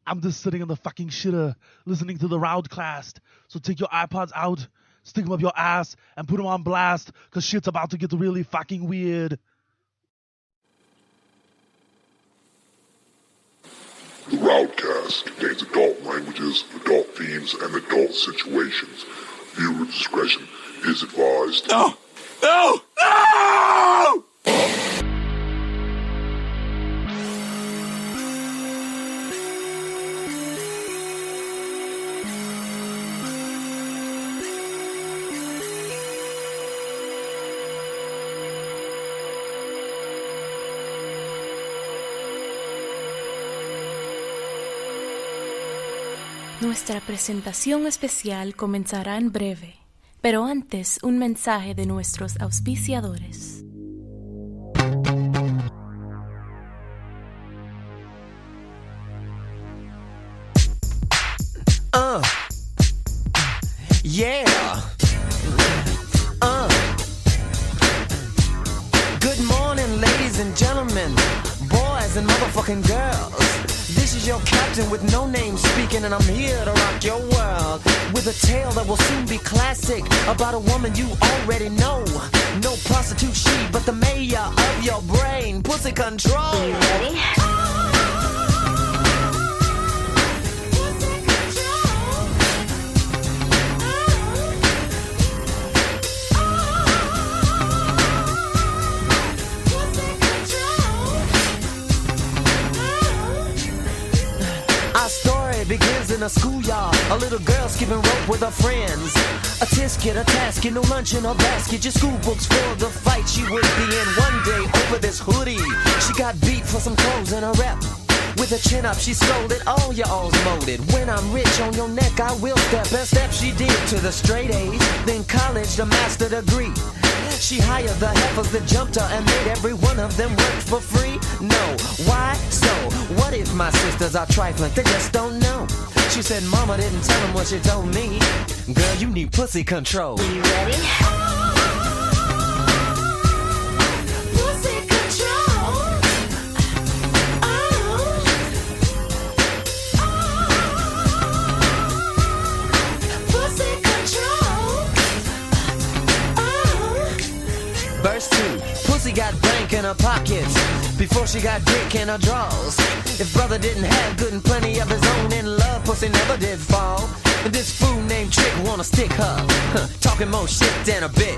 I'm just sitting in the fucking shitter listening to the RowdCAST. So take your iPods out, stick them up your ass, and put them on blast, because shit's about to get really fucking weird. The RowdCAST contains adult languages, adult themes, and adult situations. Viewer discretion is advised. No! No! No! Nuestra presentación especial comenzará en breve, pero antes un mensaje de nuestros auspiciadores. Yeah. Good morning, ladies and gentlemen, boys and motherfucking girls. This is your captain with no name speaking, and I'm here to rock your world with a tale that will soon be classic about a woman you already know. No prostitute she, but the mayor of your brain. Pussy control. You ready? Begins in a schoolyard, a little girl skipping rope with her friends. A tisket, a tasket, no lunch in her basket, just school books for the fight she would be in. One day over this hoodie, she got beat for some clothes in her rep. With her chin up, she scolded, all your all's molded. When I'm rich on your neck, I will step. And step she did to the straight A's, then college, the master degree. She hired the heifers that jumped her and made every one of them work for free. No, why so? What if my sisters are trifling? They just don't know. She said mama didn't tell them what she told me. Girl, you need pussy control. You ready? Verse 2, pussy got bank in her pockets before she got dick in her drawers. If brother didn't have good and plenty of his own in love, pussy never did fall. And this fool named Trick wanna stick her, talking more shit than a bit.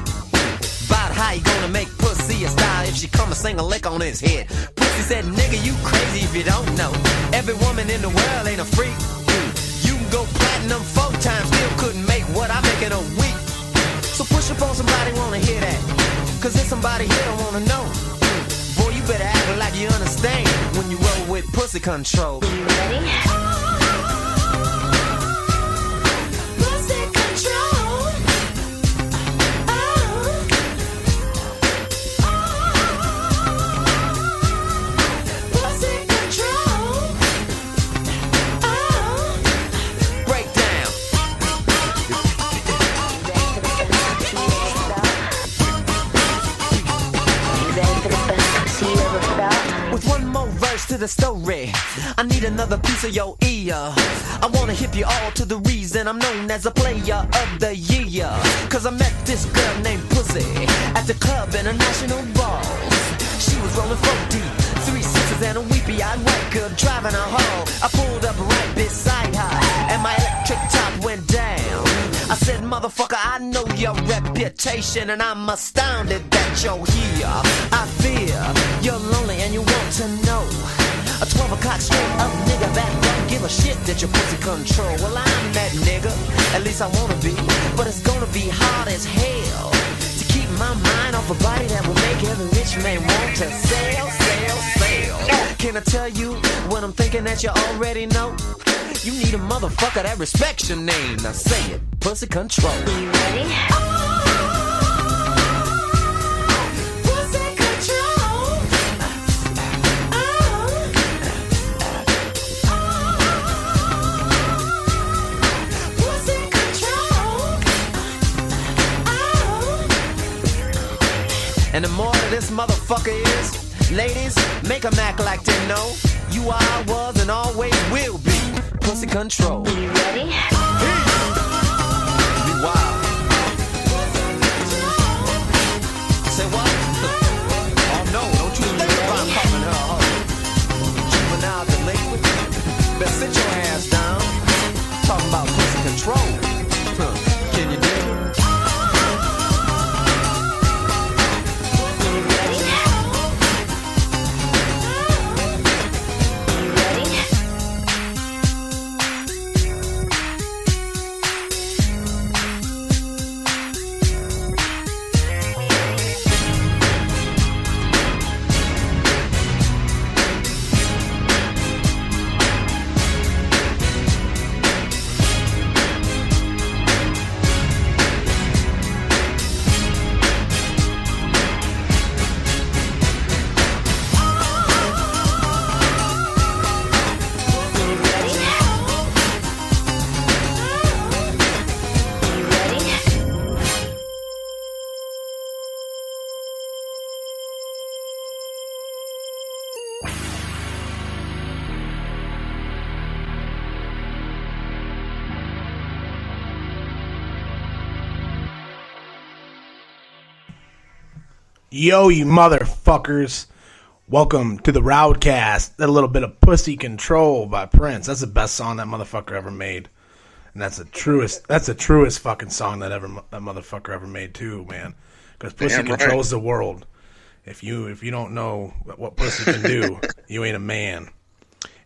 About how you gonna make pussy a style if she come and sing a lick on his head. Pussy said, nigga, you crazy if you don't know. Every woman in the world ain't a freak. You can go platinum 4 times, still couldn't make what I make in a week. So push up on somebody, wanna hear that. Cause there's somebody here don't wanna know. Boy, you better act like you understand when you roll with pussy control. You ready? Pussy control. Pussy control. Break down. With one more verse to the story, I need another piece of your ear. I wanna hip you all to the reason I'm known as a player of the year. Cause I met this girl named Pussy at the club in a national ball. She was rolling 4 deep, 3 sisters and a weepy-eyed white girl driving her home. I pulled up right beside her and my electric top went down. I said, motherfucker, I know your reputation and I'm astounded that you're here. I fear you're lonely and you want to know a 12 o'clock straight up nigga that don't give a shit that your pussy control. Well, I'm that nigga, at least I wanna be, but it's gonna be hard as hell to keep my mind off a body that will make every rich man want to sell. Can I tell you what I'm thinking that you already know? You need a motherfucker that respects your name. Now say it, pussy control. You ready? Pussy control. Pussy control. And the more of this motherfucker is, ladies, make them act like they know you are, was, and always will be pussy control. Ready? Be wild. Say what? Oh no, don't you think about popping her up. Juvenile delinquent. Better sit your ass down. Talking about pussy control. Huh. Can you do it? Yo, you motherfuckers. Welcome to the RowdCAST. That little bit of Pussy Control by Prince. That's the best song that motherfucker ever made. And that's the truest fucking song that motherfucker ever made too, man. Because pussy controls the world. If you don't know what pussy can do, you ain't a man.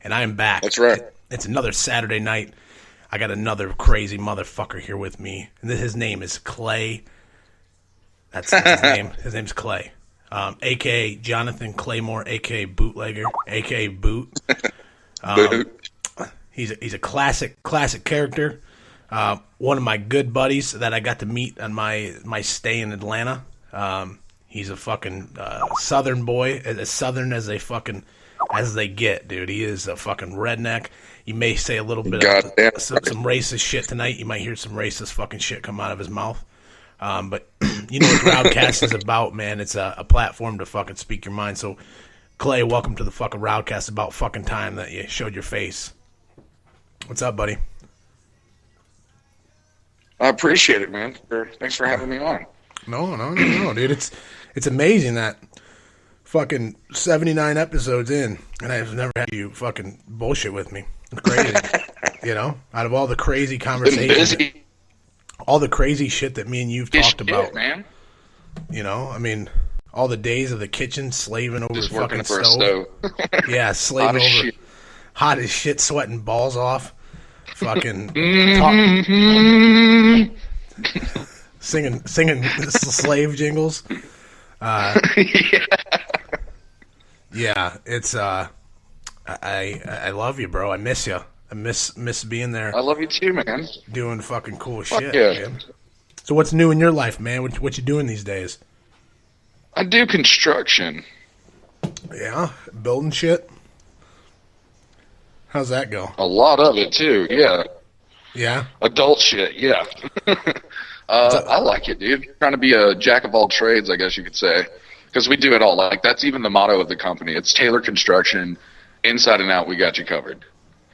And I am back. That's right. It's another Saturday night. I got another crazy motherfucker here with me. And his name is Clay. That's his name. His name's Clay. A.K.A. Jonathan Claymoore, A.K.A. Bootlegger, A.K.A. Boot. He's a classic character. One of my good buddies that I got to meet on my stay in Atlanta. He's a fucking southern boy, as southern as they get, dude. He is a fucking redneck. You may say a little bit of some racist shit tonight. You might hear some racist fucking shit come out of his mouth. But you know what RowdCAST is about, man. It's a platform to fucking speak your mind. So, Clay, welcome to the fucking RowdCAST. About fucking time that you showed your face. What's up, buddy? I appreciate it, man. Thanks for having me on. No, dude. It's amazing that fucking 79 episodes in, and I've never had you fucking bullshit with me. It's crazy. You know, out of all the crazy conversations, all the crazy shit that me and you've talked about, man. You know, I mean, all the days of the kitchen slaving over Just the fucking working for stove. a stove. Yeah, slaving Hot as over shit. hot as shit, sweating balls off. Fucking singing slave jingles. Yeah, it's I love you, bro. I miss you. I miss being there. I love you too, man. Doing fucking cool Fuck shit, yeah. man. So what's new in your life, man? What you doing these days? I do construction. Yeah, building shit. How's that go? A lot of it too, yeah. Yeah. Adult shit, yeah. I like it, dude. Trying to be a jack of all trades, I guess you could say. Because we do it all. Like, that's even the motto of the company. It's Taylor Construction, inside and out, we got you covered.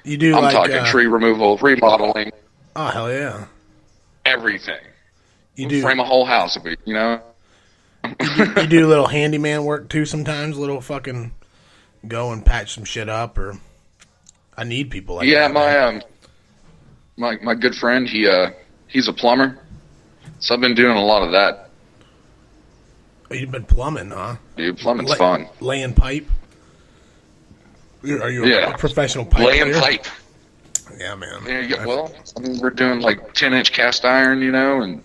You do I'm like talking tree removal, remodeling, oh hell yeah. everything. You We'll do frame a whole house if we, you know. you do little handyman work too sometimes, little fucking go and patch some shit up, or I need people like Yeah, that. Man. my good friend, he's a plumber, so I've been doing a lot of that. Oh, you've been plumbing, huh? Dude, plumbing's fun. Laying pipe. Are you Yeah. a professional pipe Laying layer? pipe. Yeah, man. Yeah, yeah, well, I mean, we're doing like 10-inch cast iron, you know, and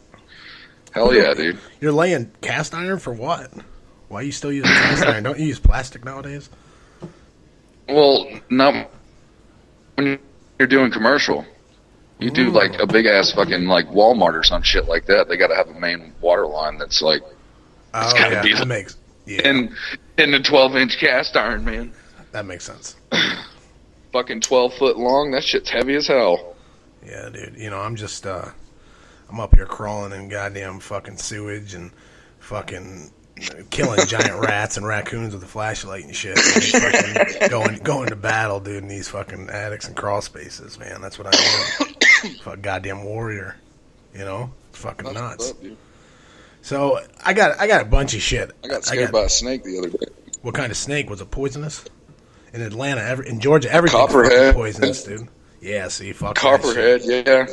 hell yeah, dude. You're laying cast iron for what? Why are you still using cast iron? Don't you use plastic nowadays? Well, not when you're doing commercial. You do like a big ass fucking like Walmart or some shit like that. They got to have a main water line that's like Oh gotta yeah, be that makes yeah, in the 12-inch cast iron, man. that makes sense. Fucking 12 foot long. That shit's heavy as hell. Yeah, dude. You know, I'm just I'm up here crawling in goddamn fucking sewage and fucking killing giant rats and raccoons with a flashlight and shit. And he's fucking going to battle, dude, in these fucking attics and crawl spaces, man. That's what I do. Fuck goddamn warrior. You know? It's fucking nuts. Up, dude. So I got a bunch of shit. I got scared by a snake the other day. What kind of snake? Was it poisonous? In Atlanta, in Georgia, everything's Copperhead. fucking poisonous, dude. Yeah, see, fuck that Copperhead, shit. yeah.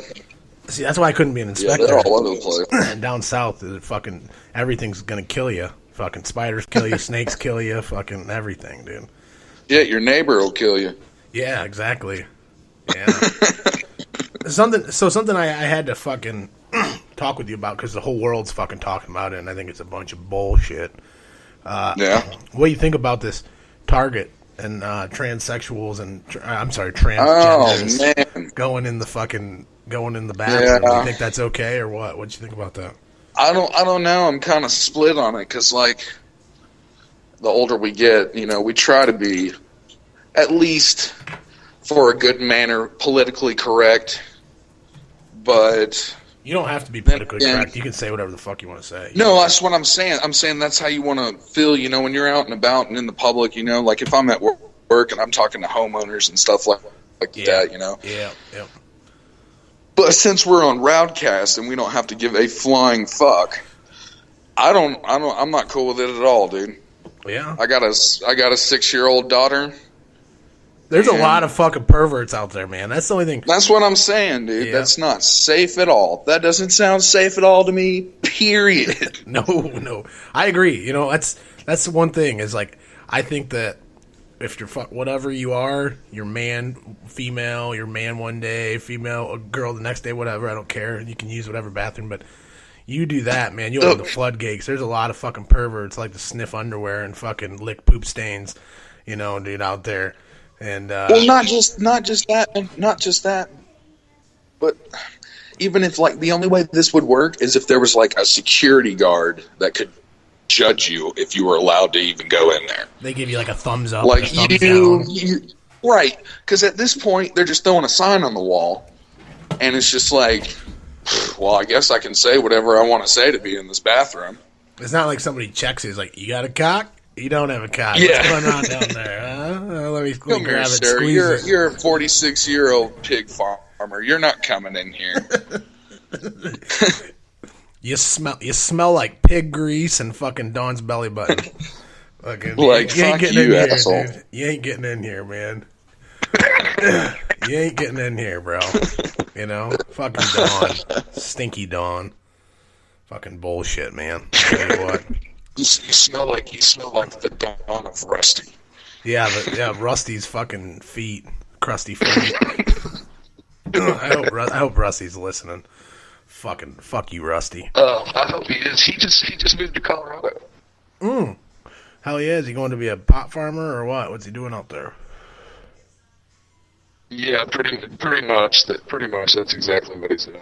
See, that's why I couldn't be an inspector. they're all over the place. And down south, fucking everything's gonna kill you. Fucking spiders kill you, snakes kill you, fucking everything, dude. Yeah, your neighbor will kill you. Yeah, exactly. Yeah. something I had to fucking talk with you about because the whole world's fucking talking about it, and I think it's a bunch of bullshit. Yeah. What do you think about this Target and transsexuals and transgenders going in the bathroom? Yeah. Do you think that's okay or what? What do you think about that? I don't know. I'm kind of split on it because, like, the older we get, you know, we try to be at least for a good manner politically correct, but You don't have to be politically Yeah. correct. You can say whatever the fuck you want to say. no, that's what I'm saying. I'm saying that's how you want to feel, you know, when you're out and about and in the public, you know, like if I'm at work and I'm talking to homeowners and stuff like that, you know. Yeah. But since we're on RowdCAST and we don't have to give a flying fuck, I'm not cool with it at all, dude. Yeah. I got a 6-year-old daughter. There's a Man. lot of fucking perverts out there, man. That's the only thing. That's what I'm saying, dude. Yeah. That's not safe at all. That doesn't sound safe at all to me, period. No. I agree. You know, that's the one thing is like, I think that if you're whatever you are, you're man, female, you're man one day, female, a girl the next day, whatever, I don't care. You can use whatever bathroom, but you do that, man, you'll have the floodgates. There's a lot of fucking perverts like to sniff underwear and fucking lick poop stains, you know, dude, out there. And Well, not just that, but even if, like, the only way this would work is if there was, like, a security guard that could judge you if you were allowed to even go in there. they give you like a thumbs up, Like, and a thumbs down. right, because at this point, they're just throwing a sign on the wall, and it's just like, well, I guess I can say whatever I want to say to be in this bathroom. It's not like somebody checks you. It's like, you got a cock? You don't have a cock. Yeah. What's going on down there? Let me Come here, grab it, sir. squeeze it. You're a 46-year-old pig farmer. You're not coming in here. You smell like pig grease and fucking Dawn's belly button. Fucking, Like, you ain't fuck getting you, in asshole. here, dude. You ain't getting in here, man. You ain't getting in here, bro. You know? Fucking Dawn. Stinky Dawn. Fucking bullshit, man. I'll tell you what. You smell like the dawn of Rusty. Yeah, Rusty's fucking feet. Crusty feet. I hope Rusty's listening. Fucking fuck you, Rusty. I hope he is. He just moved to Colorado. Hell yeah, is he going to be a pot farmer or what? What's he doing out there? Yeah, pretty much. That's exactly what he's doing.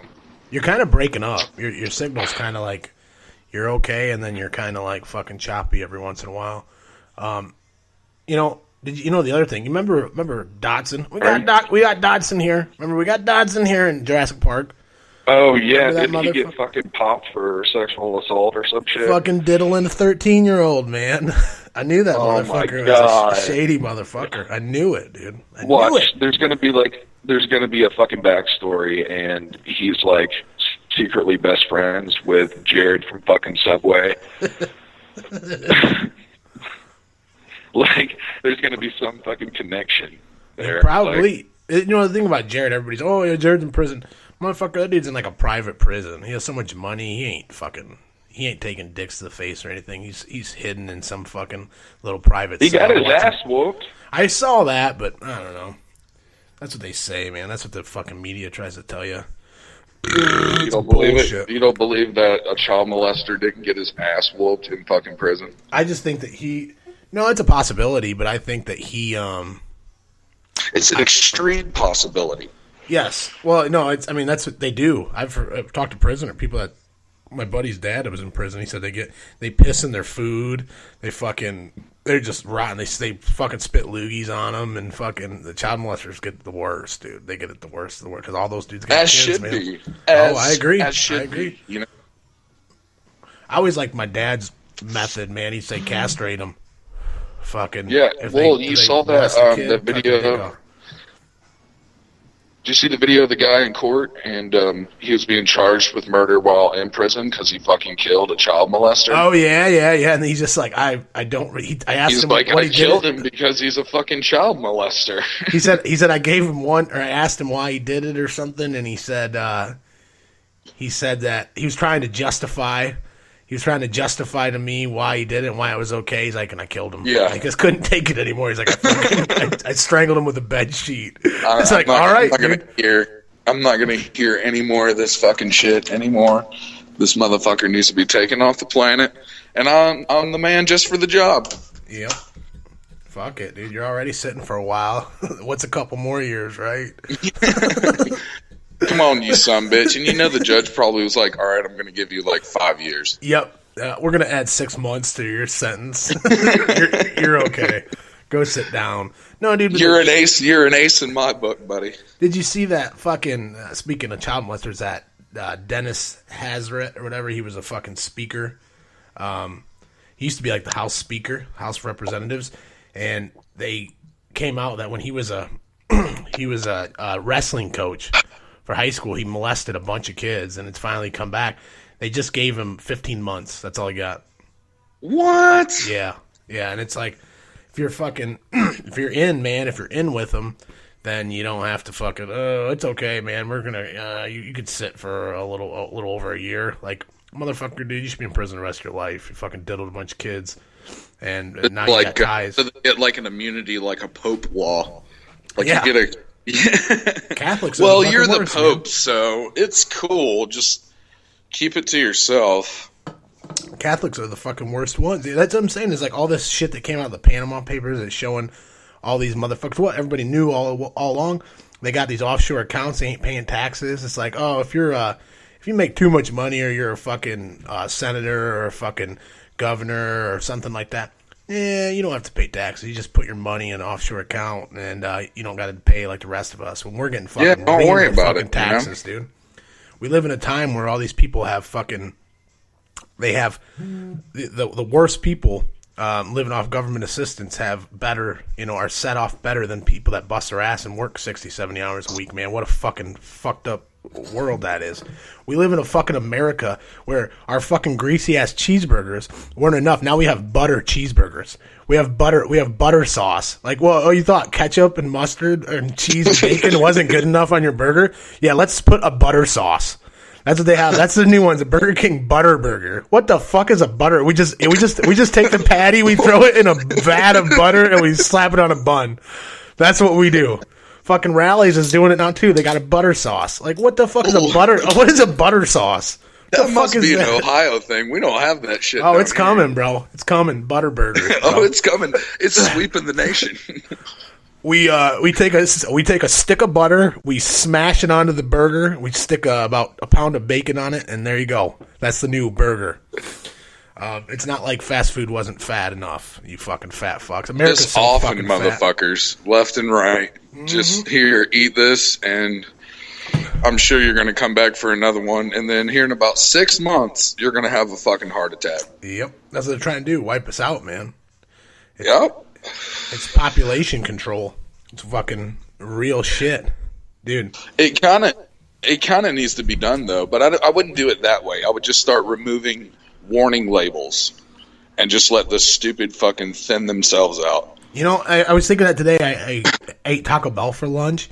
You're kind of breaking up. Your signal's kind of like you're okay, and then you're kind of like fucking choppy every once in a while. You know, you know the other thing? You remember Dodson? We got Dodson here. Remember we got Dodson here in Jurassic Park. Oh, yeah. Remember that Didn't he get fucking popped for sexual assault or some shit? Fucking diddling a 13-year-old, man. I knew that Oh, my motherfucker God. was a shady motherfucker. I knew it, dude. I knew Watch. it. There's gonna be a fucking backstory, and he's like secretly best friends with Jared from fucking Subway. Like, there's gonna be some fucking connection there. Probably. You know, the thing about Jared, everybody's, oh, yeah, Jared's in prison. Motherfucker, that dude's in like a private prison. He has so much money, he ain't taking dicks to the face or anything. He's hidden in some fucking little private He cell got his watching- ass whooped. I saw that, but I don't know. That's what they say, man. That's what the fucking media tries to tell you. You don't believe bullshit. it? You don't believe that a child molester didn't get his ass whooped in fucking prison? I just think that no, it's a possibility, but I think that It's an extreme possibility. yes. Well, no, that's what they do. I've talked to people that, my buddy's dad was in prison. He said they piss in their food. They're just rotten. They fucking spit loogies on them, and fucking the child molesters get the worst, dude. They get it the worst of the worst because all those dudes got As kids, should man. be. I agree. As should I agree. be. You know. I always like my dad's method, man. He'd say castrate them. Fucking Yeah, if well, if you saw that, molest a kid, the cut their video. dick off. Did you see the video of the guy in court? And he was being charged with murder while in prison because he fucking killed a child molester. Oh yeah. And he's just like, I don't. I asked He's him like, what I he killed did. him because he's a fucking child molester. He said I gave him one, or I asked him why he did it or something, and he said that he was trying to justify. He was trying to justify to me why he did it and why it was okay. He's like, and I killed him. Yeah. I just couldn't take it anymore. He's like, I strangled him with a bed sheet. It's like, all right, I'm not gonna hear any more of this fucking shit anymore. This motherfucker needs to be taken off the planet, and I'm the man just for the job. Yep. Fuck it, dude. You're already sitting for a while. What's a couple more years, right? Come on, you son bitch. And you know the judge probably was like, all right, I'm gonna give you like 5 years. Yep. We're gonna add 6 months to your sentence. you're okay. Go sit down. No, dude. You're an ace. You're an ace in my book, buddy. Did you see that fucking? Speaking of child molesters, that Dennis Hazret or whatever, he was a fucking speaker. He used to be like the House Speaker, House of Representatives, and they came out that when he was a wrestling coach for high school, he molested a bunch of kids, and it's finally come back. They just gave him 15 months. That's all he got. What? Yeah, and it's like, if you're fucking, if you're in with them, then you don't have to fucking, oh, it's okay, man. We're gonna, you could sit for a little over a year. Like, motherfucker, dude, you should be in prison the rest of your life. You fucking diddled a bunch of kids, and now you got ties. So they get like an immunity, like a Pope law. Like Yeah. you get a. Catholics are Well, the you're fucking the worst, Pope, man. so it's cool. Just keep it to yourself. Catholics are the fucking worst ones. That's what I'm saying. Is like all this shit that came out of the Panama Papers is showing all these motherfuckers. What everybody knew all along. They got these offshore accounts. They ain't paying taxes. It's like, oh, if you make too much money, or you're a fucking senator or a fucking governor or something like that, you don't have to pay taxes. You just put your money in an offshore account, and you don't got to pay like the rest of us. When we're getting fucking don't worry about fucking it, taxes, dude. We live in a time where all these people have fucking. They have the worst people living off government assistance have better, are set off better than people that bust their ass and work 60, 70 hours a week, man. What a fucking fucked up world that is. We live in a fucking America where our fucking greasy ass cheeseburgers weren't enough. Now we have butter cheeseburgers. We have butter sauce. Like, well, you thought ketchup and mustard and cheese and bacon wasn't good enough on your burger? Yeah, let's put a butter sauce. That's what they have. That's the new ones, a Burger King Butter Burger. What the fuck is a butter? We just take the patty, we throw it in a vat of butter, and we slap it on a bun. That's what we do. Fucking Rally's is doing it now too. They got a butter sauce. Like, what the fuck is a butter? What is a butter sauce? That must be an Ohio thing. We don't have that shit. Oh, down it's here. coming, bro. It's coming. Butter burger. Oh, it's coming. It's sweeping the nation. We take a stick of butter, we smash it onto the burger, we stick about a pound of bacon on it, and there you go. That's the new burger. It's not like fast food wasn't fat enough, you fucking fat fucks. America's Just so often fucking fat. motherfuckers, left and right. Just here, eat this, and I'm sure you're going to come back for another one. And then here in about 6 months, you're going to have a fucking heart attack. Yep, that's what they're trying to do. Wipe us out, man. Yep. It's population control. It's fucking real shit, dude. It kind of needs to be done though, but I wouldn't do it that way. I would just start removing warning labels and just let the stupid fucking thin themselves out. I was thinking that today. I ate Taco Bell for lunch,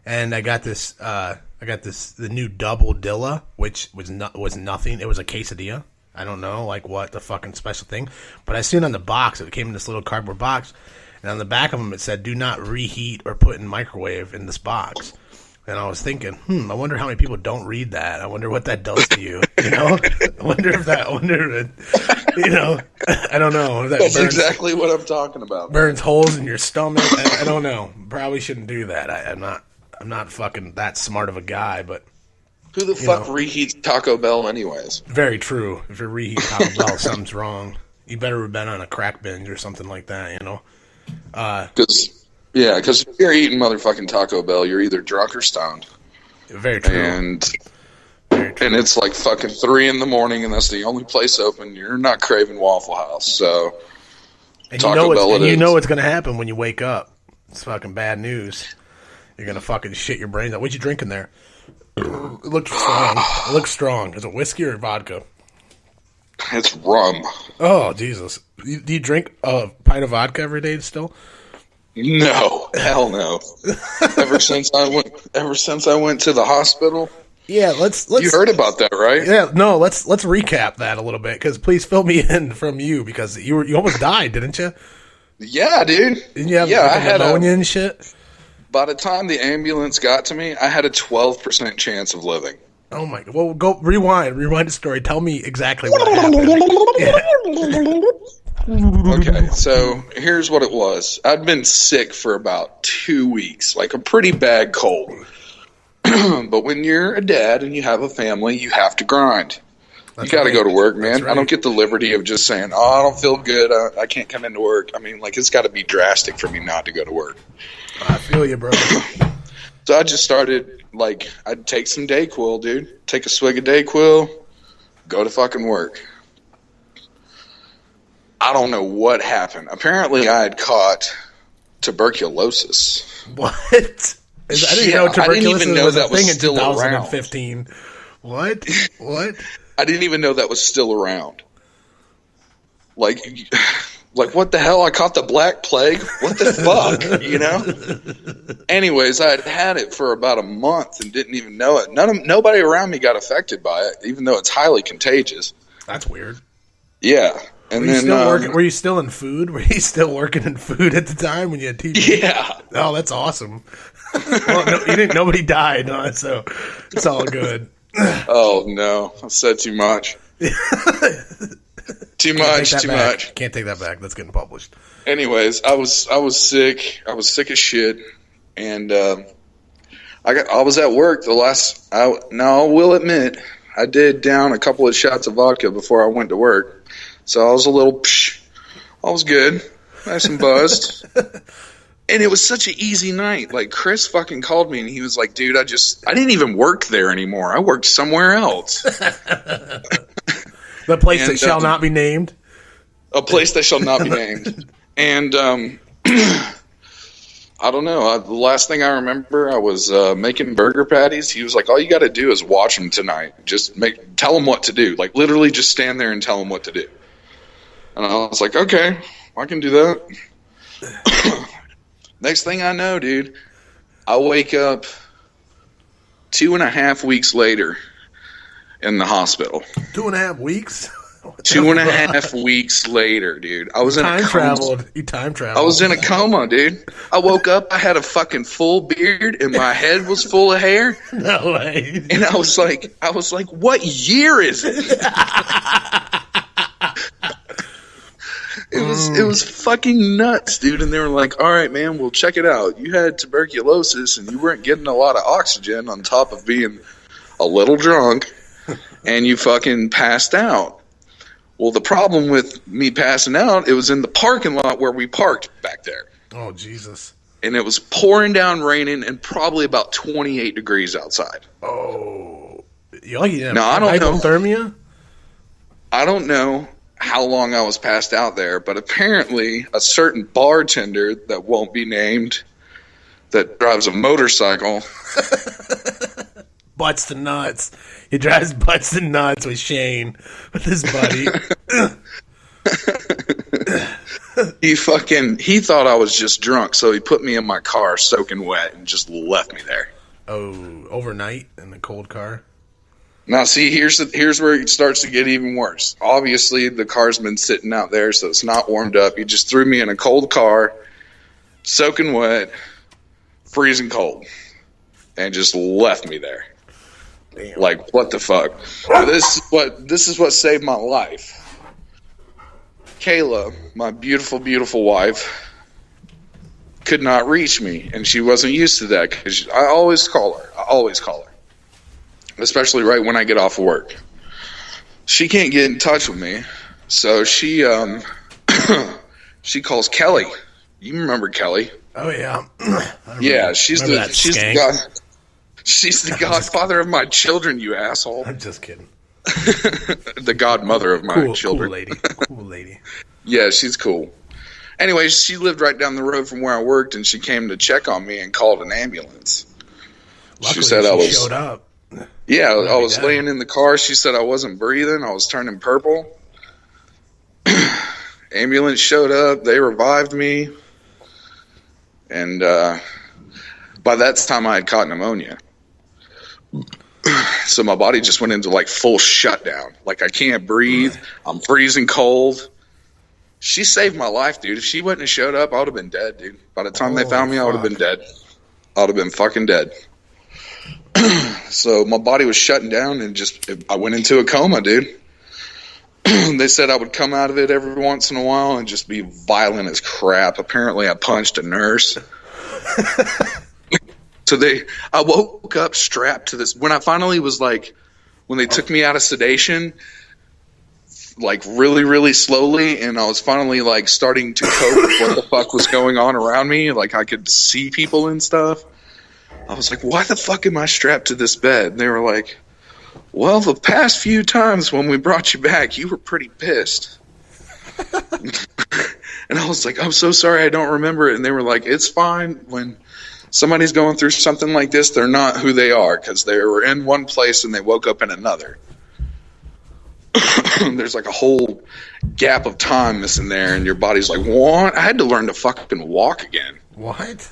and I got this. The new double Dilla, which was nothing. It was a quesadilla. I don't know, like, what the fucking special thing. But I seen on the box, it came in this little cardboard box, and on the back of them it said, do not reheat or put in microwave in this box. And I was thinking, I wonder how many people don't read that. I wonder what that does to you, I wonder if I don't know. If that That's burns, exactly what I'm talking about. burns holes in your stomach. I don't know. Probably shouldn't do that. I'm not fucking that smart of a guy, but... Who the fuck reheats Taco Bell anyways? Very true. If you're reheating Taco Bell, something's wrong. You better have been on a crack binge or something like that, Because if you're eating motherfucking Taco Bell, you're either drunk or stoned. Very true. And Very true. And it's like fucking 3 in the morning, and that's the only place open. You're not craving Waffle House, so And Taco Bell it you is. know what's going to happen when you wake up. It's fucking bad news. You're going to fucking shit your brains out. What you drinking there? It looks strong. It looks strong. Is it whiskey or vodka? It's rum. Oh, Jesus. Do you drink a pint of vodka every day still? No, hell no. Ever since I went to the hospital. Yeah, let's You heard about that, right? Yeah, no, let's recap that a little bit, because please fill me in from you, because you almost died, didn't you? Yeah, dude. Didn't you have I like, had pneumonia and shit? By the time the ambulance got to me, I had a 12% chance of living. Oh my god! Well, go rewind the story. Tell me exactly what happened. Okay, so here's what it was. I'd been sick for about 2 weeks, like a pretty bad cold. But when you're a dad and you have a family, you have to grind. You got to go to work, man. Right. I don't get the liberty of just saying, "Oh, I don't feel good. I can't come into work." I mean, like, it's got to be drastic for me not to go to work. I feel you, bro. So I just started, like, I'd take some Dayquil, dude. Take a swig of Dayquil, go to fucking work. I don't know what happened. Apparently, I had caught tuberculosis. What? I didn't know tuberculosis even know was a that was thing in still 2015. What? I didn't even know that was still around. Like, what the hell? I caught the Black Plague? What the fuck? You know? Anyways, I had it for about a month and didn't even know it. Nobody around me got affected by it, even though it's highly contagious. That's weird. Yeah. And Were you still in food? Were you still working in food at the time when you had TV? Yeah. Oh, that's awesome. Well, nobody died, so it's all good. Oh no, I said too much. Too much. Can't take that back. That's getting published. Anyways, I was sick. I was sick as shit, and I was at work I will admit I did down a couple of shots of vodka before I went to work. So I was I was good, nice and buzzed. And it was such an easy night. Like, Chris fucking called me and he was like, dude, I didn't even work there anymore. I worked somewhere else. The place that shall not be named. A place that shall not be named. And I don't know. The last thing I remember, I was making burger patties. He was like, all you got to do is watch them tonight. Just tell them what to do. Like, literally just stand there and tell them what to do. And I was like, okay, I can do that. Next thing I know, dude, I wake up 2.5 weeks later in the hospital. 2.5 weeks? 2.5 weeks later, dude. I was in a coma. You time traveled. I was in a coma, dude. I woke up, I had a fucking full beard, and my head was full of hair. No way. And I was like, what year is it? It was fucking nuts, dude. And they were like, all right, man, well, check it out. You had tuberculosis and you weren't getting a lot of oxygen on top of being a little drunk, and you fucking passed out. Well, the problem with me passing out, it was in the parking lot where we parked back there. Oh, Jesus. And it was pouring down, raining, and probably about 28 degrees outside. Oh. You like Now, I don't know. Hypothermia? I don't know how long I was passed out there, but apparently a certain bartender that won't be named that drives a motorcycle. Butts to nuts. He drives butts to nuts with Shane, with his buddy. He thought I was just drunk, so he put me in my car soaking wet and just left me there. Oh, overnight in the cold car? Now, see, here's where it starts to get even worse. Obviously, the car's been sitting out there, so it's not warmed up. He just threw me in a cold car, soaking wet, freezing cold, and just left me there. Damn. Like, what the fuck? Now, this is what saved my life. Kayla, my beautiful, beautiful wife, could not reach me, and she wasn't used to that because I always call her. Especially right when I get off of work. She can't get in touch with me, so she she calls Kelly. You remember Kelly? Oh yeah. Yeah, she's the She's the godfather of my children, you asshole. I'm just kidding. The godmother of my children. Cool lady. Yeah, she's cool. Anyways, she lived right down the road from where I worked, and she came to check on me and called an ambulance. Luckily, she said I was showed up. Yeah, I was laying in the car. She said I wasn't breathing. I was turning purple. Ambulance showed up. They revived me. And by that time, I had caught pneumonia. So my body just went into like full shutdown. Like I can't breathe. I'm freezing cold. She saved my life, dude. If she wouldn't have showed up, I would have been dead, dude. By the time they found me, I would have been dead. I would have been fucking dead. So my body was shutting down and I went into a coma, dude. They said I would come out of it every once in a while and just be violent as crap. Apparently I punched a nurse. So I woke up strapped to this. When I finally was like, when they took me out of sedation, like really, really slowly, and I was finally like starting to cope with what the fuck was going on around me, like I could see people and stuff. I was like, why the fuck am I strapped to this bed? And they were like, well, the past few times when we brought you back, you were pretty pissed. And I was like, I'm so sorry, I don't remember it. And they were like, it's fine. When somebody's going through something like this, they're not who they are, because they were in one place and they woke up in another. There's like a whole gap of time missing there, and your body's like, what? I had to learn to fucking walk again. What?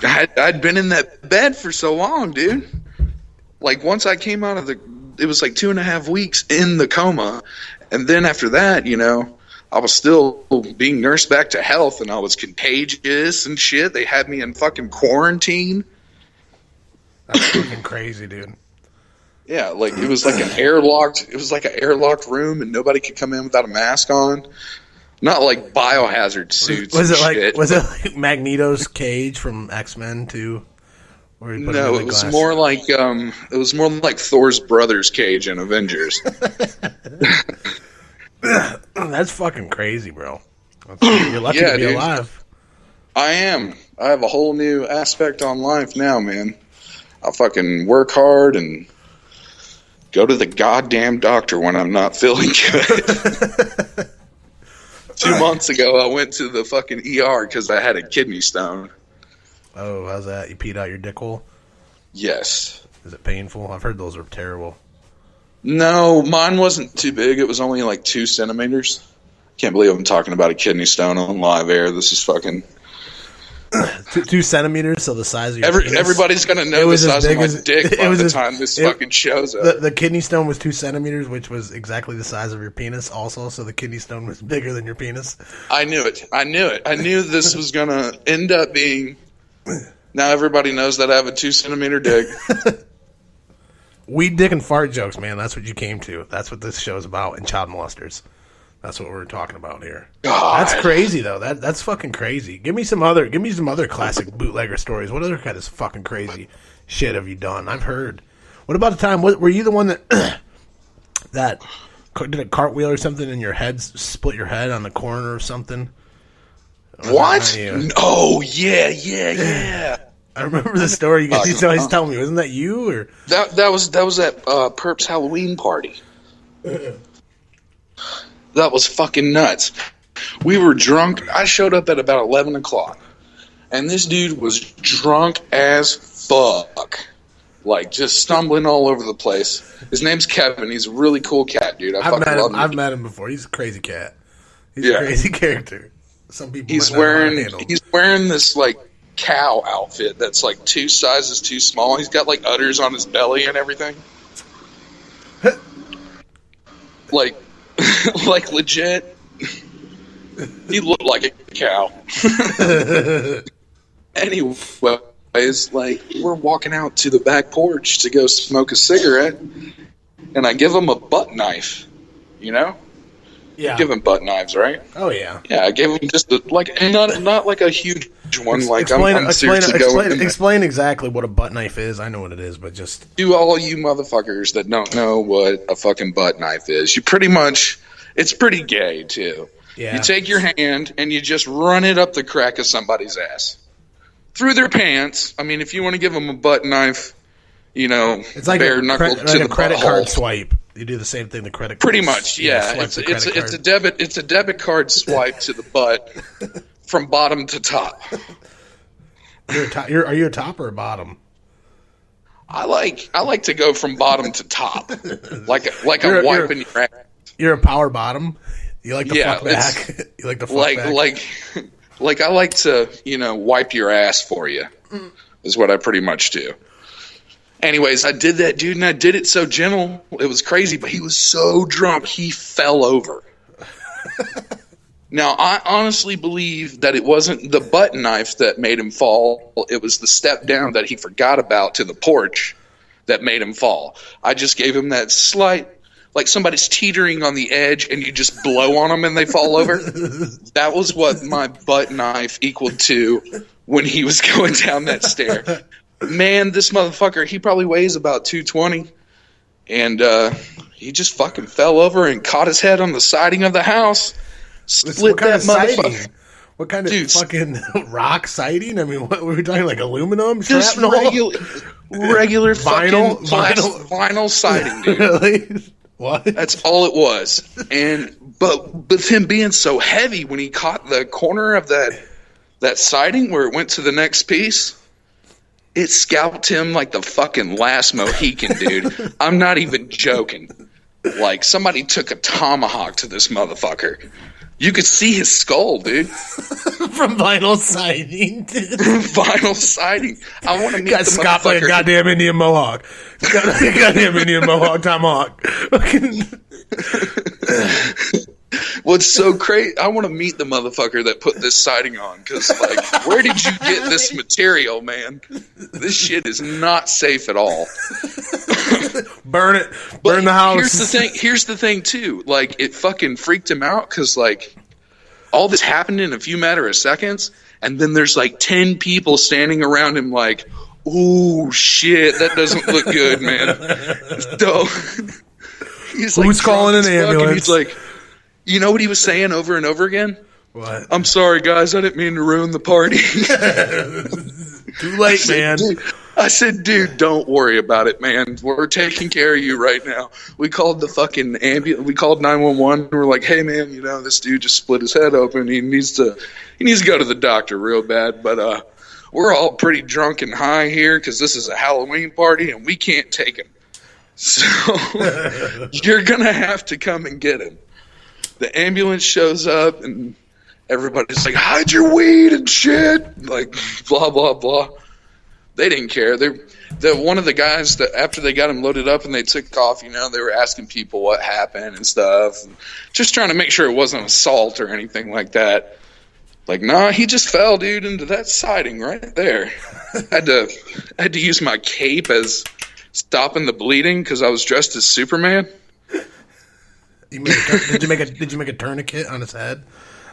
I'd been in that bed for so long, dude. Like once I came out of it was like 2.5 weeks in the coma, and then after that, you know, I was still being nursed back to health, and I was contagious and shit. They had me in fucking quarantine. That's fucking crazy, dude. Yeah, like it was like an airlocked room, and nobody could come in without a mask on. Not like biohazard suits. Was it shit. like Magneto's cage from X-Men 2? No, it was more like Thor's brother's cage in Avengers. That's fucking crazy, bro. You're lucky to be alive. I am. I have a whole new aspect on life now, man. I fucking work hard and go to the goddamn doctor when I'm not feeling good. 2 months ago, I went to the fucking ER because I had a kidney stone. Oh, how's that? You peed out your dick hole? Yes. Is it painful? I've heard those are terrible. No, mine wasn't too big. It was only like 2 centimeters. Can't believe I'm talking about a kidney stone on live air. This is fucking... 2 centimeters, so the size of your penis? Everybody's going to know the size of my dick by the time this fucking shows up. The kidney stone was 2 centimeters, which was exactly the size of your penis also, so the kidney stone was bigger than your penis. I knew it. I knew this was going to end up being... Now everybody knows that I have a 2 centimeter dick. Weed, dick, and fart jokes, man. That's what you came to. That's what this show is about, and child molesters. That's what we're talking about here. God. That's crazy, though. That's fucking crazy. Give me some other classic bootlegger stories. What other kind of fucking crazy shit have you done? I've heard. What about the time? Were you the one that that did a cartwheel or something and your head split your head on the corner or something? What? Oh yeah. I remember the story. You guys always tell me. Wasn't that you or that was at Perp's Halloween party? That was fucking nuts. We were drunk. I showed up at about 11 o'clock. And this dude was drunk as fuck. Like, just stumbling all over the place. His name's Kevin. He's a really cool cat, dude. I've met him before. He's a crazy cat. He's a crazy character. Some people he's wearing this, like, cow outfit that's, like, 2 sizes too small. He's got, like, udders on his belly and everything. Like... like legit, he looked like a cow. Anyways, like we're walking out to the back porch to go smoke a cigarette, and I give him a butt knife. You know, yeah, give him butt knives, right? Oh yeah, yeah. I gave him just not like a huge one. Like explain exactly what a butt knife is. I know what it is, but just to all you motherfuckers that don't know what a fucking butt knife is, you pretty much, it's pretty gay too. Yeah. You take your hand and you just run it up the crack of somebody's ass through their pants. I mean, if you want to give them a butt knife, It's like bare knuckle to the a credit butthole. card swipe. You do the same thing. The credit Pretty card, much, yeah. swipe It's the credit card. it's a debit card swipe to the butt from bottom to top. Are you a top or a bottom? I like to go from bottom to top, like I'm wiping your ass. You're a power bottom. You like to fuck back. You like to fuck back. Like I like to wipe your ass for you. Is what I pretty much do. Anyways, I did that, dude, and I did it so gentle. It was crazy, but he was so drunk, he fell over. Now, I honestly believe that it wasn't the butt knife that made him fall. It was the step down that he forgot about to the porch that made him fall. I just gave him that slight, like somebody's teetering on the edge and you just blow on them and they fall over. That was what my butt knife equaled to when he was going down that stair. Man, this motherfucker, he probably weighs about 220. And he just fucking fell over and caught his head on the siding of the house. Split that motherfucker. Siding? What kind of fucking rock siding? I mean, what were we talking, like aluminum? Just Shrapnel? regular Vinyl? fucking vinyl siding, dude. Really? What? That's all it was. But with him being so heavy, when he caught the corner of that siding where it went to the next piece, it scalped him like the fucking last Mohican, dude. I'm not even joking. Like, somebody took a tomahawk to this motherfucker. You could see his skull, dude. From vinyl siding, dude. Vinyl siding. I want to meet Got the Scott like a motherfucker. goddamn Indian Mohawk. Goddamn Indian Mohawk tomahawk. Fucking. What's so crazy? I want to meet the motherfucker that put this siding on, because, like, where did you get this material, man? This shit is not safe at all. Burn it. Burn the house. Here's the thing, too. Like, it fucking freaked him out, because, like, all this happened in a few matter of seconds, and then there's, like, 10 people standing around him like, ooh, shit, that doesn't look good, man. So, he's like, who's calling an ambulance? And he's like, you know what he was saying over and over again? What? I'm sorry, guys. I didn't mean to ruin the party. Too late, man. I said, dude, don't worry about it, man. We're taking care of you right now. We called the fucking ambulance. We called 911. We're like, hey, man, this dude just split his head open. He needs to go to the doctor real bad. But we're all pretty drunk and high here because this is a Halloween party and we can't take him. So you're gonna have to come and get him. The ambulance shows up and everybody's like, hide your weed and shit. Like, blah, blah, blah. They didn't care. One of the guys that after they got him loaded up and they took off, they were asking people what happened and stuff. And just trying to make sure it wasn't assault or anything like that. Like, nah, he just fell, dude, into that siding right there. I had to use my cape as stopping the bleeding because I was dressed as Superman. Did you make a tourniquet on his head?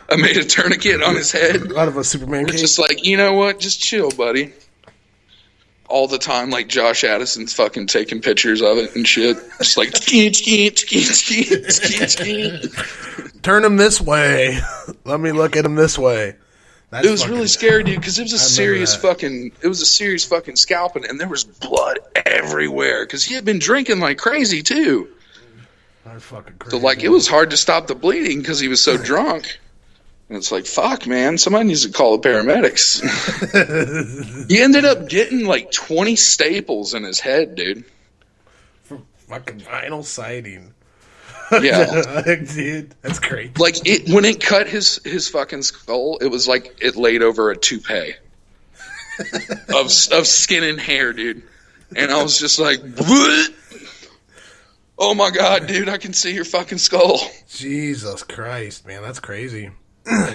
I made a tourniquet on his head. Out of a Superman cape? Just like, you know what? Just chill, buddy. All the time, like Josh Addison's fucking taking pictures of it and shit. Just like, turn him this way. Let me look at him this way. It was really scary, dude, because it was a serious fucking scalping, and there was blood everywhere because he had been drinking like crazy too. That's fucking crazy. So like, it was hard to stop the bleeding because he was so drunk. And it's like, fuck, man, somebody needs to call the paramedics. He ended up getting like 20 staples in his head, dude. For fucking vinyl siding. Yeah. Dude, that's great. Like, when it cut his fucking skull, it was like it laid over a toupee of skin and hair, dude. And I was just like, what? Oh my god, dude, I can see your fucking skull. Jesus Christ, man, that's crazy.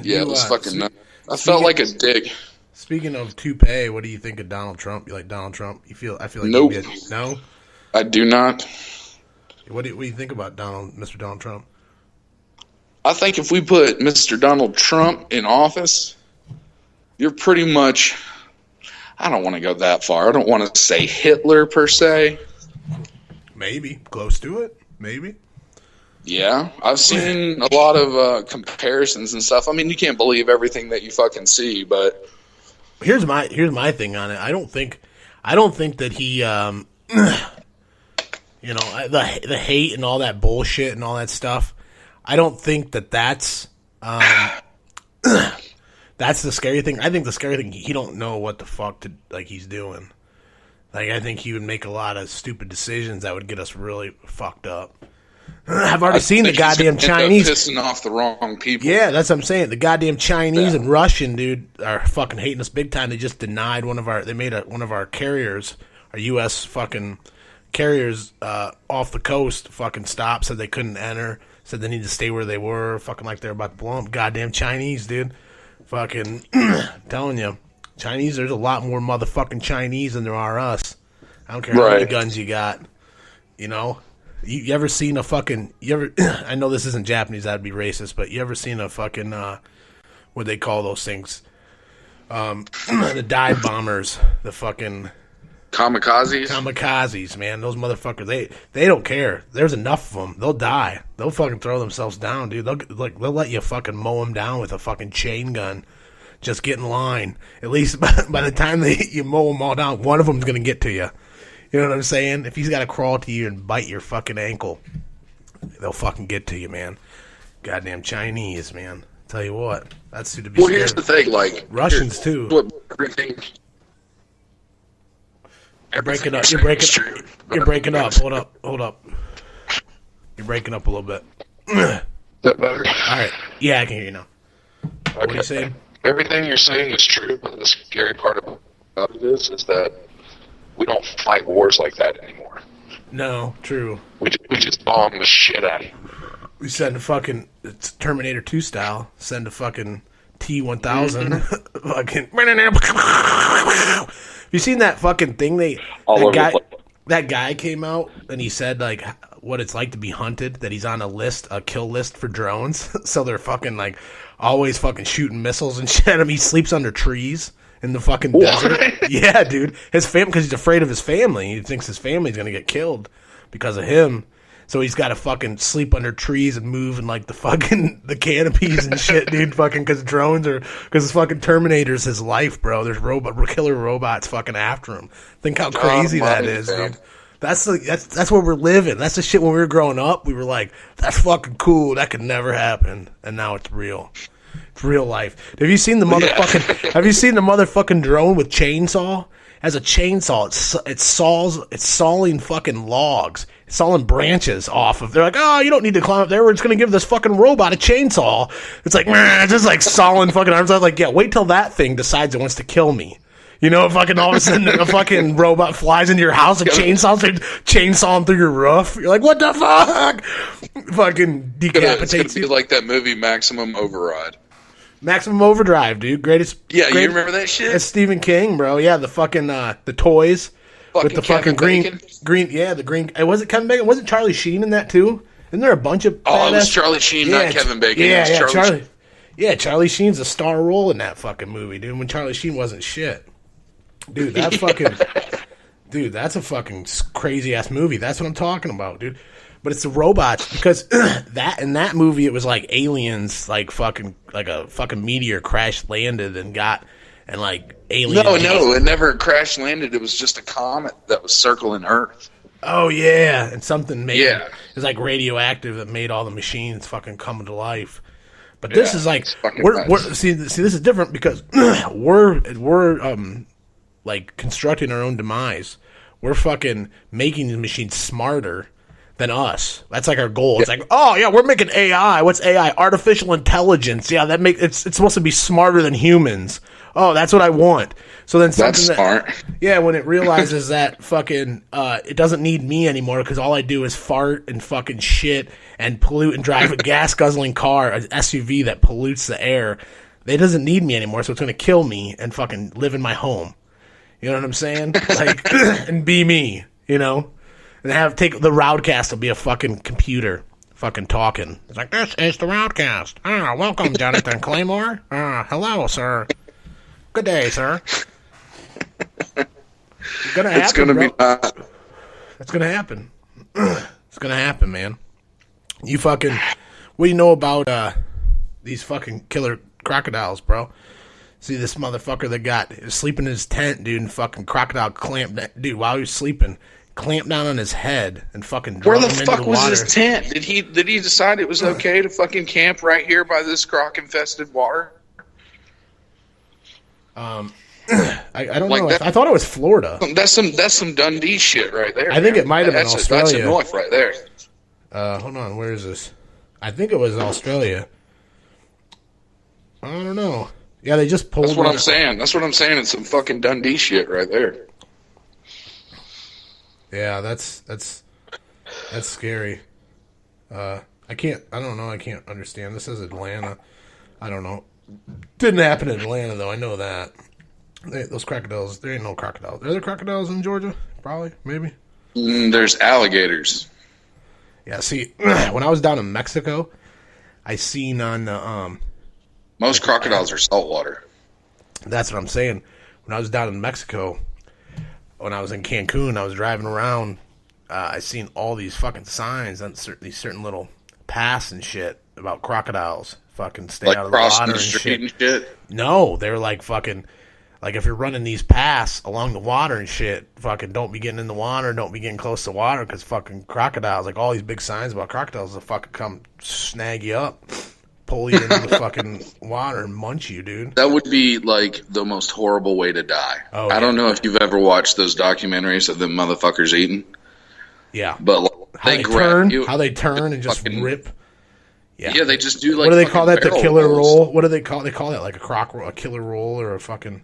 Yeah, it was fucking nuts. I felt like a dick. Speaking of toupee, what do you think of Donald Trump? You like Donald Trump? I feel like nope. No? I do not. What do you think about Mr. Donald Trump? I think if we put Mr. Donald Trump in office, you're pretty much, I don't want to go that far. I don't want to say Hitler per se. Maybe. Close to it. Maybe. Yeah. I've seen a lot of comparisons and stuff. I mean, you can't believe everything that you fucking see, but here's my thing on it. I don't think that he you know, the hate and all that bullshit and all that stuff. I don't think that's that's the scary thing. I think the scary thing, he don't know what the fuck he's doing. Like, I think he would make a lot of stupid decisions that would get us really fucked up. I've already seen the goddamn Chinese pissing off the wrong people. Yeah, that's what I'm saying. The goddamn Chinese and Russian, dude, are fucking hating us big time. They just denied one of our carriers, our U.S. fucking carriers off the coast. Fucking stopped, said they couldn't enter, said they need to stay where they were. Fucking like they're about to blow up. Goddamn Chinese, dude. Fucking telling you, Chinese. There's a lot more motherfucking Chinese than there are us. I don't care how many guns you got. You know. You ever seen a fucking... I know this isn't Japanese, that'd be racist, but you ever seen a fucking... what they call those things? The dive bombers. The fucking... Kamikazes? Kamikazes, man. Those motherfuckers, they don't care. There's enough of them. They'll die. They'll fucking throw themselves down, dude. They'll let you fucking mow them down with a fucking chain gun. Just get in line. At least by the time you mow them all down, one of them's going to get to you. You know what I'm saying? If he's got to crawl to you and bite your fucking ankle, they'll fucking get to you, man. Goddamn Chinese, man. Tell you what, that's who to be scared. Well, here's the thing, like... Russians, too. Everything... You're breaking up. You're breaking up. Hold up. You're breaking up a little bit. Is that better? All right. Yeah, I can hear you now. Okay. What are you saying? Everything you're saying is true, but the scary part about it is that we don't fight wars like that anymore. No, true. We just bomb the shit out of you. We send a fucking... It's Terminator 2 style. Send a fucking T-1000. Fucking... You seen that fucking thing that guy came out and he said like what it's like to be hunted, that he's on a kill list for drones. So they're fucking like always fucking shooting missiles and shit at him. He sleeps under trees in the fucking desert. Yeah, dude. His because he's afraid of his family. He thinks his family's gonna get killed because of him. So he's got to fucking sleep under trees and move in like the canopies and shit, dude. Fucking because fucking Terminator's his life, bro. There's killer robots fucking after him. Think how crazy that is, dude. That's where we're living. That's the shit when we were growing up. We were like, that's fucking cool. That could never happen. And now it's real. It's real life. Have you seen the motherfucking? Have you seen the motherfucking drone with chainsaw? As a chainsaw, it's sawing fucking logs. It's sawing branches off of. They're like, oh, you don't need to climb up there. We're just gonna give this fucking robot a chainsaw. It's like, just like sawing fucking arms. I was like, yeah, wait till that thing decides it wants to kill me. You know, fucking all of a sudden a fucking robot flies into your house and chainsawing through your roof. You're like, what the fuck? Fucking decapitates It's gonna be like that movie Maximum Override. Maximum Overdrive, dude. Greatest. Yeah, you remember that shit? It's Stephen King, bro. Yeah, the fucking the toys with the fucking green. Yeah, the green. Was it Kevin Bacon? Wasn't Charlie Sheen in that too? Isn't there a bunch of? Oh, it was Charlie Sheen, not Kevin Bacon. Yeah, Charlie. Yeah, Charlie Sheen's a star role in that fucking movie, dude. When Charlie Sheen wasn't shit, dude. That fucking, dude. That's a fucking crazy ass movie. That's what I'm talking about, dude. But it's the robots, because in that movie it was like aliens, like a fucking meteor crash landed and like aliens. No, it never crash landed. It was just a comet that was circling Earth. Oh yeah, and something made it was like radioactive that made all the machines fucking come to life. But this is like we're see this is different because we're like constructing our own demise. We're fucking making the machines smarter than us. That's like our goal. It's like, oh yeah, we're making AI. What's AI? Artificial intelligence. Yeah, it's supposed to be smarter than humans. Oh, that's what I want. So then that's smart. Yeah, when it realizes that fucking it doesn't need me anymore because all I do is fart and fucking shit and pollute and drive a gas guzzling car, an SUV that pollutes the air. It doesn't need me anymore, so it's gonna kill me and fucking live in my home. You know what I'm saying? Like and be me. You know. And take the RowdCAST will be a fucking computer fucking talking. It's like, this is the RowdCAST. Welcome, Jonathan Claymoore. Hello, sir. Good day, sir. It's gonna happen, It's gonna be It's gonna happen. It's gonna happen, man. You fucking... What do you know about these fucking killer crocodiles, bro? See this motherfucker that was sleeping in his tent, dude, and fucking crocodile clamped that dude while he was sleeping. clamped down on his head and fucking Where dropped the him fuck into the was water. his tent? Did he decide it was okay to fucking camp right here by this croc-infested water? I don't Like know. that- I thought it was Florida. That's some Dundee shit right there. I think man. it might have been That's Australia. a north right there. Hold on, where is this? I think it was Australia. I don't know. Yeah, they just pulled. That's what one- I'm saying. That's what I'm saying. It's some fucking Dundee shit right there. Yeah, that's scary. I don't know. I can't understand. This is Atlanta. I don't know. Didn't happen in Atlanta though. I know that. Those crocodiles. There ain't no crocodiles. Are there crocodiles in Georgia? Probably. Maybe. There's alligators. Yeah. See, when I was down in Mexico, I seen on the Most crocodiles are saltwater. That's what I'm saying. When I was down in Mexico, when I was in Cancun, I was driving around. I seen all these fucking signs on these certain little paths and shit about crocodiles. Fucking stay Like out of the crossing water the and street shit. and shit. No, they're like fucking, like if you're running these paths along the water and shit, fucking don't be getting in the water, don't be getting close to water because fucking crocodiles, like all these big signs about crocodiles will fucking come snag you up, pull you into the fucking water and munch you, dude. That would be like the most horrible way to die. Oh, I yeah. don't know if you've ever watched those documentaries of them motherfuckers eating, Yeah. but like, How they grab turn, you. how they turn and just fucking- rip. Yeah, they just do like. What do they call that? The fucking killer barrel roll? rolls. What do they call? They call that like a croc roll, a killer roll, or a fucking.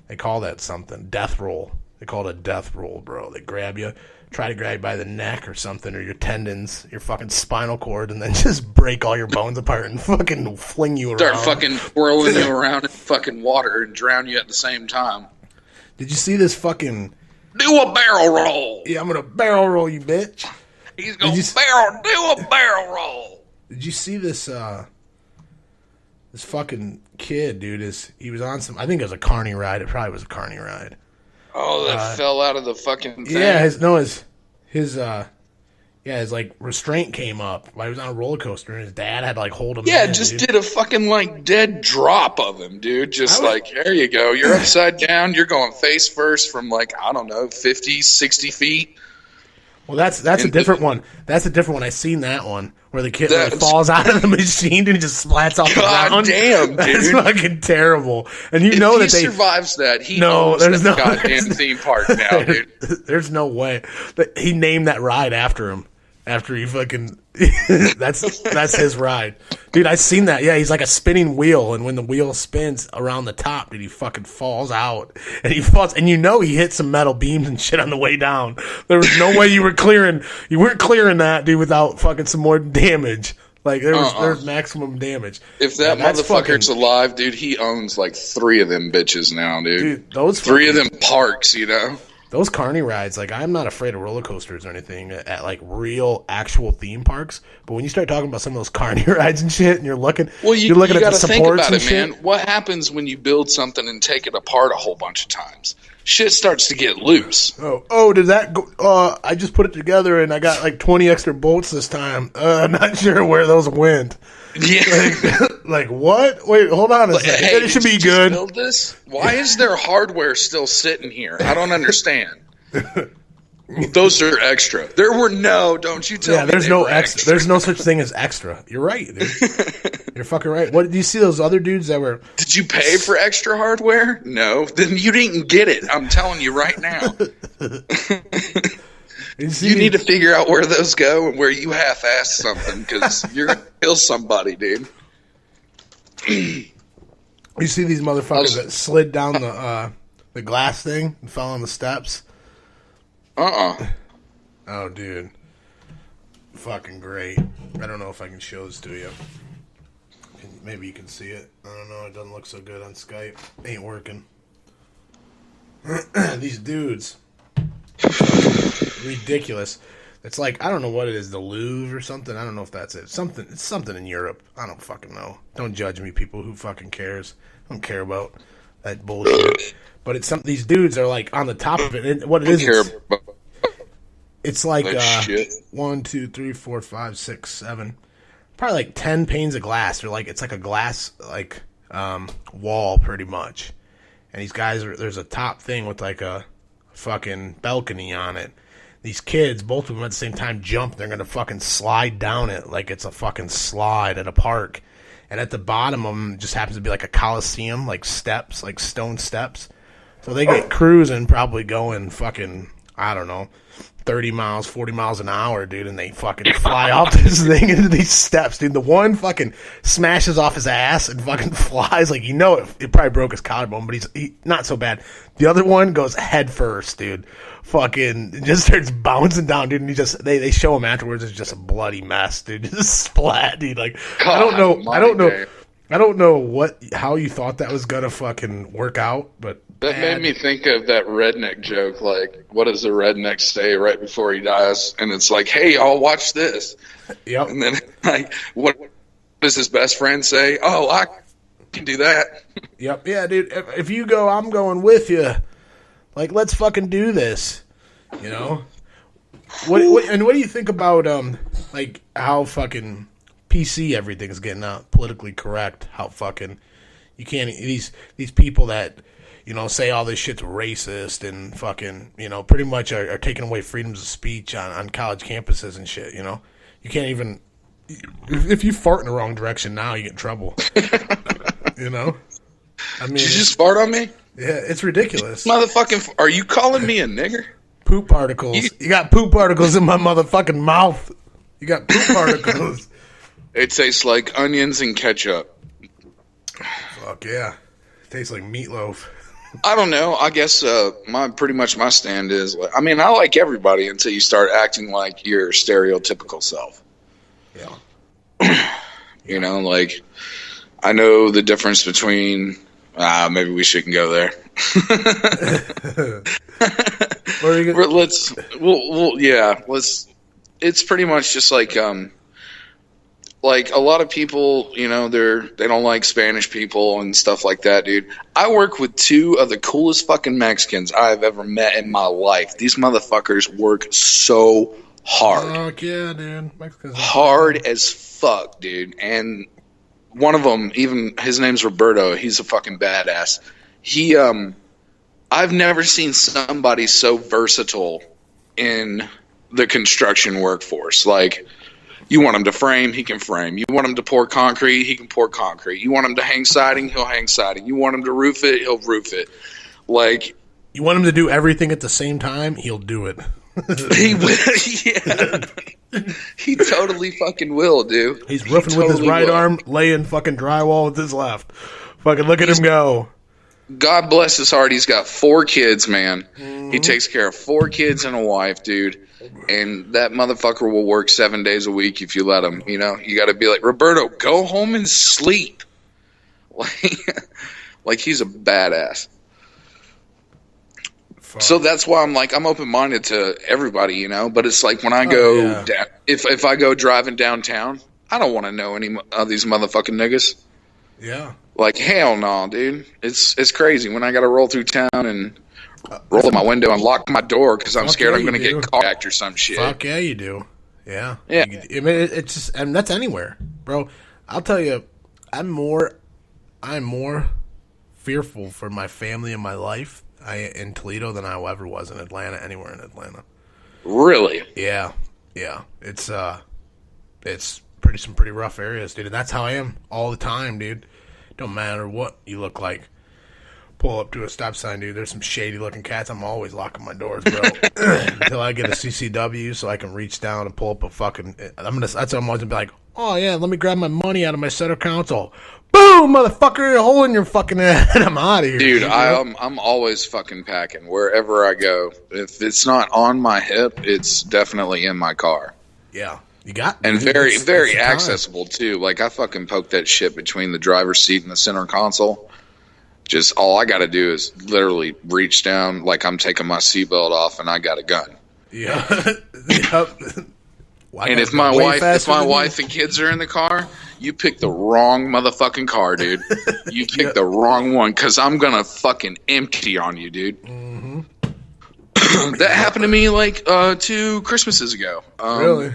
They call that something. Death roll. They call it a death roll, bro. They grab you, try to grab you by the neck or something, or your tendons, your fucking spinal cord, and then just break all your bones apart and fucking fling you around. Start fucking whirling you around in fucking water and drown you at the same time. Did you see this fucking? Do a barrel roll. Yeah, I'm gonna barrel roll you, bitch. He's gonna you- do a barrel roll. Did you see this? This fucking kid, dude. He was on some? I think it was a carny ride. It probably was a carny ride. Oh, that fell out of the fucking thing. Yeah, his like restraint came up while he was on a roller coaster, and his dad had to like hold him. Yeah, in, just dude. did a fucking like dead drop of him, dude. Just like, there you go. You're upside down. You're going face first from like, I don't know, 50, 60 feet. Well, that's a different one. That's a different one. I seen that one where the kid like, That's- falls out of the machine and just splats off the God ground. damn, That's dude. fucking terrible. And you If know he that they survives that, he No, owns there's that no- goddamn theme park now, dude. There's no way. He named that ride after him. After he fucking, that's his ride, dude. I seen that. Yeah, he's like a spinning wheel, and when the wheel spins around the top, dude, he fucking falls out, and he falls, and you know he hit some metal beams and shit on the way down. There was no way you weren't clearing that, dude, without fucking some more damage. Like there's maximum damage. If that And that's motherfucker's fucking- alive, dude, he owns like 3 of them bitches now, dude. Dude, those 3 of fucking- them parks, you know. Those carny rides, like I'm not afraid of roller coasters or anything at like real actual theme parks, but when you start talking about some of those carny rides and shit, and you're looking, Well, you're looking at the gotta think supports about and it, man. shit. What happens when you build something and take it apart a whole bunch of times? Shit starts to get loose. Oh, did that go? I just put it together and I got like 20 extra bolts this time. Not sure where those went. Yeah. Like what? Wait, hold on a But, second. hey, It should did be you just good. build this? Why is there hardware still sitting here? I don't understand. Those are extra. There were don't you tell Yeah, me there's they no were extra. There's no such thing as extra. You're right, dude. You're fucking right. What did you see those other dudes that were? Did you pay for extra hardware? No. Then you didn't get it. I'm telling you right now. You need to figure out where those go and where you half-assed something because you're going to kill somebody, dude. You see these motherfuckers that slid down the glass thing and fell on the steps? Oh, dude. Fucking great. I don't know if I can show this to you. Maybe you can see it. I don't know. It doesn't look so good on Skype. Ain't working. These dudes. Ridiculous. It's like, I don't know what it is, the Louvre or something. I don't know if that's it. It's something in Europe. I don't fucking know. Don't judge me, people. Who fucking cares? I don't care about that bullshit. But it's these dudes are like on the top of it. And what it is, it's like that shit. 1, 2, 3, 4, 5, 6, 7, probably like 10 panes of glass. They're like, it's like a glass like wall pretty much. And these guys there's a top thing with like a fucking balcony on it. these kids, both of them at the same time, jump. They're going to fucking slide down it like it's a fucking slide at a park. And at the bottom of them just happens to be like a coliseum, like steps, like stone steps. So they get cruising, probably going fucking, I don't know, 30 miles, 40 miles an hour, dude, and they fucking fly off this thing into these steps, dude. The one fucking smashes off his ass and fucking flies, like, it probably broke his collarbone, but he's not so bad. The other one goes head first, dude. Fucking just starts bouncing down, dude, and they show him afterwards. It's just a bloody mess, dude. Just splat, dude. Like, I don't know how you thought that was gonna fucking work out, but that made me think of that redneck joke. Like, what does the redneck say right before he dies? And it's like, "Hey, y'all, watch this." Yep. And then, like, what does his best friend say? "Oh, I can do that." Yep. Yeah, dude. If you go, I'm going with you. Like, let's fucking do this. You know. What do you think about like how fucking PC everything's getting out, politically correct? How fucking you can't these people that, you know, say all this shit's racist and fucking, you know, pretty much are taking away freedoms of speech on college campuses and shit, you know? You can't even... If you fart in the wrong direction now, you get in trouble. You know? I mean... Did you just fart on me? Yeah, it's ridiculous. Motherfucking... Are you calling me a nigger? Poop particles. You got poop particles in my motherfucking mouth. You got poop particles. It tastes like onions and ketchup. Fuck yeah. It tastes like meatloaf. I don't know. I guess my stand is, like, I mean, I like everybody until you start acting like your stereotypical self. Yeah. You know, like, I know the difference between maybe we shouldn't go there. It's pretty much just like a lot of people, you know, they don't like Spanish people and stuff like that, dude. I work with two of the coolest fucking Mexicans I've ever met in my life. These motherfuckers work so hard. Fuck yeah, dude. Mexicans hard as fuck, dude. And one of them, even his name's Roberto. He's a fucking badass. I've never seen somebody so versatile in the construction workforce. Like, you want him to frame, he can frame. You want him to pour concrete, he can pour concrete. You want him to hang siding, he'll hang siding. You want him to roof it, he'll roof it. Like, you want him to do everything at the same time, he'll do it. He will, yeah. He totally fucking will, dude. He's roofing with his right arm, laying fucking drywall with his left. Fucking look at him go. God bless his heart. He's got 4 kids, man. Mm-hmm. He takes care of 4 kids and a wife, dude. And that motherfucker will work 7 days a week if you let him. You know, you got to be like, Roberto, go home and sleep. Like he's a badass. Fuck. So that's why I'm open-minded to everybody, you know. But it's like when I go down, if I go driving downtown, I don't want to know any of these motherfucking niggas. Yeah. Like, hell no, dude. It's crazy when I got to roll through town and roll up my window and lock my door because I'm scared I'm going to get carjacked or some shit. Fuck yeah, you do. Yeah. Yeah. I mean, it's just, and that's anywhere, bro. I'll tell you, I'm more fearful for my family and my life in Toledo than I ever was in Atlanta, anywhere in Atlanta. Really? Yeah. Yeah. It's some pretty rough areas, dude. And that's how I am all the time, dude. Don't matter what you look like. Pull up to a stop sign, dude. There's some shady looking cats. I'm always locking my doors, bro. Until I get a CCW so I can reach down and pull up a fucking... That's what I'm always gonna be like, oh yeah, let me grab my money out of my center console. Boom, motherfucker, a hole in your fucking head. I'm out of here. Dude, I'm always fucking packing wherever I go. If it's not on my hip, it's definitely in my car. Yeah. You got and very, very accessible too. Like, I fucking poke that shit between the driver's seat and the center console. Just all I got to do is literally reach down like I'm taking my seatbelt off and I got a gun. Yeah. Yep. And if my wife and kids are in the car, you pick the wrong motherfucking car, dude. You pick the wrong one because I'm gonna fucking empty on you, dude. Mm-hmm. That happened to me like 2 Christmases ago. Really?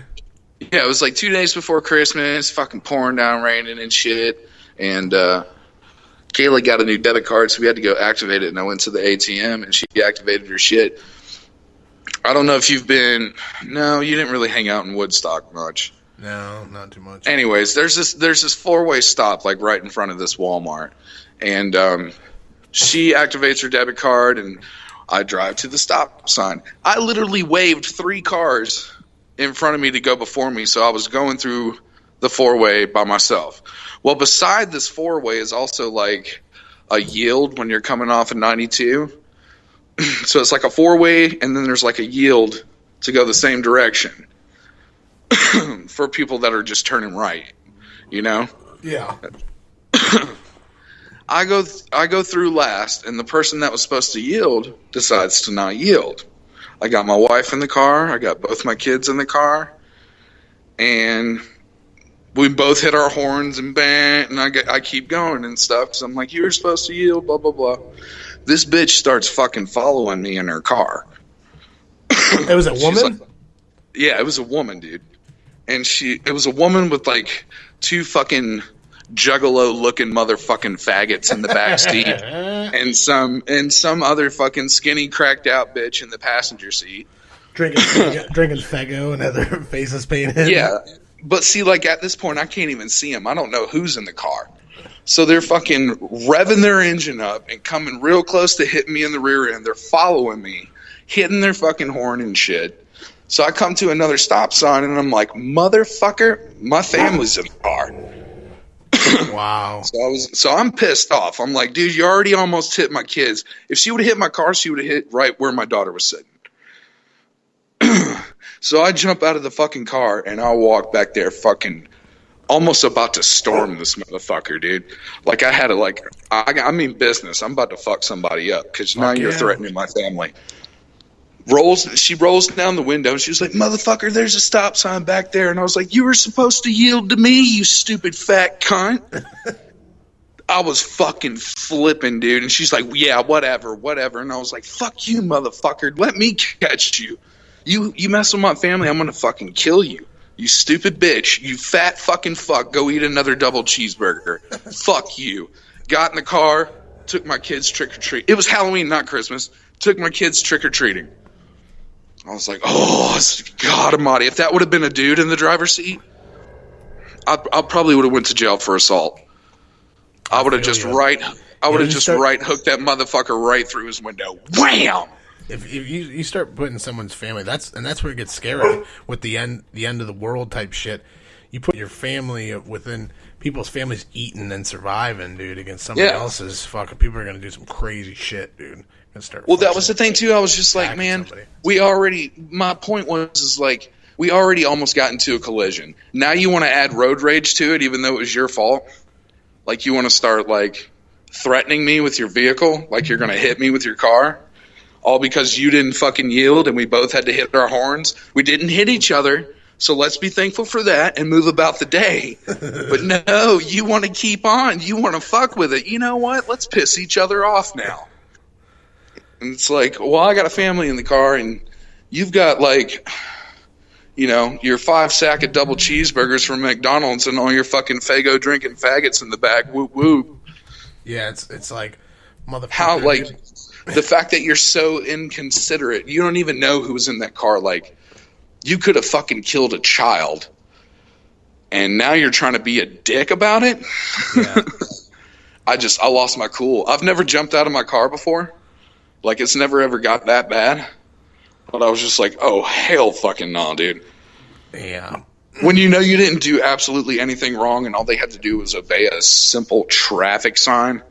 Yeah, it was like 2 days before Christmas, fucking pouring down, raining and shit. And Kayla got a new debit card, so we had to go activate it. And I went to the ATM, and she activated her shit. I don't know if you've been. No, you didn't really hang out in Woodstock much. No, not too much. Anyways, there's this four-way stop like right in front of this Walmart, and she activates her debit card, and I drive to the stop sign. I literally waved 3 cars in front of me to go before me, so I was going through the four-way by myself. Well, beside this four-way is also like a yield when you're coming off of 92. So it's like a four-way, and then there's like a yield to go the same direction for people that are just turning right, you know? Yeah. I go through last, and the person that was supposed to yield decides to not yield. I got my wife in the car. I got both my kids in the car, and we both hit our horns and bang, and I keep going and stuff. So I'm like, you were supposed to yield, blah blah blah. This bitch starts fucking following me in her car. It was a woman? Yeah, it was a woman, dude. And it was a woman with like 2 fucking juggalo-looking motherfucking faggots in the back seat, and some other fucking skinny, cracked-out bitch in the passenger seat, drinking Faggo and other faces painted. Yeah, but see, like at this point, I can't even see them. I don't know who's in the car, so they're fucking revving their engine up and coming real close to hitting me in the rear end. They're following me, hitting their fucking horn and shit. So I come to another stop sign, and I'm like, motherfucker, my family's in the car. Wow. So I'm pissed off. I'm like, dude, you already almost hit my kids. If she would have hit my car, she would have hit right where my daughter was sitting. So I jump out of the fucking car, and I walk back there fucking almost about to storm this motherfucker, dude. Like I had to I mean business. I'm about to fuck somebody up because now you're threatening my family. She rolls down the window, and she was like, motherfucker, there's a stop sign back there. And I was like, you were supposed to yield to me, you stupid fat cunt. I was fucking flipping, dude. And she's like, yeah, whatever. And I was like, fuck you, motherfucker. Let me catch you. You mess with my family, I'm going to fucking kill you. You stupid bitch. You fat fucking fuck. Go eat another double cheeseburger. Fuck you. Got in the car, took my kids trick-or-treat. It was Halloween, not Christmas. Took my kids trick-or-treating. I was like, oh, God almighty. If that would have been a dude in the driver's seat, I probably would have went to jail for assault. I would have just right hooked that motherfucker right through his window. Wham! If you start putting someone's family, that's where it gets scary with the end of the world type shit. You put your family within people's families eating and surviving, dude, against somebody else's. Fucking people are gonna do some crazy shit, dude. Well, that was the thing too. I was just like, man, my point was like, we already almost got into a collision. Now you want to add road rage to it, even though it was your fault. Like you want to start like threatening me with your vehicle, like you're gonna hit me with your car, all because you didn't fucking yield and we both had to hit our horns. We didn't hit each other, so let's be thankful for that and move about the day. But no, you want to keep on. You want to fuck with it. You know what? Let's piss each other off now. And it's like, well, I got a family in the car, and you've got like, you know, your 5-sack of double cheeseburgers from McDonald's and all your fucking Faygo drinking faggots in the back. Whoop whoop. Yeah, it's like, motherfucker. How like the fact that you're so inconsiderate. You don't even know who was in that car. Like, you could have fucking killed a child, and now you're trying to be a dick about it. Yeah. I lost my cool. I've never jumped out of my car before. Like, it's never ever got that bad. But I was just like, oh, hell fucking no, dude. Yeah. When you know you didn't do absolutely anything wrong and all they had to do was obey a simple traffic sign.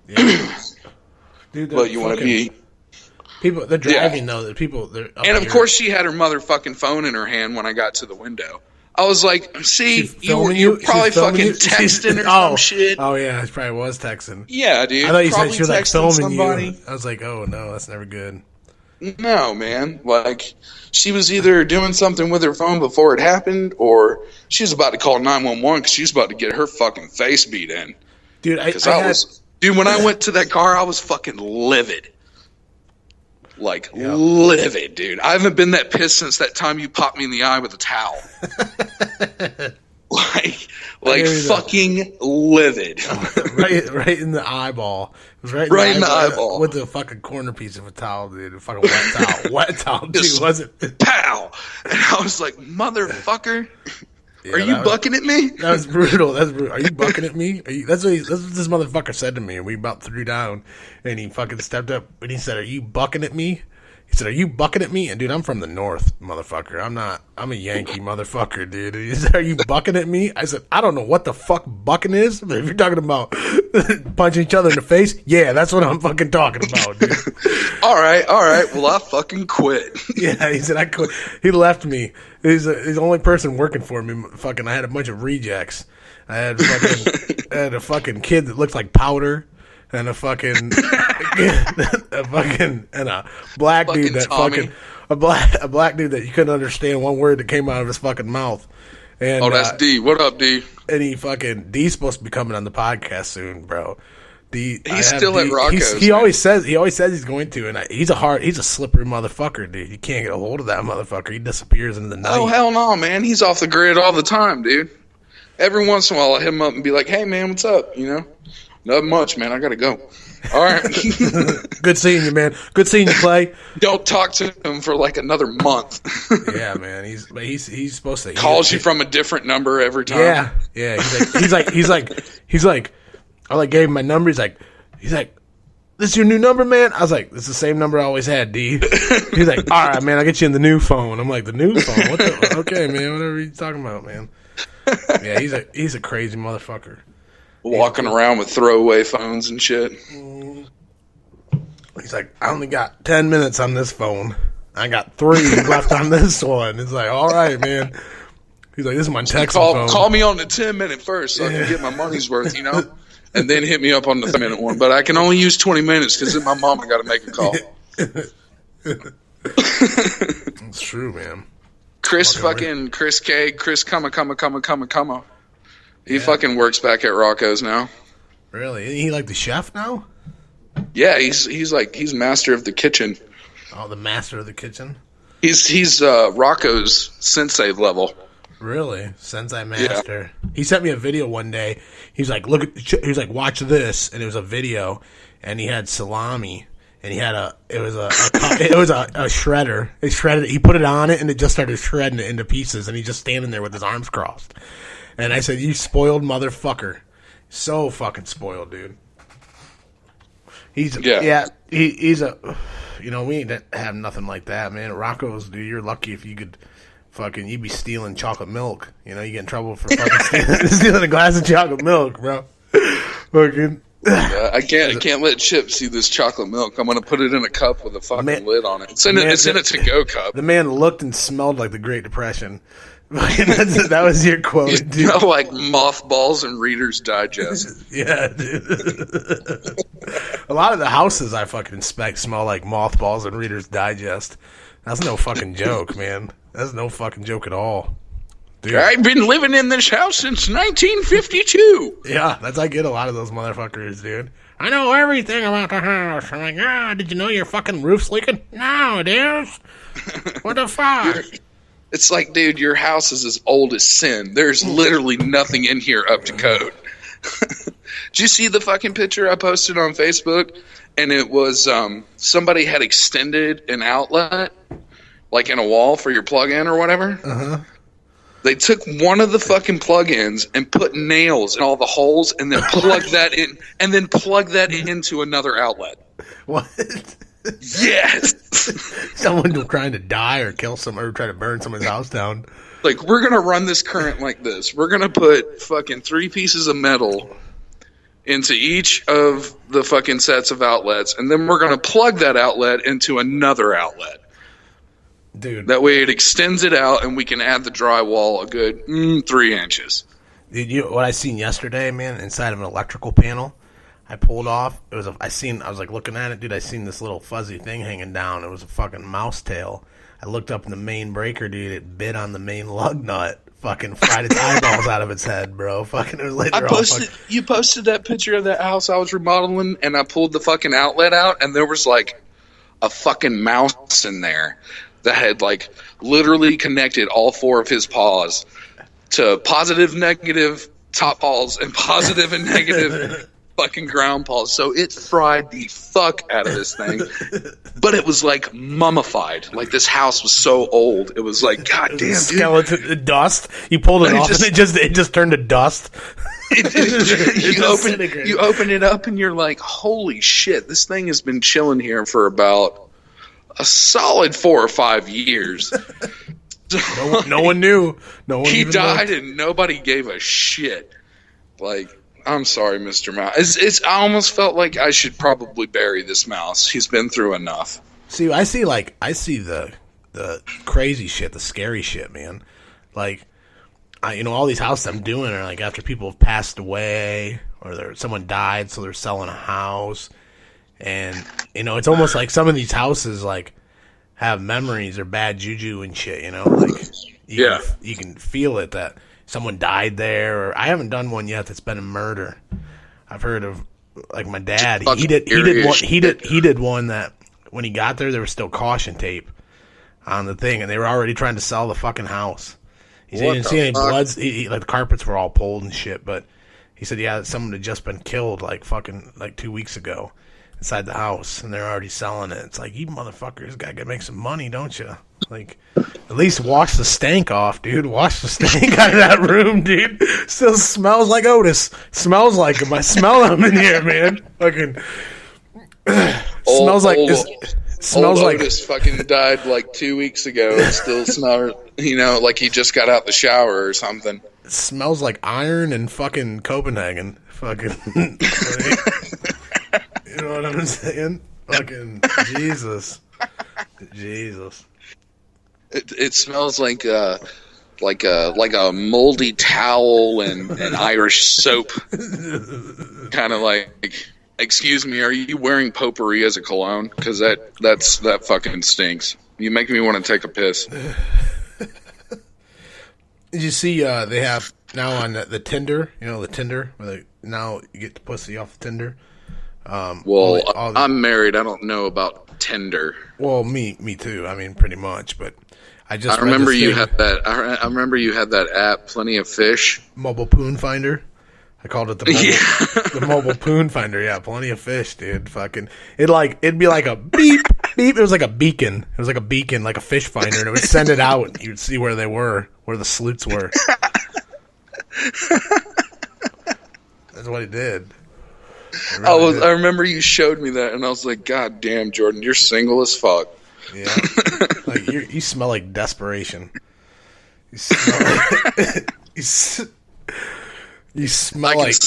Yeah. Dude, but you want to be... People, they're driving, though. The people, they're up and, of here. course, she had her motherfucking phone in her hand when I got to the window. I was like, see, you're probably fucking texting or some shit. Oh, yeah, it probably was texting. Yeah, dude. I thought you said she was like filming somebody. you. I was like, oh, no, that's never good. No, man. Like, she was either doing something with her phone before it happened, or she was about to call 911 because she was about to get her fucking face beat in. Dude, Dude, when I went to that car, I was fucking livid. Like, livid, dude. I haven't been that pissed since that time you popped me in the eye with a towel. like fucking livid. right in the eyeball. It was Right in the eyeball. With the fucking corner piece of a towel, dude. A fucking wet towel. Wet towel, too, Just wasn't it? Pow! And I was like, motherfucker, Yeah, are you bucking at me? That was brutal. That's brutal. Are you bucking at me? That's what this motherfucker said to me. And we about threw down, and he fucking stepped up and he said, "Are you bucking at me?" He said, "Are you bucking at me?" And dude, I'm from the north, motherfucker. I'm a Yankee motherfucker, dude. He said, "Are you bucking at me?" I said, "I don't know what the fuck bucking is, but if you're talking about punching each other in the face, yeah, that's what I'm fucking talking about, dude." All right. Well, I fucking quit. Yeah, he said I quit. He left me. He's the only person working for me. Fucking, I had a bunch of rejects. I had a fucking kid that looked like powder. And a fucking, and a black Fucking dude that Tommy. fucking, a black dude that you couldn't understand one word that came out of his fucking mouth. And, That's D. What up, D? And D's supposed to be coming on the podcast soon, bro. He's still at Rocco's, He man. always says he's going to, and he's a slippery motherfucker, dude. You can't get a hold of that motherfucker. He disappears into the night. Oh, hell no, man. He's off the grid all the time, dude. Every once in a while, I hit him up and be like, "Hey, man, what's up?" You know? Not much, man. I gotta go. All right. Good seeing you, man. Good seeing you, Clay. Don't talk to him for like another month. Yeah, man. He's supposed to Calls you from a different number every time. Yeah. He's like. I like gave him my number. He's like, "This is your new number, man?" I was like, "This is the same number I always had, D." He's like, "All right, man. I'll get you in the new phone." I'm like, "The new phone? What the? Okay, man. Whatever you talking about, man." Yeah, he's a crazy motherfucker. Walking around with throwaway phones and shit. He's like, "I only got 10 minutes on this phone. I got 3 left on this one." It's like, "All right, man." He's like, "This is my text phone." Call me on the 10-minute first so I can get my money's worth, you know? And then hit me up on the 3-minute one. But I can only use 20 minutes because then my mama got to make a call. It's true, man. Chris K, Chris Comma. He fucking works back at Rocco's now. Really? Isn't he like the chef now? Yeah, he's master of the kitchen. Oh, the master of the kitchen? He's Rocco's sensei level. Really? Sensei master. Yeah. He sent me a video one day. He's like, "Watch this," and it was a video, and he had salami, and it was a shredder. He shredded it. He put it on it, and it just started shredding it into pieces, and he's just standing there with his arms crossed. And I said, "You spoiled motherfucker." So fucking spoiled, dude. He's a, we ain't have nothing like that, man. At Rocco's, dude, you're lucky if you could you'd be stealing chocolate milk. You know, you get in trouble for fucking stealing a glass of chocolate milk, bro. Fucking. I can't let Chip see this chocolate milk. I'm gonna put it in a cup with a fucking lid on it. It's in a to-go cup. The man looked and smelled like the Great Depression. That was your quote, dude. You know, like mothballs and Reader's Digest. Yeah, dude. A lot of the houses I fucking inspect smell like mothballs and Reader's Digest. That's no fucking joke, man. That's no fucking joke at all. Dude. I've been living in this house since 1952. Yeah, I get a lot of those motherfuckers, dude. "I know everything about the house." I'm like, did you know your fucking roof's leaking? No, it is. What the fuck? It's like, dude, your house is as old as sin. There's literally nothing in here up to code. Did you see the fucking picture I posted on Facebook? And it was somebody had extended an outlet, like in a wall for your plug-in or whatever. Uh-huh. They took one of the fucking plug-ins and put nails in all the holes and then plugged that in, and then plugged that into another outlet. What? Yes. Someone trying to die or kill someone or try to burn someone's house down. Like, we're going to run this current like this. We're going to put fucking 3 pieces of metal into each of the fucking sets of outlets, and then we're going to plug that outlet into another outlet. Dude. That way it extends it out, and we can add the drywall a good 3 inches. Dude, what I seen yesterday, man, inside of an electrical panel, I pulled off. I was like looking at it, dude. I seen this little fuzzy thing hanging down. It was a fucking mouse tail. I looked up in the main breaker, dude. It bit on the main lug nut. Fucking fried its eyeballs out of its head, bro. Fucking it was later You posted that picture of that house I was remodeling, and I pulled the fucking outlet out, and there was like a fucking mouse in there that had like literally connected all 4 of his paws to positive, negative top balls and positive and negative fucking ground balls. So it fried the fuck out of this thing. But it was like mummified. Like this house was so old. It was like, God damn, dude. Skeleton dust. You pulled it off and it just turned to dust. You open it up and you're like, holy shit, this thing has been chilling here for about a solid 4 or 5 years. No one knew. He died and nobody gave a shit. Like, I'm sorry, Mr. Mouse. I almost felt like I should probably bury this mouse. He's been through enough. See, I see the crazy shit, the scary shit, man. Like, all these houses I'm doing are like after people have passed away or someone died, so they're selling a house. And, it's almost like some of these houses, like, have memories or bad juju and shit, like, you can feel it that someone died there. Or I haven't done one yet that's been a murder. I've heard of, like, my dad. He did one that when he got there was still caution tape on the thing, and they were already trying to sell the fucking house. He didn't see any bloods. Like, the carpets were all pulled and shit, but he said, yeah, someone had just been killed, like, 2 weeks ago inside the house, and they're already selling it. It's like, you motherfuckers gotta make some money, don't you? Like, at least wash the stank off, dude. Wash the stank out of that room, dude. Still smells like Otis. Smells like him. I smell him in here, man. Fucking smells like Otis fucking died like 2 weeks ago and still smells, like he just got out the shower or something. It smells like iron and fucking Copenhagen. Fucking, you know what I'm saying? Fucking Jesus. It smells like a moldy towel and Irish soap. Kind of like, excuse me, are you wearing potpourri as a cologne? Because that fucking stinks. You make me want to take a piss. Did you see they have now on the Tinder, the Tinder, where now you get the pussy off the Tinder? I'm married. I don't know about Tinder. Well, me too. I mean, pretty much, but I remember you had that. I remember you had that app, Plenty of Fish. Mobile Poon Finder. I called it the mobile poon finder. Yeah, Plenty of Fish, dude. Fucking, it'd be like a beep, beep. It was like a beacon. It was like a beacon, like a fish finder, and it would send it out. And you'd see where they were, where the sleuths were. That's what it did. I remember you showed me that, and I was like, God damn, Jordan, you're single as fuck. Yeah, like you smell like desperation. You smell like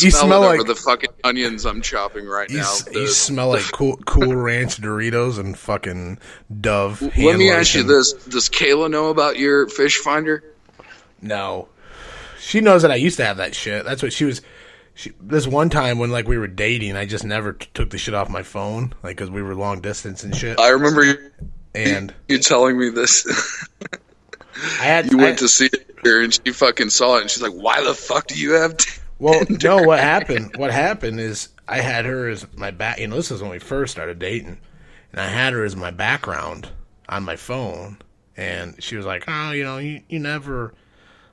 the fucking onions I'm chopping right now. You smell like cool Ranch Doritos and fucking Dove. Let me ask you this: does Kayla know about your fish finder? No, she knows that I used to have that shit. That's what she was. This one time when we were dating, I just never took the shit off my phone, because we were long distance and shit. I remember you telling me this. You went to see her and she fucking saw it and she's like, "Why the fuck do you have?" Well, no. What happened? What happened is I had her as my back. This is when we first started dating, and I had her as my background on my phone, and she was like, "Oh, you never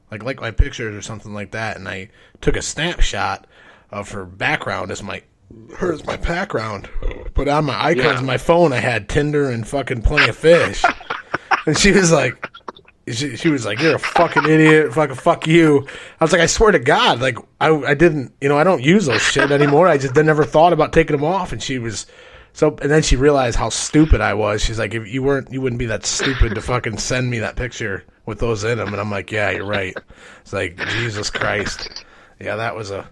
like my pictures or something like that." And I took a snapshot of her background as my background, but on my icons on my phone I had Tinder and fucking Plenty of Fish, and she was like. She was like, "You're a fucking idiot. Fuck you." I was like, "I swear to God, I didn't, I don't use those shit anymore. I just never thought about taking them off." And she was and then she realized how stupid I was. She's like, "If you wouldn't be that stupid to fucking send me that picture with those in them." And I'm like, "Yeah, you're right." It's like, Jesus Christ. Yeah, that was a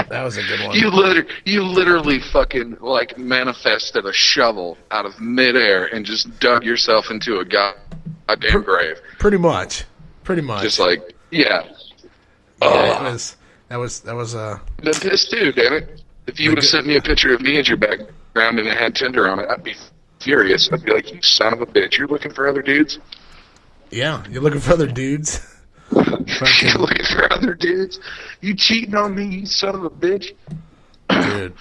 good one. You literally fucking manifested a shovel out of midair and just dug yourself into a goddamn grave. Pretty much. Just yeah. That was The piss too, damn it. If you would have sent me a picture of me as your background and it had Tinder on it, I'd be furious. I'd be like, "You son of a bitch, you're looking for other dudes?" Yeah, you're looking for other dudes. You're looking for other dudes? You cheating on me, you son of a bitch? Dude.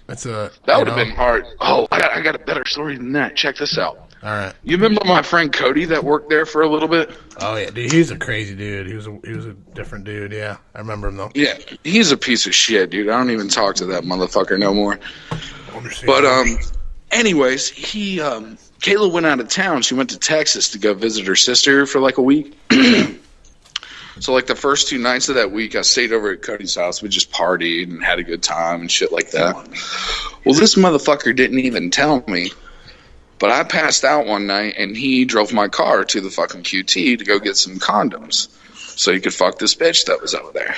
That's a That would have been hard. Oh, I got a better story than that. Check this out. All right. You remember my friend Cody that worked there for a little bit? Oh yeah, dude, he's a crazy dude. He was a different dude. Yeah, I remember him though. Yeah, he's a piece of shit, dude. I don't even talk to that motherfucker no more. But anyways, Kayla went out of town. She went to Texas to go visit her sister for like a week. So like the first 2 nights of that week, I stayed over at Cody's house. We just partied and had a good time and shit like that. Well, this motherfucker didn't even tell me. But I passed out one night, and he drove my car to the fucking QT to go get some condoms so he could fuck this bitch that was over there.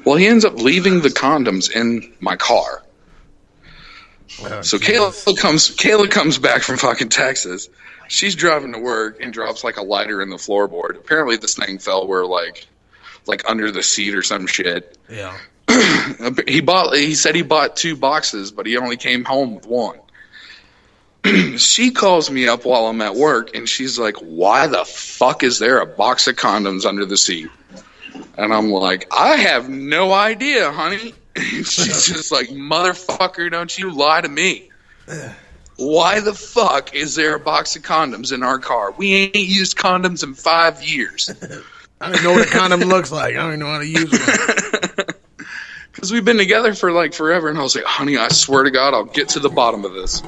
Well, he ends up leaving the condoms in my car. So Kayla comes back from fucking Texas. She's driving to work and drops like a lighter in the floorboard. Apparently this thing fell where like under the seat or some shit. Yeah. He said he bought 2 boxes, but he only came home with 1. She calls me up while I'm at work, and she's like, why the fuck is there a box of condoms under the seat? And I'm like, I have no idea, honey. She's just like, motherfucker, don't you lie to me. Why the fuck is there a box of condoms in our car? We ain't used condoms in 5 years. I don't know what a condom looks like. I don't even know how to use one. Because we've been together for like forever, and I was like, honey, I swear to God, I'll get to the bottom of this.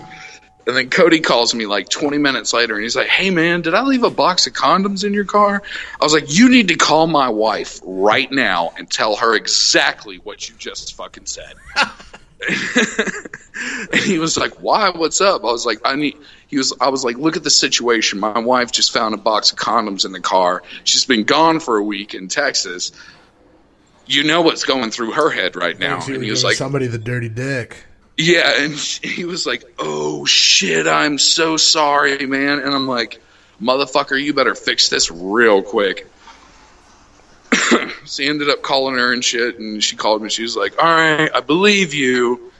And then Cody calls me like 20 minutes later, and he's like, hey, man, did I leave a box of condoms in your car? I was like, you need to call my wife right now and tell her exactly what you just fucking said. And he was like, why? What's up? I was like, I was like, look at the situation. My wife just found a box of condoms in the car. She's been gone for a week in Texas. You know what's going through her head right now. And he was like, somebody the dirty dick. Yeah, and he was like, oh, shit, I'm so sorry, man. And I'm like, motherfucker, you better fix this real quick. So he ended up calling her and shit, and she called me. She was like, all right, I believe you.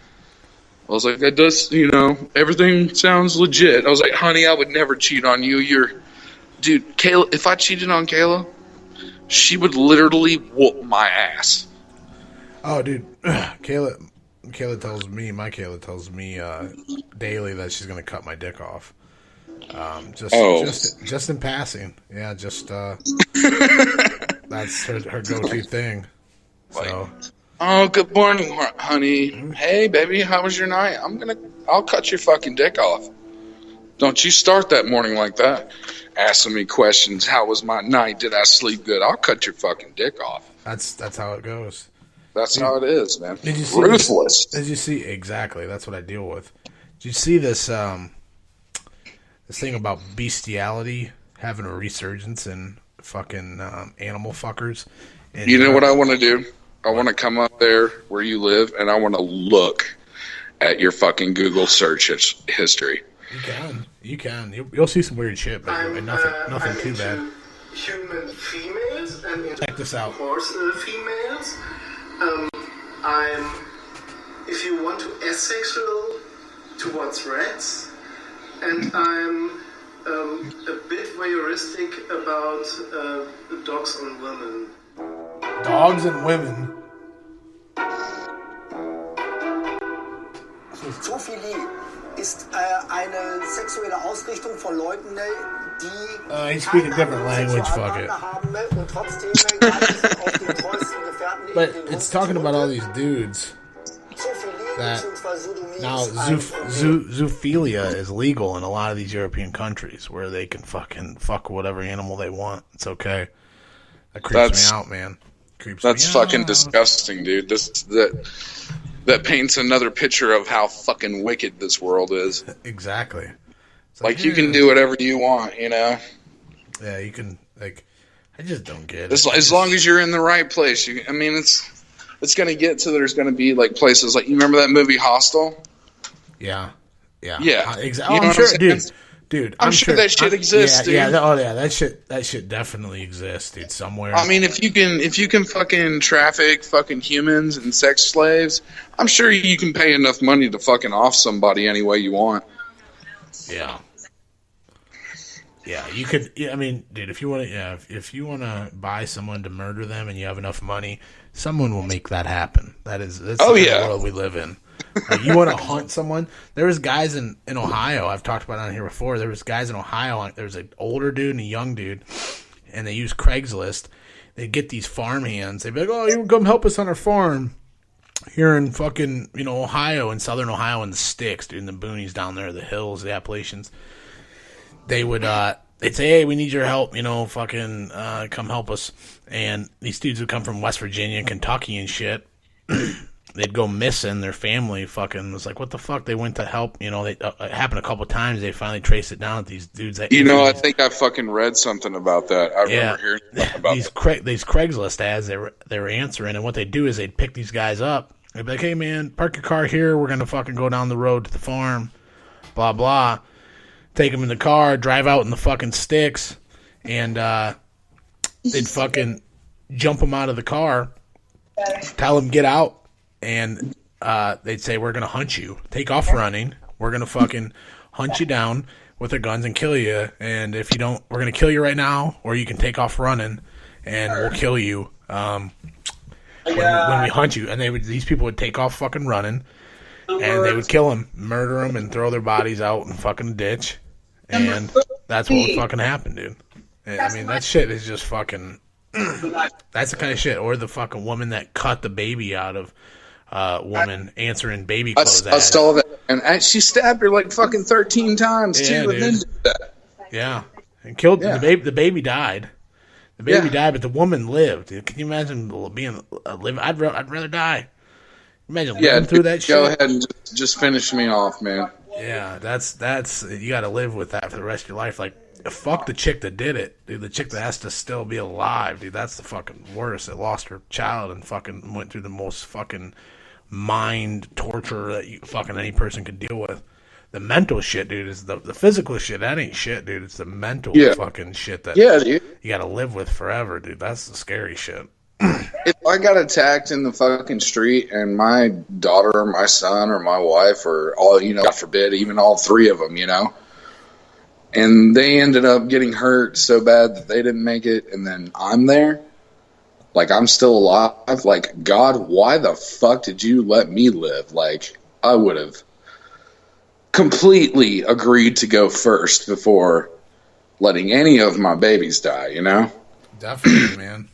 I was like, that does, everything sounds legit. I was like, honey, I would never cheat on you. Dude, Kayla, if I cheated on Kayla, she would literally whoop my ass. Oh, dude, Kayla tells me daily that she's gonna cut my dick off. Just in passing. Yeah, just that's her go-to thing. So. Oh, good morning, honey. Hey, baby, how was your night? I'll cut your fucking dick off. Don't you start that morning like that. Asking me questions. How was my night? Did I sleep good? I'll cut your fucking dick off. That's how it goes. That's how it is, man. Did you see Ruthless. Did you see exactly? That's what I deal with. Did you see this this thing about bestiality having a resurgence in fucking animal fuckers? And, you know what I want to do? I want to come up there where you live, and I want to look at your fucking Google search history. You can. You'll see some weird shit, but nothing too bad. Human females and check this out. Horse females. I'm, if you want to, asexual towards rats, and I'm a bit voyeuristic about dogs and women. Dogs and women. Zoophilie ist eine sexuelle Ausrichtung von Leuten, die he's speaking different language, fuck it. Und trotzdem auf den treuesten Gefährten. But it's talking about all these dudes that now zoophilia is legal in a lot of these European countries where they can fucking fuck whatever animal they want. It's okay. That creeps me out, man. That's fucking disgusting, dude. That paints another picture of how fucking wicked this world is. Exactly. Like you can do whatever you want, Yeah, you can. Like, I just don't get it. As long as you're in the right place. It's going to get to there's going to be like places like, you remember that movie Hostel? Yeah. Exactly. I'm sure, dude. I'm sure that shit exists. Dude. Yeah. That shit definitely exists, dude. Somewhere. I mean, if you can fucking traffic fucking humans and sex slaves, I'm sure you can pay enough money to fucking off somebody any way you want. Yeah. Yeah, you could. Yeah, I mean, dude, if you want to buy someone to murder them and you have enough money, someone will make that happen. That's the world we live in. Like, you want to hunt someone? There was guys in Ohio. I've talked about it on here before. There was guys in Ohio. There was an older dude and a young dude, and they used Craigslist. They'd get these farm hands. They'd be like, "Oh, you can come help us on our farm here in fucking Ohio, in southern Ohio, in the sticks, dude, in the boonies down there, the hills, the Appalachians." They would they'd say, "Hey, we need your help. Fucking come help us." And these dudes would come from West Virginia, Kentucky, and shit. They'd go missing. Their family fucking was like, "What the fuck?" They went to help. It happened a couple of times. They finally traced it down at these dudes. That I think I fucking read something about that. I remember hearing about these Craigslist ads. They were answering, and what they do is they'd pick these guys up. They'd be like, "Hey man, park your car here. We're gonna fucking go down the road to the farm." Blah blah. Take them in the car, drive out in the fucking sticks, and they'd fucking jump them out of the car, tell them get out. And they'd say, "We're going to hunt you. Take off running. We're going to fucking hunt you down with our guns and kill you. And if you don't, we're going to kill you right now, or you can take off running, and we'll kill you when we hunt you." And these people would take off fucking running, and they would kill them, murder them, and throw their bodies out in fucking ditch. And that's what would fucking happen, dude. I mean, that shit is just fucking... That's the kind of shit. Or the fucking woman that cut the baby out of... woman answering baby clothes I saw that, and she stabbed her like fucking 13 times too. And then did that. Yeah, and killed the baby. The baby died. The baby died, but the woman lived. Can you imagine being living? I'd rather die. Imagine living through that shit. Go ahead and just finish me off, man. Yeah, that's you got to live with that for the rest of your life. Like, fuck the chick that did it, dude. The chick that has to still be alive, dude. That's the fucking worst. That lost her child and fucking went through the most fucking mind torture that fucking any person could deal with. The mental shit, dude, is the physical shit. That ain't shit, dude. It's the mental fucking shit that dude. You got to live with forever, dude. That's the scary shit. If I got attacked in the fucking street and my daughter or my son or my wife or all, God forbid, even all three of them, and they ended up getting hurt so bad that they didn't make it, and then I'm there, like I'm still alive, like, God, why the fuck did you let me live? Like, I would have completely agreed to go first before letting any of my babies die, Definitely, man.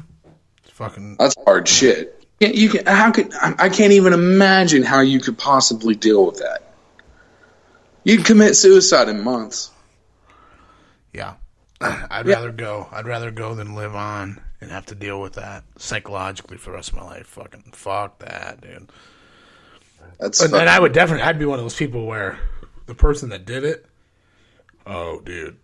Fucking, that's hard shit. I can't even imagine how you could possibly deal with that. You'd commit suicide in months. Yeah. I'd rather go than live on and have to deal with that psychologically for the rest of my life. Fucking fuck that, dude. And I'd be one of those people where the person that did it, oh, dude,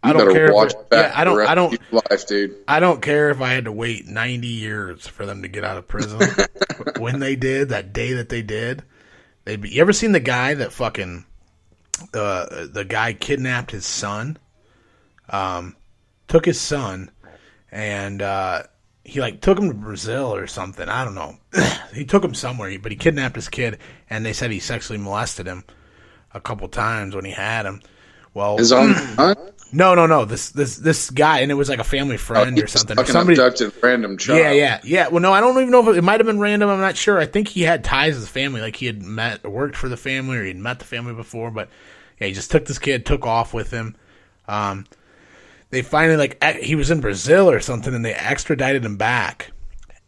I don't care. I don't life, dude. I don't care if I had to wait 90 years for them to get out of prison. When they did, that day that they did, you ever seen the guy that fucking the guy kidnapped his son? Took his son and he like took him to Brazil or something. I don't know. He took him somewhere, but he kidnapped his kid, and they said he sexually molested him a couple times when he had him. Well, his own son? No. This guy, and it was like a family friend or something. Somebody abducted random child. Yeah. Well, no, I don't even know if it might have been random. I'm not sure. I think he had ties to the family, like he had worked for the family, or he'd met the family before. But yeah, he just took this kid, took off with him. They finally, he was in Brazil or something, and they extradited him back.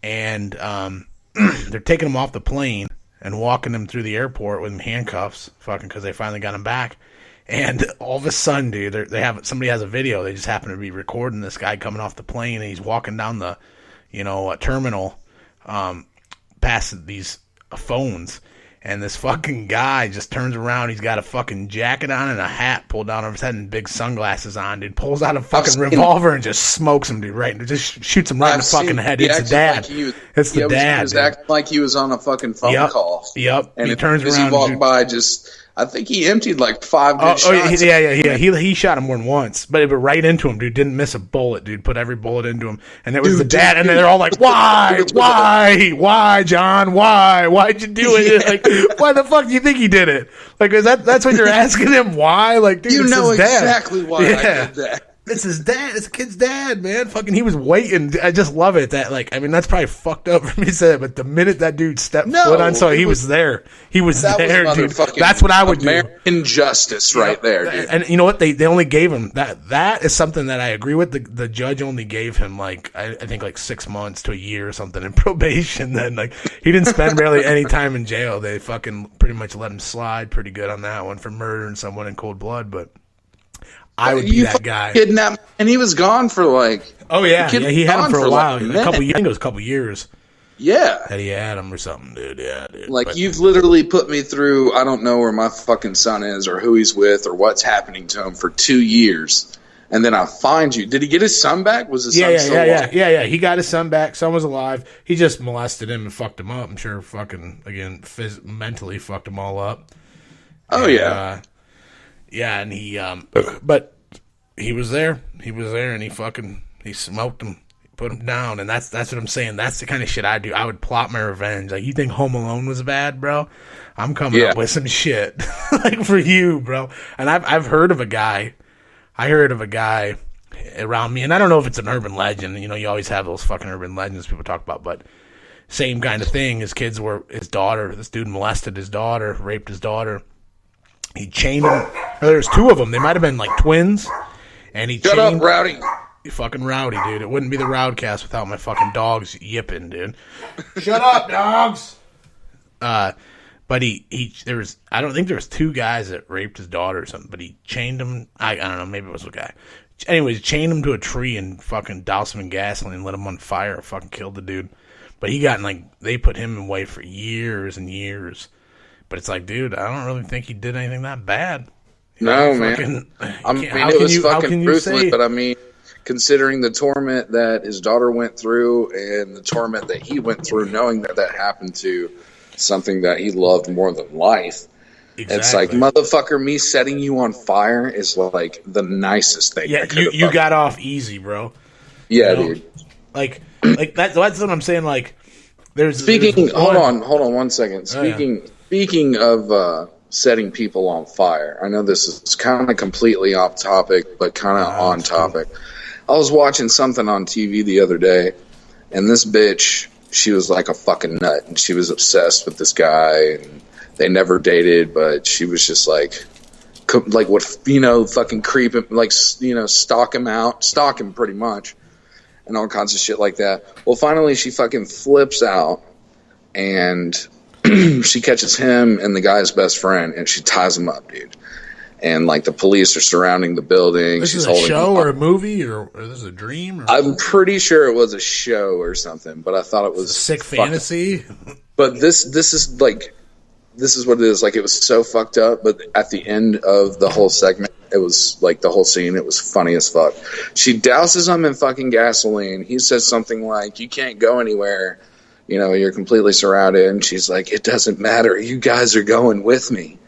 And they're taking him off the plane and walking him through the airport with him handcuffs, fucking, because they finally got him back. And all of a sudden, dude, somebody has a video. They just happen to be recording this guy coming off the plane, and he's walking down the, terminal, past these phones. And this fucking guy just turns around. He's got a fucking jacket on and a hat pulled down over his head and big sunglasses on, dude. Pulls out a fucking revolver and just smokes him, dude, right? And just shoots him right in the fucking head. It's the dad. It's the dad. He was acting like he was on a fucking phone call. Yep. And he turns around. As he walked by, I think he emptied like 5 good shots. Yeah. He shot him more than once, but it went right into him, dude. Didn't miss a bullet, dude. Put every bullet into him, and it was the dad. And they're all like, "Why, John? Why'd you do it? Like, why the fuck do you think he did it? Like, that's what you're asking him? Why? Like, dude, you it's know his dad. exactly why I did that. It's his dad. It's the kid's dad, man. Fucking, he was waiting. I just love it. That, like, I mean, that's probably fucked up for me to say that, but the minute that dude stepped foot on, so he was there. He was there, dude. That's what I would do. American justice right there, dude. And you know what? They only gave him that. That is something that I agree with. The judge only gave him, like, I think like 6 months to a year or something in probation. Then, like, he didn't spend barely any time in jail. They fucking pretty much let him slide pretty good on that one for murdering someone in cold blood, but I would be that guy. Kidnapped, and he was gone for like. Oh yeah, he had him for a while. Like I think it was a couple years. Yeah, that he had him or something, dude. Yeah, dude. Like, you've literally put me through. I don't know where my fucking son is, or who he's with, or what's happening to him for 2 years, and then I find you. Did he get his son back? Was his son still alive? Yeah. He got his son back. Son was alive. He just molested him and fucked him up. I'm sure. Fucking again, mentally fucked him all up. Oh yeah. Yeah, and he, but he was there. He was there, and he smoked him, put him down, and that's what I'm saying. That's the kind of shit I do. I would plot my revenge. Like, you think Home Alone was bad, bro? I'm coming up with some shit, like, for you, bro. And I've heard of a guy. I heard of a guy around me, and I don't know if it's an urban legend. You know, you always have those fucking urban legends people talk about, but same kind of thing. His daughter. This dude molested his daughter, raped his daughter. He chained him. There's two of them. They might have been like twins. And he Shut up, Rowdy. You fucking Rowdy, dude. It wouldn't be the RowdCAST without my fucking dogs yipping, dude. Shut up, dogs. But I don't think there was two guys that raped his daughter or something, but he chained him. I don't know, maybe it was a guy. Anyways, chained him to a tree and fucking doused him in gasoline and lit him on fire. Fucking killed the dude. But he got they put him away for years and years. But it's like, dude, I don't really think he did anything that bad. No, man. I mean, it was fucking ruthless, but I mean, considering the torment that his daughter went through and the torment that he went through, knowing that happened to something that he loved more than life, it's like, motherfucker, me setting you on fire is like the nicest thing. Yeah, you got off easy, bro. Yeah, dude. Like that's what I'm saying. Like, hold on 1 second. Speaking of setting people on fire, I know this is kind of completely off topic, but kind of on topic. Cool. I was watching something on TV the other day, and this bitch, she was like a fucking nut, and she was obsessed with this guy, and they never dated, but she was just like what, fucking creep him, like, stalk him pretty much, and all kinds of shit like that. Well, finally, she fucking flips out, and she catches him and the guy's best friend, and she ties him up, dude. And, like, the police are surrounding the building. This is a show or a movie, or this is a dream? Or I'm pretty sure it was a show or something, but I thought it was a sick fantasy. But this is what it is. Like, it was so fucked up, but at the end of the whole segment, it was, like, the whole scene, it was funny as fuck. She douses him in fucking gasoline. He says something like, "You can't go anywhere. You're completely surrounded." And she's like, "It doesn't matter. You guys are going with me."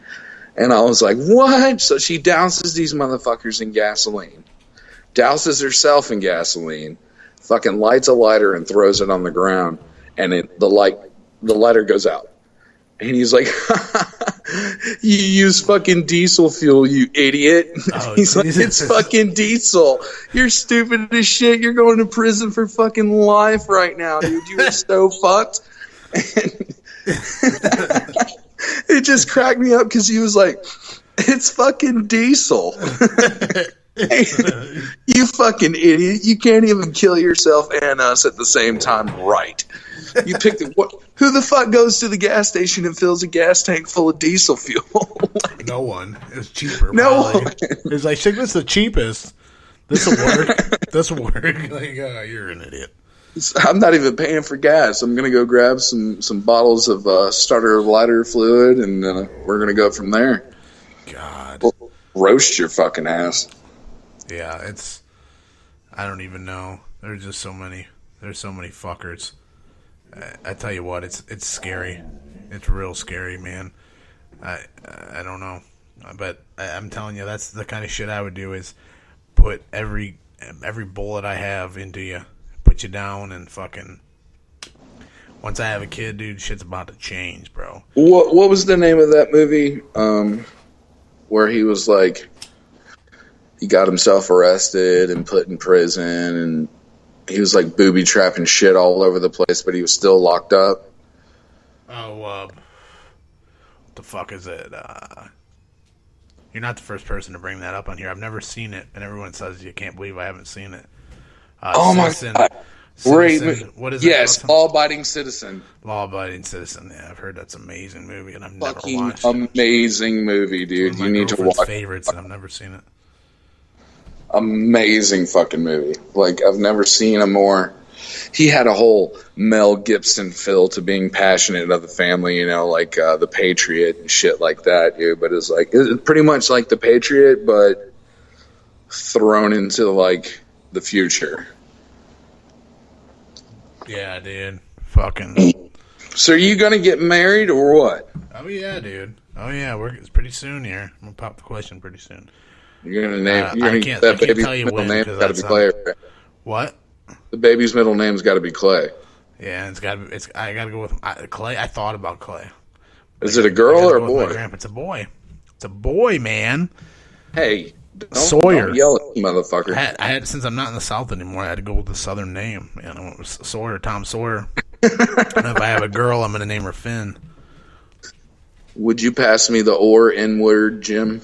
And I was like, what? So she douses these motherfuckers in gasoline, douses herself in gasoline, fucking lights a lighter and throws it on the ground, and the lighter goes out. And he's like, "You use fucking diesel fuel, you idiot." He's like, "It's fucking diesel. You're stupid as shit. You're going to prison for fucking life right now, dude. You are so fucked." It just cracked me up because he was like, "It's fucking diesel." You fucking idiot. You can't even kill yourself and us at the same time, right? You picked who the fuck goes to the gas station and fills a gas tank full of diesel fuel? No one. It was cheaper. No one. It's like, "This is the cheapest. This will work. This will work." Like, you're an idiot. I'm not even paying for gas. I'm going to go grab some bottles of starter lighter fluid, and we're going to go from there. God. We'll roast your fucking ass. Yeah, I don't even know. There's just so many. There's so many fuckers. I tell you what, it's scary. It's real scary, man. I don't know. But I'm telling you, that's the kind of shit I would do, is put every bullet I have into you. Put you down, and fucking once I have a kid, dude, shit's about to change, bro. What was the name of that movie where he was like, he got himself arrested and put in prison, and he was like booby trapping shit all over the place, but he was still locked up. Oh, what the fuck is it? You're not the first person to bring that up on here. I've never seen it, and everyone says you can't believe I haven't seen it. Oh my god! Great. What is it? Yes, Law-Abiding Citizen. Law-Abiding Citizen. Yeah, I've heard that's an amazing movie, and I've never Fucking watched it. amazing movie, dude. You need to watch. Favorites, and I've never seen it. Amazing fucking movie. Like, I've never seen a more. He had a whole Mel Gibson feel to being passionate of the family, you know, like The Patriot and shit like that, dude. But it's pretty much like The Patriot, but thrown into like the future. Yeah, dude. Fucking. So are you gonna get married or what? Oh yeah, dude. Oh yeah, it's pretty soon here. I'm gonna pop the question pretty soon. You're gonna name. You're gonna I can't that baby's tell you middle when, name's 'cause got to that's be Clay. not- What? The baby's middle name's got to be Clay. Yeah, it's got. I gotta go with Clay. I thought about Clay. Is it a girl or a boy? It's a boy. It's a boy, man. Hey, Sawyer. Don't yell at me, motherfucker. I had since I'm not in the South anymore. I had to go with the Southern name. Man, I went with Sawyer, Tom Sawyer. And if I have a girl, I'm gonna name her Finn. Would you pass me the or N-word, Jim?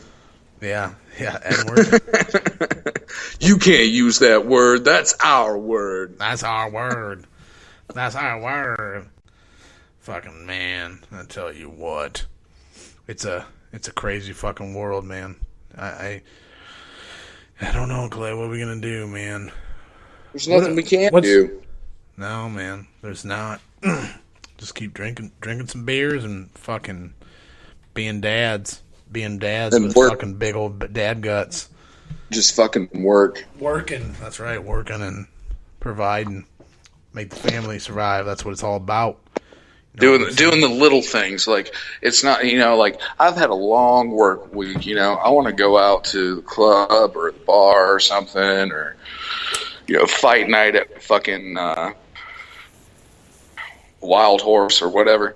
Yeah, N-word. You can't use that word. That's our word. That's our word. That's our word. Fucking man, I tell you what, it's a crazy fucking world, man. I don't know, Clay. What are we gonna do, man? There's nothing we can't do. No, man. There's not. Just keep drinking some beers and fucking being dads And with work. fucking big old dad guts. Just fucking work. Working. That's right. Working and providing, make the family survive. That's what it's all about. Doing the little things. Like, it's not, you know, like, I've had a long work week, you know. I want to go out to the club or the bar or something, or, you know, fight night at fucking Wild Horse or whatever.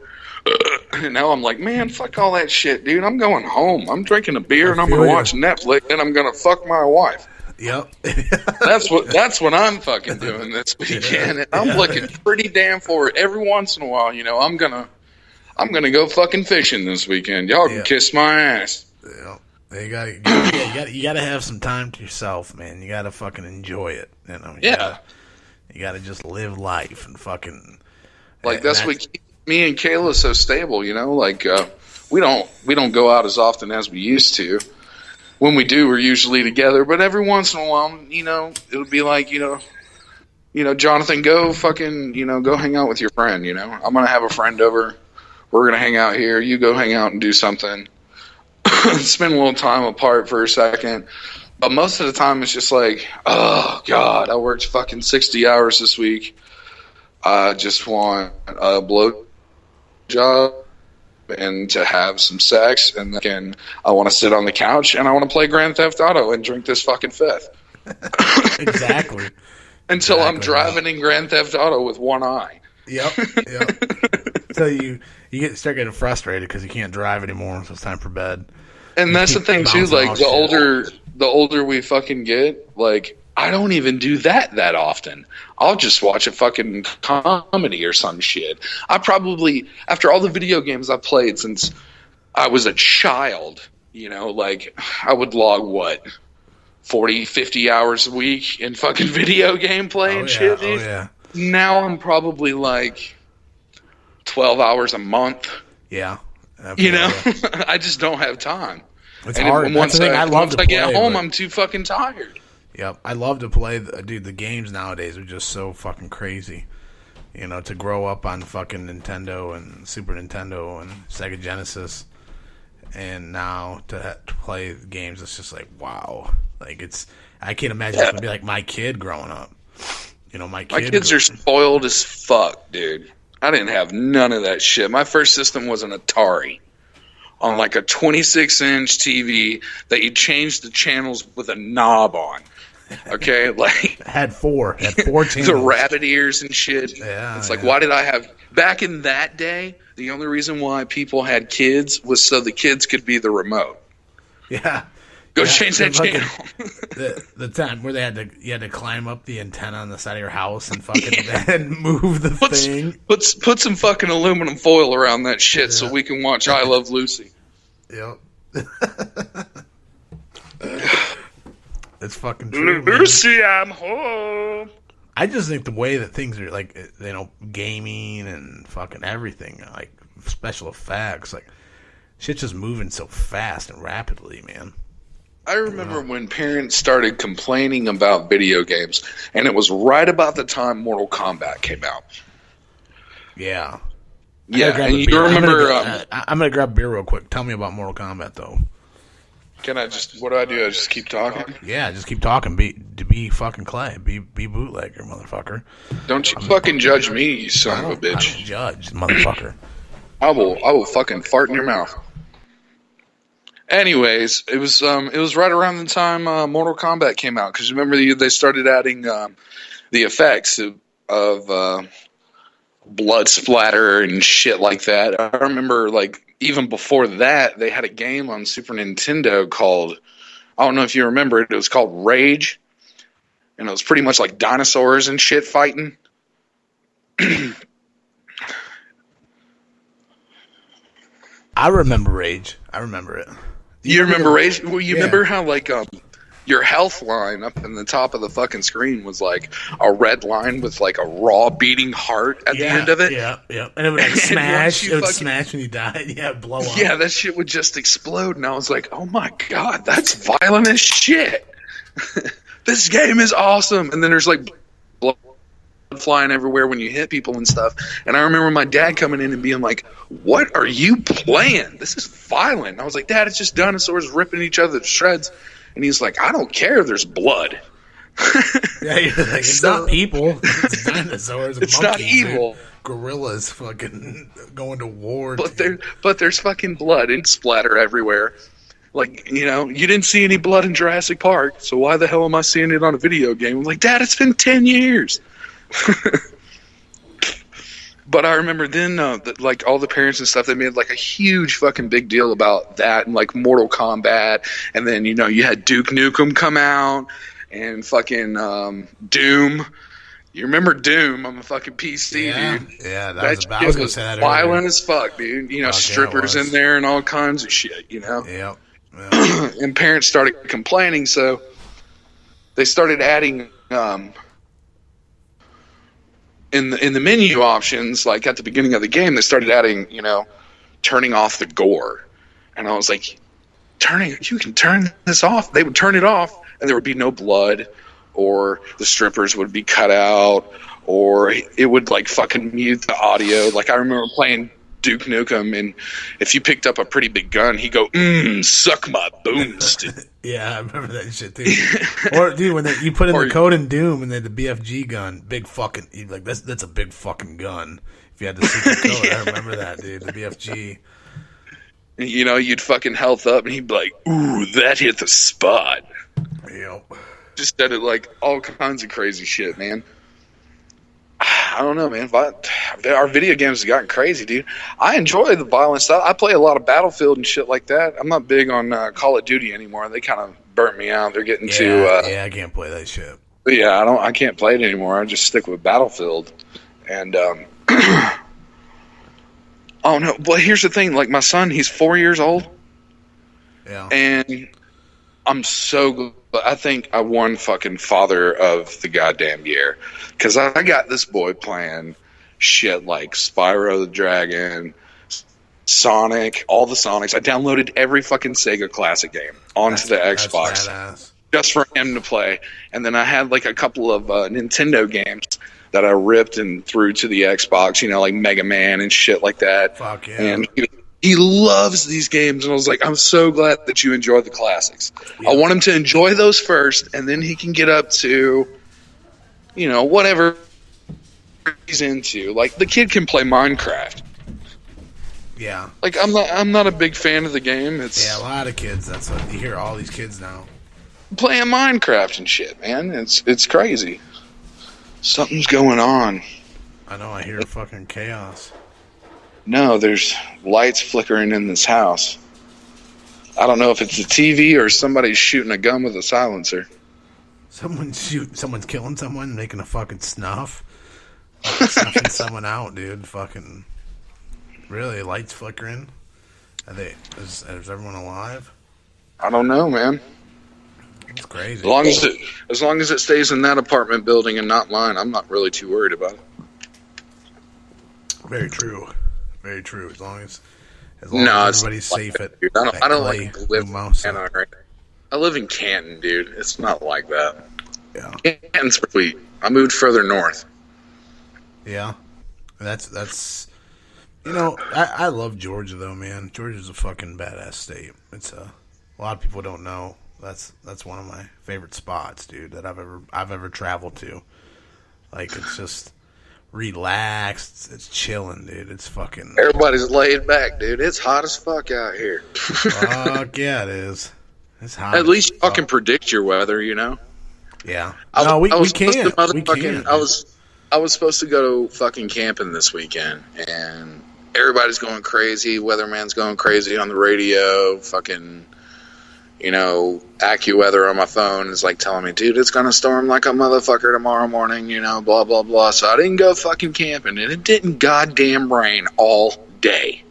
And now I'm like, man, fuck all that shit, dude. I'm going home. I'm drinking a beer and I'm going to watch Netflix and I'm going to fuck my wife. Yep. That's what I'm fucking doing this weekend. And I'm looking pretty damn forward. Every once in a while, you know, I'm gonna go fucking fishing this weekend. Y'all can kiss my ass. Yeah. You gotta have some time to yourself, man. You gotta fucking enjoy it. You know. You gotta just live life and fucking. Like, that's what keeps me and Kayla so stable. You know, like we don't go out as often as we used to. When we do, we're usually together, but every once in a while, you know, it'll be like, you know, Jonathan, go fucking, you know, go hang out with your friend, you know. I'm going to have a friend over. We're going to hang out here. You go hang out and do something. Spend a little time apart for a second. But most of the time, it's just like, oh, God, I worked fucking 60 hours this week. I just want a blow job and to have some sex, and then I want to sit on the couch and I want to play Grand Theft Auto and drink this fucking fifth. Exactly. Until I'm driving in Grand Theft Auto with one eye. Yep. So you start getting frustrated because you can't drive anymore, so it's time for bed. And that's the thing too, like the older we fucking get, like, I don't even do that often. I'll just watch a fucking comedy or some shit. I probably, after all the video games I've played since I was a child, you know, like, I would log, 40, 50 hours a week in fucking video game play and shit, dude. Oh, yeah. Now I'm probably, like, 12 hours a month. Yeah. You know? I just don't have time. It's hard. That's the thing. I love to play. Once I get home, I'm too fucking tired. Yep, I love to play. Dude, the games nowadays are just so fucking crazy. You know, to grow up on fucking Nintendo and Super Nintendo and Sega Genesis, and now to play games, it's just like, wow. Like, I can't imagine it's gonna be like my kid growing up. You know, my kids are spoiled as fuck, dude. I didn't have none of that shit. My first system was an Atari on like a 26-inch TV that you changed the channels with a knob on. Okay, like had four channels. The rabbit ears and shit. Yeah, it's like, why did I have back in that day? The only reason why people had kids was so the kids could be the remote. Yeah, Go change that fucking- channel. the time where you had to climb up the antenna on the side of your house and fucking and move the thing. Put some fucking aluminum foil around that shit so we can watch I Love Lucy. Yep. It's fucking true. Man. Lucy, I'm home. I just think the way that things are, like, you know, gaming and fucking everything, like special effects, like shit's just moving so fast and rapidly, man. I remember when parents started complaining about video games, and it was right about the time Mortal Kombat came out. Yeah. Yeah, and you remember... I'm going to grab a beer real quick. Tell me about Mortal Kombat, though. Can I just... What do? I just keep talking? Yeah, just keep talking. Be fucking Clay. Be bootlegger, motherfucker. Don't you fucking judge me, you son of a bitch. I don't judge, motherfucker. I will fucking fart in your mouth. Anyways, it was right around the time Mortal Kombat came out, because remember they started adding the effects of blood splatter and shit like that. I remember, like, even before that, they had a game on Super Nintendo called, I don't know if you remember it, it was called Rage, and it was pretty much like dinosaurs and shit fighting. I remember Rage. I remember it. You remember Rage? Well, you remember how, like, your health line up in the top of the fucking screen was like a red line with like a raw beating heart at the end of it? Yeah. And it would like smash. It would smash when you died. Yeah, blow up. Yeah, that shit would just explode. And I was like, oh my God, that's violent as shit. This game is awesome. And then there's like blood flying everywhere when you hit people and stuff. And I remember my dad coming in and being like, what are you playing? This is violent. And I was like, Dad, it's just dinosaurs ripping each other to shreds. And he's like, I don't care. There's blood. Yeah, you're like, it's not people. It's dinosaurs. It's not evil. Gorillas fucking going to war. But there's fucking blood and splatter everywhere. Like, you know, you didn't see any blood in Jurassic Park, so why the hell am I seeing it on a video game? I'm like, Dad, it's been 10 years. But I remember then, like, all the parents and stuff, they made, like, a huge fucking big deal about that and, like, Mortal Kombat. And then, you know, you had Duke Nukem come out and fucking Doom. You remember Doom on the fucking PC, dude? Yeah, that shit was violent as fuck, dude. You know, strippers in there and all kinds of shit, you know? Yep. And parents started complaining, so they started adding... In the menu options, like at the beginning of the game, they started adding, you know, turning off the gore. And I was like, you can turn this off. They would turn it off, and there would be no blood, or the strippers would be cut out, or it would, like, fucking mute the audio. Like, I remember playing Duke Nukem, and if you picked up a pretty big gun, he'd go, suck my boomstick. Yeah, I remember that shit too. Or dude, when you put in the code in Doom and then the BFG gun, big fucking, like that's a big fucking gun. If you had the secret code, I remember that, dude. The BFG. You know, you'd fucking health up, and he'd be like, "Ooh, that hit the spot." Yep. Just did it like all kinds of crazy shit, man. I don't know, man. Our video games have gotten crazy, dude. I enjoy the violent stuff. I play a lot of Battlefield and shit like that. I'm not big on Call of Duty anymore. They kind of burnt me out. They're getting too... I can't play that shit. Yeah, I can't play it anymore. I just stick with Battlefield. And, oh, no. Well, here's the thing. Like, my son, he's 4 years old. Yeah. And I'm so glad. I think I won fucking father of the goddamn year, because I got this boy playing shit like Spyro the Dragon, Sonic, all the Sonics. I downloaded every fucking Sega Classic game onto the Xbox just for him to play. And then I had like a couple of Nintendo games that I ripped and threw to the Xbox, you know, like Mega Man and shit like that. Fuck yeah. And he loves these games, and I was like, I'm so glad that you enjoy the classics. Yeah. I want him to enjoy those first, and then he can get up to, you know, whatever he's into. Like, the kid can play Minecraft. Yeah. Like, I'm not a big fan of the game. Yeah, a lot of kids. That's what you hear. All these kids now playing Minecraft and shit, man. It's crazy. Something's going on. I know. I hear fucking chaos. No, there's lights flickering in this house. I don't know if it's a TV or somebody's shooting a gun with a silencer. Someone's killing someone, making a fucking snuff. Snuffing someone out, dude. Fucking. Really? Lights flickering? Is everyone alive? I don't know, man. It's crazy. As long as it stays in that apartment building and not mine, I'm not really too worried about it. Very true. Very true. As long as No, everybody's safe at I don't Clay, like to live in Mouse. Canton, right? I live in Canton, dude. It's not like that. Yeah. Canton's sweet. I moved further north. Yeah. That's you know, I love Georgia though, man. Georgia's a fucking badass state. It's a lot of people don't know. That's one of my favorite spots, dude, that I've ever traveled to. Like, it's just relaxed. It's chilling, dude. It's fucking. Everybody's laid back, dude. It's hot as fuck out here. Fuck yeah, it is. It's hot. At least y'all can predict your weather, you know. Yeah. We can. I was supposed to go fucking camping this weekend, and everybody's going crazy. Weatherman's going crazy on the radio. Fucking, you know, AccuWeather on my phone is like telling me, dude, it's gonna storm like a motherfucker tomorrow morning. You know, blah blah blah. So I didn't go fucking camping, and it didn't goddamn rain all day.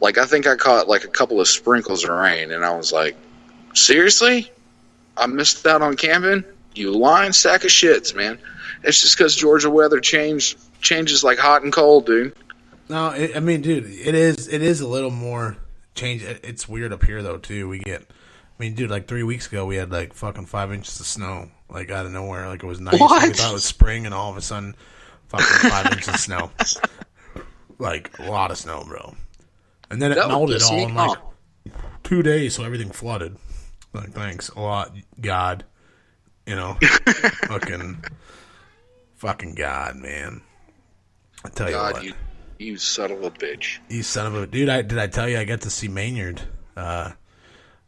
Like, I think I caught like a couple of sprinkles of rain, and I was like, seriously? I missed out on camping? You lying sack of shits, man. It's just because Georgia weather changes like hot and cold, dude. No, I mean, dude, it is a little more change. It's weird up here, though, too. I mean, dude, like 3 weeks ago, we had like fucking 5 inches of snow, like out of nowhere. Like, it was nice. What? We thought it was spring, and all of a sudden, fucking 5 inches of snow. Like, a lot of snow, bro. And then it melted all in like 2 days, so everything flooded. Like, thanks a lot, God. You know, fucking God, man. I tell you what, you son of a bitch. You son of a dude. Did I tell you I got to see Maynard? I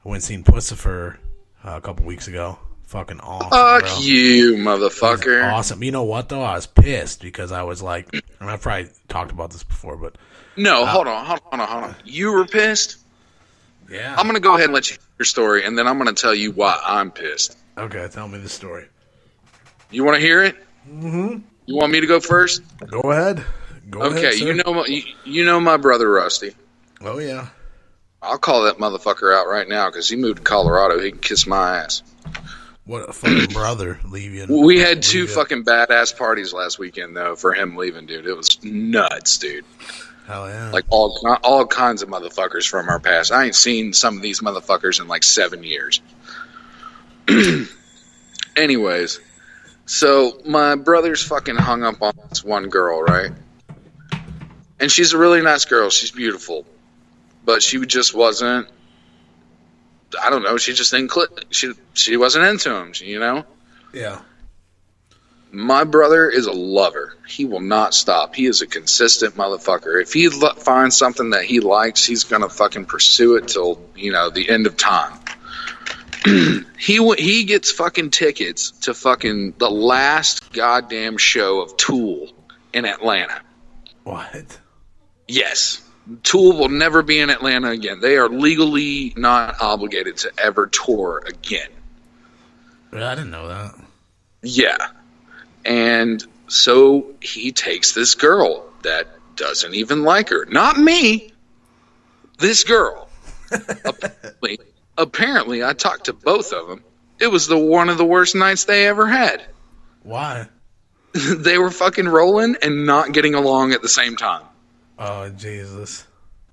went and seen Pussifer a couple weeks ago. Fucking awesome. Fuck bro. you, motherfucker. Awesome. You know what though? I was pissed because I was like, and I've probably talked about this before, but no, hold on. You were pissed? Yeah. I'm gonna go ahead and let you hear your story, and then I'm gonna tell you why I'm pissed. Okay, tell me the story. You want to hear it? Mm-hmm. You want me to go first? Go ahead. Go ahead. Okay, you know my brother Rusty. Oh yeah. I'll call that motherfucker out right now because he moved to Colorado. He can kiss my ass. What a fucking brother leaving. We had two fucking badass parties last weekend though for him leaving, dude. It was nuts, dude. Hell yeah. Like all kinds of motherfuckers from our past. I ain't seen some of these motherfuckers in like 7 years. Anyways, so my brother's fucking hung up on this one girl, right? And she's a really nice girl. She's beautiful. But she just wasn't, I don't know, she just didn't click. She wasn't into him, you know? Yeah. My brother is a lover. He will not stop. He is a consistent motherfucker. If he finds something that he likes, he's going to fucking pursue it till, you know, the end of time. He gets fucking tickets to fucking the last goddamn show of Tool in Atlanta. What? Yes. Tool will never be in Atlanta again. They are legally not obligated to ever tour again. I didn't know that. Yeah. And so he takes this girl that doesn't even like her. Not me. This girl. Apparently, I talked to both of them. It was one of the worst nights they ever had. Why? They were fucking rolling and not getting along at the same time. Oh, Jesus.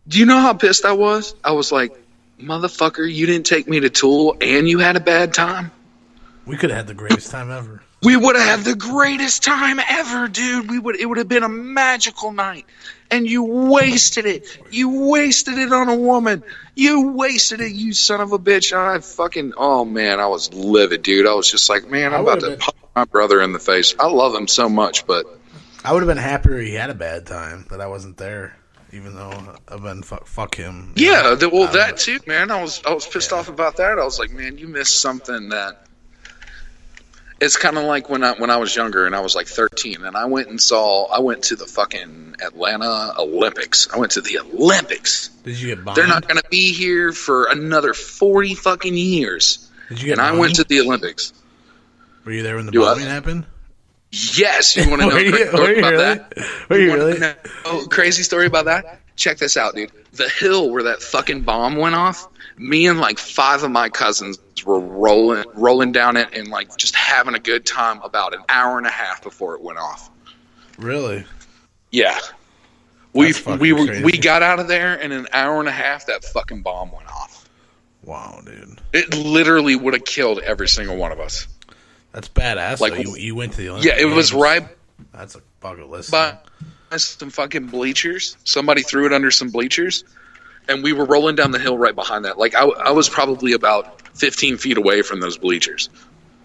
Do you know how pissed I was? I was like, motherfucker, you didn't take me to Tool and you had a bad time? We could have had the greatest time ever. We would have had the greatest time ever, dude. It would have been a magical night. And you wasted it. You wasted it on a woman. You wasted it, you son of a bitch. Oh man, I was livid, dude. I was just like, man, I'm about to pop my brother in the face. I love him so much, but I would have been happier he had a bad time, that I wasn't there, even though I've been fuck him. Yeah, that too, man. I was pissed off about that. I was like, man, you missed something that. It's kind of like when I was younger and I was like 13 and I went to the fucking Atlanta Olympics. I went to the Olympics. Did you get bombed? They're not going to be here for another 40 fucking years. Did you get and I went to the Olympics. Were you there when the bombing happened? Yes. You want to know a crazy story about that? Were you really? Crazy story about that? Check this out, dude. The hill where that fucking bomb went off, me and like 5 of my cousins were rolling down it and like just having a good time about an hour and a half before it went off. Really? Yeah. We got out of there in an hour and a half. That fucking bomb went off. Wow, dude. It literally would have killed every single one of us. That's badass. Like, you went to the Olympics. Yeah, it was right. That's a bucket list. By some fucking bleachers. Somebody threw it under some bleachers, and we were rolling down the hill right behind that. Like I was probably about 15 feet away from those bleachers.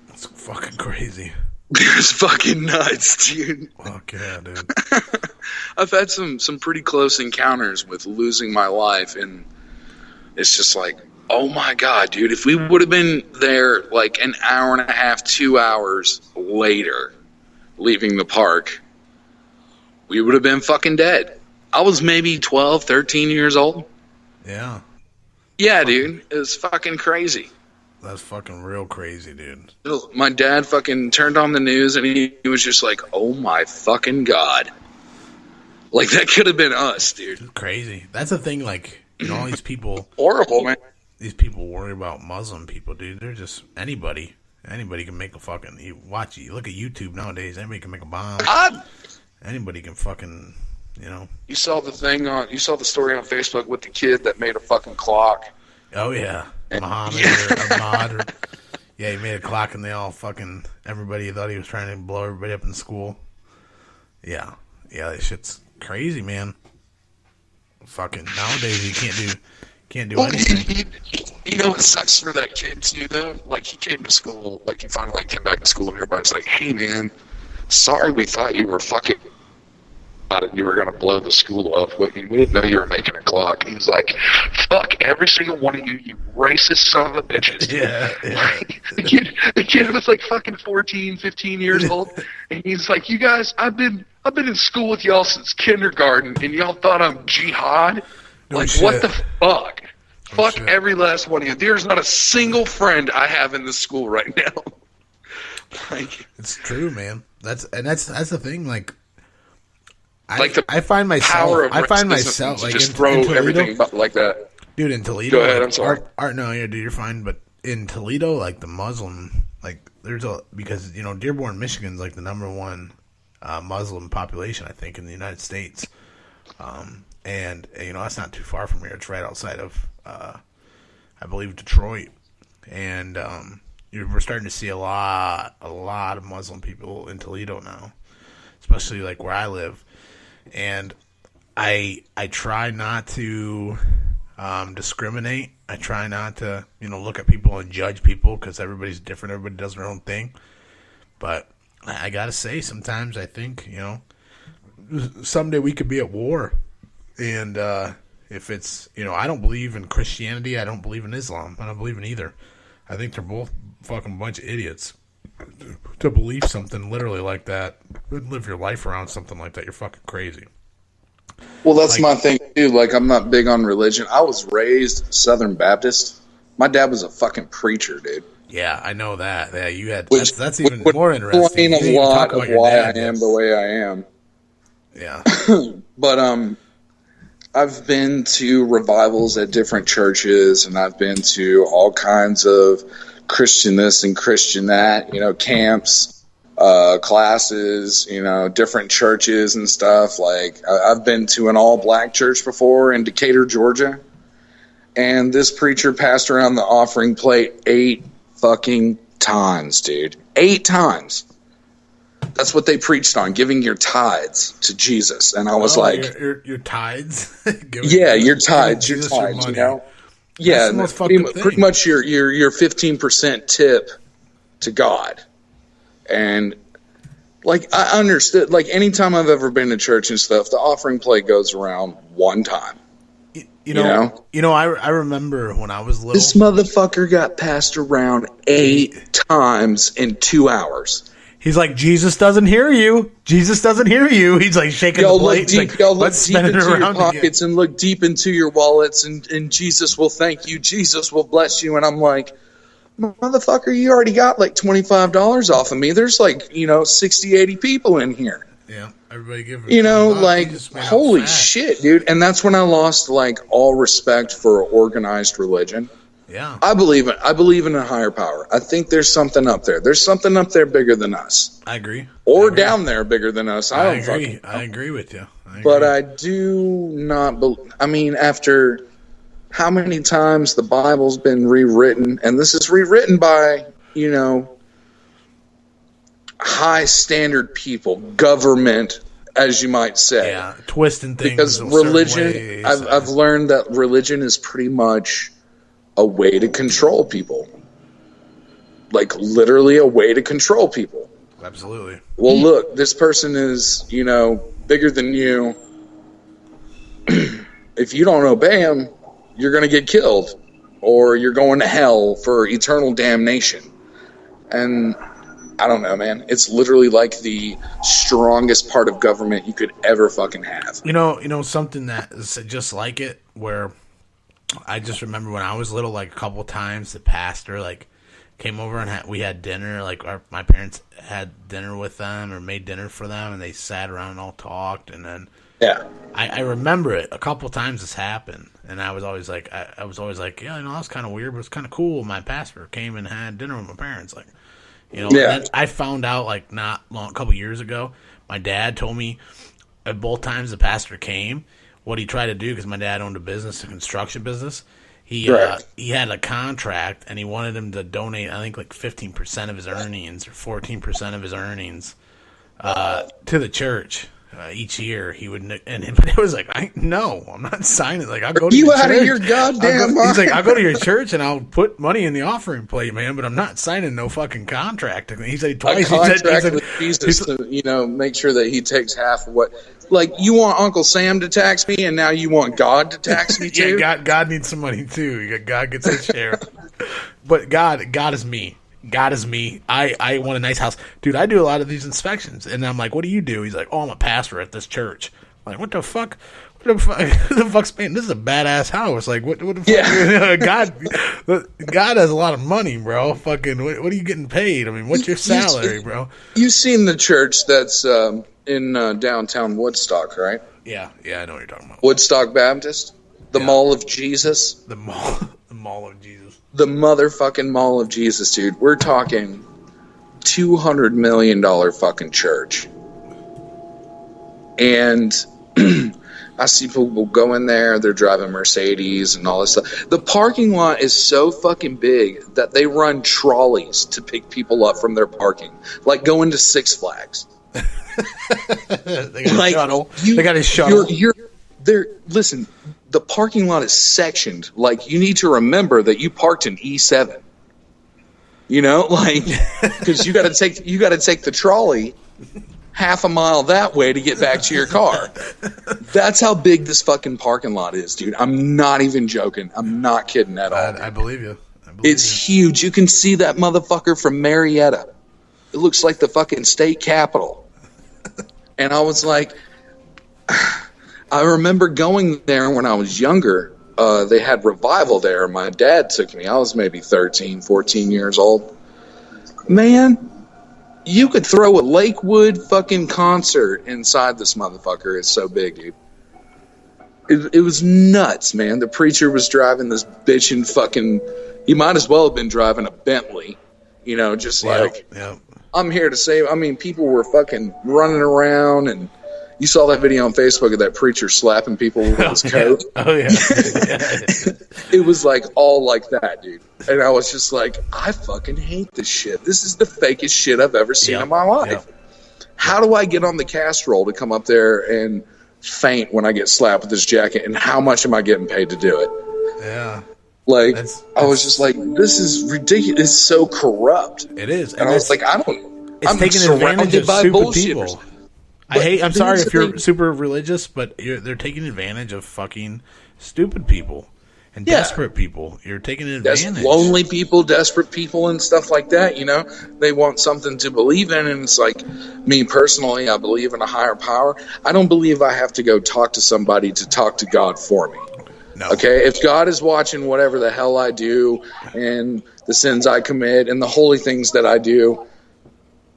That's fucking crazy. It's fucking nuts, dude. Fuck yeah, dude. I've had some pretty close encounters with losing my life, and it's just like, oh my god, dude, if we would have been there like an hour and a half, 2 hours later, leaving the park, we would have been fucking dead. I was maybe 12, 13 years old. Yeah. Yeah, dude, it was fucking crazy. That's fucking real crazy, dude. My dad fucking turned on the news, and he was just like, oh my fucking god. Like, that could have been us, dude. It's crazy. That's the thing, like, you know, all these people... Horrible, man. These people worry about Muslim people, dude. They're just... Anybody can make a fucking... You look at YouTube nowadays, anybody can make a bomb. Anybody can fucking, you know... You saw the story on Facebook with the kid that made a fucking clock. Oh, yeah. Muhammad or Ahmad. Yeah, he made a clock and they all fucking... Everybody thought he was trying to blow everybody up in school. Yeah. Yeah, that shit's crazy, man. Fucking nowadays you can't do anything. You know what sucks for that kid too, though? Like, he came to school, like, he finally like, came back to school and everybody's like, hey, man, sorry we thought you were fucking about it. You were going to blow the school up. We didn't know you were making a clock. He was like, fuck every single one of you, you racist son of a bitches. Yeah. Like, the kid was like fucking 14, 15 years old. And he's like, you guys, I've been in school with y'all since kindergarten, and y'all thought I'm jihad? No like, shit. what the fuck? No Fuck shit. every last one of you. There's not a single friend I have in this school right now. Like, It's true, man. That's the thing. Like, Like the I find power of myself racism like to just in throw Toledo, everything like that. dude. In Toledo, Go ahead, like, I'm sorry. No, yeah, dude, you're fine. But in Toledo, like the Muslim, like because you know Dearborn, Michigan's like the number one Muslim population, I think, in the United States. And you know that's not too far from here. It's right outside of I believe Detroit, and we're starting to see a lot of Muslim people in Toledo now, especially like where I live. And I try not to discriminate. I try not to, you know, look at people and judge people because everybody's different. Everybody does their own thing. But I gotta say, sometimes I think, you know, someday we could be at war. And if it's, you know, I don't believe in Christianity. I don't believe in Islam. I don't believe in either. I think they're both fucking bunch of idiots. To believe something literally like that, live your life around something like that, you're fucking crazy. Well, that's Like- my thing, too. Like, I'm not big on religion. I was raised Southern Baptist. My dad was a fucking preacher, dude. Yeah, I know that. Yeah, you had Which that's even would more interesting. explain You a didn't even lot talk of about your why I dad am yet. the way I am. Yeah. But I've been to revivals at different churches, and I've been to all kinds of Christian this and Christian that, you know, camps, classes, you know, different churches and stuff. Like, I've been to an all-black church before in Decatur, Georgia, and this preacher passed around the offering plate 8 fucking times, dude. 8 times. That's what they preached on, giving your tithes to Jesus. And I was like, your tithes? yeah, your tithes, your Jesus tithes, money. you know? Yeah, the most pretty, fucked up pretty thing. much your 15% tip to God. And, like, I understood, like, anytime I've ever been to church and stuff, the offering plate goes around one time. You know, I remember when I was little. This motherfucker got passed around 8 times in 2 hours. He's like, Jesus doesn't hear you. Jesus doesn't hear you. He's like shaking the plate. Y'all look deep into your pockets and look deep into your wallets, and Jesus will thank you. Jesus will bless you. And I'm like, motherfucker, you already got like $25 off of me. There's like, 60, 80 people in here. Yeah, everybody give holy shit, dude. And that's when I lost like all respect for organized religion. Yeah. I believe in a higher power. I think there's something up there. There's something up there bigger than us. I agree. Or down there bigger than us. I agree. I agree with you. But I do not believe. After how many times the Bible's been rewritten, and this is rewritten by, high standard people, government, as you might say. Yeah, twisting things. Because religion, I've learned that religion is pretty much a way to control people. Like, literally a way to control people. Absolutely. Well, look, this person is, bigger than you. If you don't obey him, you're going to get killed. Or you're going to hell for eternal damnation. And I don't know, man. It's literally like the strongest part of government you could ever fucking have. Something that is just like it, where I just remember when I was little, like a couple times, the pastor like came over and we had dinner. Like my parents had dinner with them or made dinner for them, and they sat around and all talked. And then I remember it a couple times. This happened, and I was always like, yeah, that was kind of weird, but it's kind of cool. My pastor came and had dinner with my parents, like. And then I found out a couple years ago, my dad told me at both times the pastor came, what he tried to do, because my dad owned a construction business. He had a contract, and he wanted him to donate, I think, like 15% of his earnings or 14% of his earnings to the church. Each year he would, but it was like, I'm not signing. Like, I'll go to your church. Are you out of your goddamn mind? He's like, I'll go to your church and I'll put money in the offering plate, man, but I'm not signing no fucking contract. He said twice. He said with Jesus to, make sure that he takes half of what. Like, you want Uncle Sam to tax me, and now you want God to tax me too? Yeah, God needs some money too. God gets his share. But God is me. God is me. I want a nice house. Dude, I do a lot of these inspections. And I'm like, what do you do? He's like, I'm a pastor at this church. I'm like, what the fuck? What the fuck's man? This is a badass house. Like, what the fuck? Yeah. God has a lot of money, bro. Fucking, what are you getting paid? I mean, what's your salary, bro? You've seen the church that's in downtown Woodstock, right? Yeah, I know what you're talking about. Woodstock Baptist? The Mall of Jesus? The Mall of Jesus. The motherfucking Mall of Jesus, dude. We're talking $200 million fucking church. And I see people go in there, they're driving Mercedes and all this stuff. The parking lot is so fucking big that they run trolleys to pick people up from their parking. Like going to Six Flags. They got a shuttle. They got a shuttle. Listen, the parking lot is sectioned. Like, you need to remember that you parked in E7. Because you got to take the trolley half a mile that way to get back to your car. That's how big this fucking parking lot is, dude. I'm not even joking. I'm not kidding at all. I believe you. It's huge. You can see that motherfucker from Marietta. It looks like the fucking state capitol. And I was like, I remember going there when I was younger. They had Revival there. My dad took me. I was maybe 13, 14 years old. Man, you could throw a Lakewood fucking concert inside this motherfucker. It's so big, dude. It was nuts, man. The preacher was driving this bitchin' fucking... He might as well have been driving a Bentley. I'm here to save... I mean, people were fucking running around, and you saw that video on Facebook of that preacher slapping people with his coat. Oh, yeah. It was like all like that, dude. And I was just like, I fucking hate this shit. This is the fakest shit I've ever seen in my life. How do I get on the cast roll to come up there and faint when I get slapped with this jacket, and how much am I getting paid to do it? Yeah. Like, I was just like, this is ridiculous. It's so corrupt. It is. And I was like, I'm taking advantage of stupid people. I'm sorry if you're thing. super religious, but they're taking advantage of fucking stupid people and desperate people. You're taking advantage. Lonely people, desperate people, and stuff like that. You know, they want something to believe in, and it's like me personally. I believe in a higher power. I don't believe I have to go talk to somebody to talk to God for me. No. Okay, if God is watching whatever the hell I do and the sins I commit and the holy things that I do,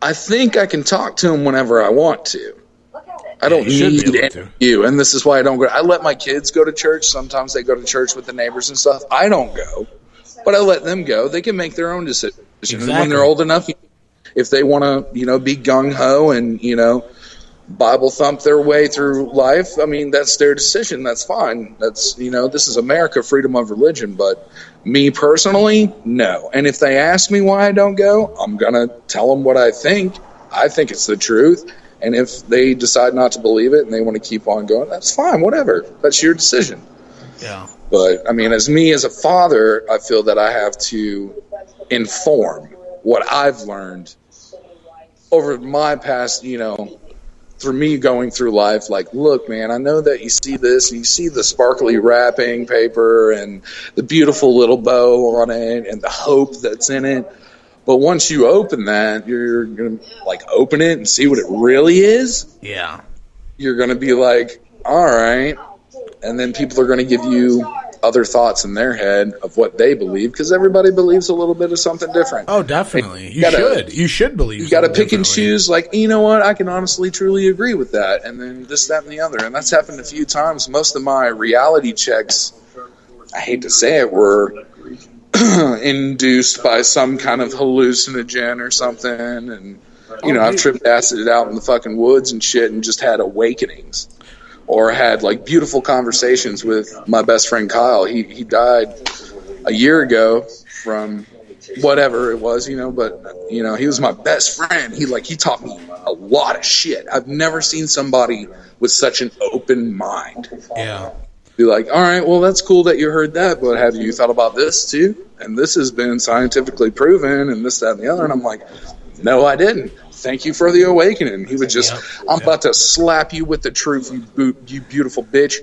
I think I can talk to him whenever I want to. I don't need you, and this is why I don't go. I let my kids go to church. Sometimes they go to church with the neighbors and stuff. I don't go, but I let them go. They can make their own decision. Exactly. And when they're old enough, if they want to, be gung ho and Bible thump their way through life, I mean, that's their decision. That's fine. That's this is America, freedom of religion. But me personally, no. And if they ask me why I don't go, I'm gonna tell them what I think. I think it's the truth. And if they decide not to believe it and they want to keep on going, that's fine, whatever. That's your decision. Yeah. But, I mean, as a father, I feel that I have to inform what I've learned over my past, through me going through life. Like, look, man, I know that you see this, and you see the sparkly wrapping paper and the beautiful little bow on it and the hope that's in it. But once you open that, you're going to, open it and see what it really is. Yeah. You're going to be like, all right. And then people are going to give you other thoughts in their head of what they believe, because everybody believes a little bit of something different. Oh, definitely. You should believe. You got to pick and choose, you know what? I can honestly, truly agree with that. And then this, that, and the other. And that's happened a few times. Most of my reality checks, I hate to say it, were induced by some kind of hallucinogen or something, and I've tripped acid out in the fucking woods and shit and just had awakenings, or had beautiful conversations with my best friend Kyle. He died a year ago from whatever it was, but he was my best friend. He taught me a lot of shit. I've never seen somebody with such an open mind. Yeah. Be like, all right, well, that's cool that you heard that, but have you thought about this too? And this has been scientifically proven, and this, that, and the other. And I'm like, no, I didn't. Thank you for the awakening. He would just, I'm about to slap you with the truth, you beautiful bitch.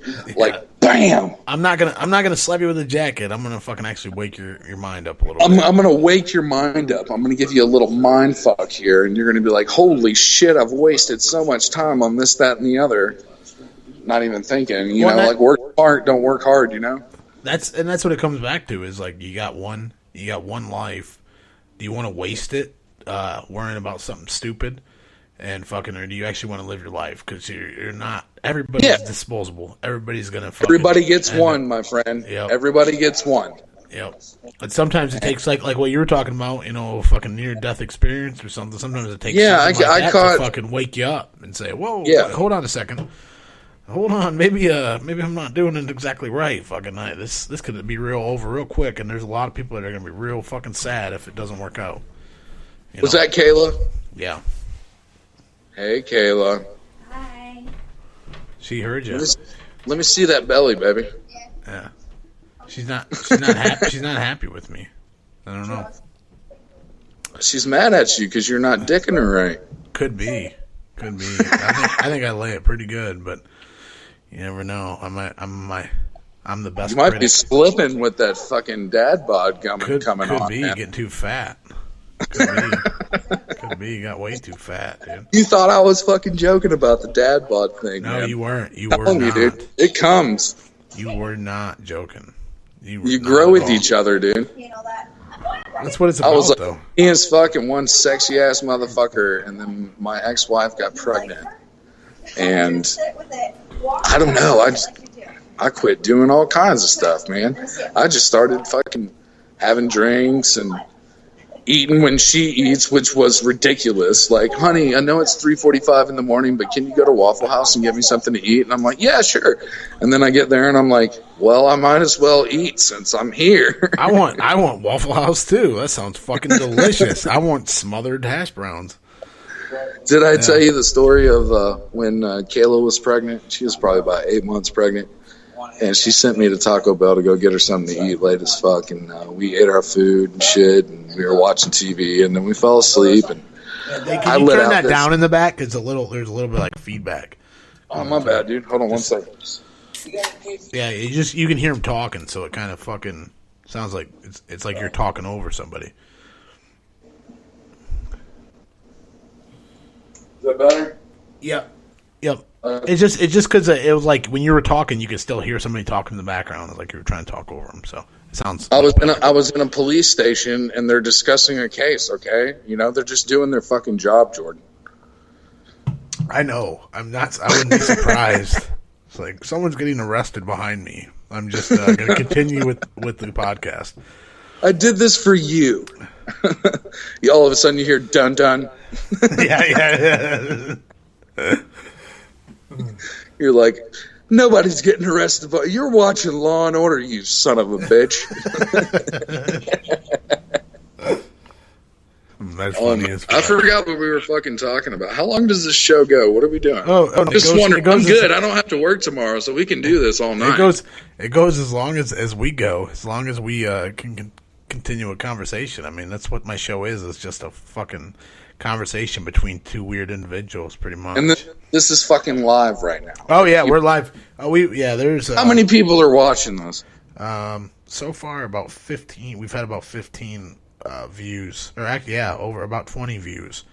Bam. I'm not gonna slap you with a jacket. I'm gonna fucking actually wake your mind up a little bit. I'm gonna wake your mind up. I'm gonna give you a little mind fuck here, and you're gonna be like, holy shit, I've wasted so much time on this, that, and the other. Not even thinking, work smart, don't work hard, That's what it comes back to, is you got one life. Do you want to waste it worrying about something stupid and fucking, or do you actually want to live your life? Because you're not. Everybody's disposable. Everybody's gonna. Everybody gets one, my friend. Yep. Everybody gets one. Yep. But sometimes it takes like what you were talking about, fucking near death experience or something. Sometimes it takes I caught to fucking wake you up and say, whoa, hold on a second. Hold on, maybe I'm not doing it exactly right. Fucking night. This could be over real quick, and there's a lot of people that are gonna be real fucking sad if it doesn't work out. Was that Kayla? Yeah. Hey, Kayla. Hi. She heard you. Let me see that belly, baby. Yeah. She's not happy. She's not happy with me. I don't know. She's mad at you because you're not dicking her right. Could be. I think I lay it pretty good, but. You never know. I'm the best. You might critic. Be slipping with that fucking dad bod coming on. Could be getting too fat. Could be. You got way too fat, dude. You thought I was fucking joking about the dad bod thing? No, man. you weren't. You were not. You, dude. It comes. You were not joking. You grow with each other, dude. That's what it's about. I was like, though. He is fucking one sexy ass motherfucker, and then my ex-wife got pregnant, and. I don't know. I quit doing all kinds of stuff, man. I just started fucking having drinks and eating when she eats, which was ridiculous. Like, honey, I know it's 3:45 in the morning, but can you go to Waffle House and get me something to eat? And I'm like, yeah, sure. And then I get there and I'm like, well, I might as well eat since I'm here. I want Waffle House too. That sounds fucking delicious. I want smothered hash browns. Did I tell you the story of when Kayla was pregnant? She was probably about 8 months pregnant. And she sent me to Taco Bell to go get her something to eat late as fuck. And we ate our food and shit. And we were watching TV. And then we fell asleep. And can you turn that down in the back? There's a little bit like feedback. Oh, my bad, dude. Hold on one second. Yeah, you can hear him talking, so it kind of fucking sounds like it's like you're talking over somebody. Is that better? Yep. It's just because it was like when you were talking, you could still hear somebody talking in the background. It's like you were trying to talk over them. So it sounds. I was in a police station and they're discussing a case. Okay, they're just doing their fucking job, Jordan. I know. I wouldn't be surprised. It's like someone's getting arrested behind me. I'm just going to continue with the podcast. I did this for you. All of a sudden you hear dun dun. Yeah. You're like, nobody's getting arrested, but you're watching Law and Order, you son of a bitch. That's funny as fuck. I forgot what we were fucking talking about. How long does this show go? What are we doing? Oh, just wondering. I'm good. I don't have to work tomorrow, so we can do this all night. It goes as long as we go, as long as we can continue a conversation. I mean, that's what my show is. It's just a fucking conversation between two weird individuals, pretty much. And this is fucking live right now. Oh yeah, we're live. There's how many people are watching this? So far about 15. We've had about 15 views, or actually, over about 20 views.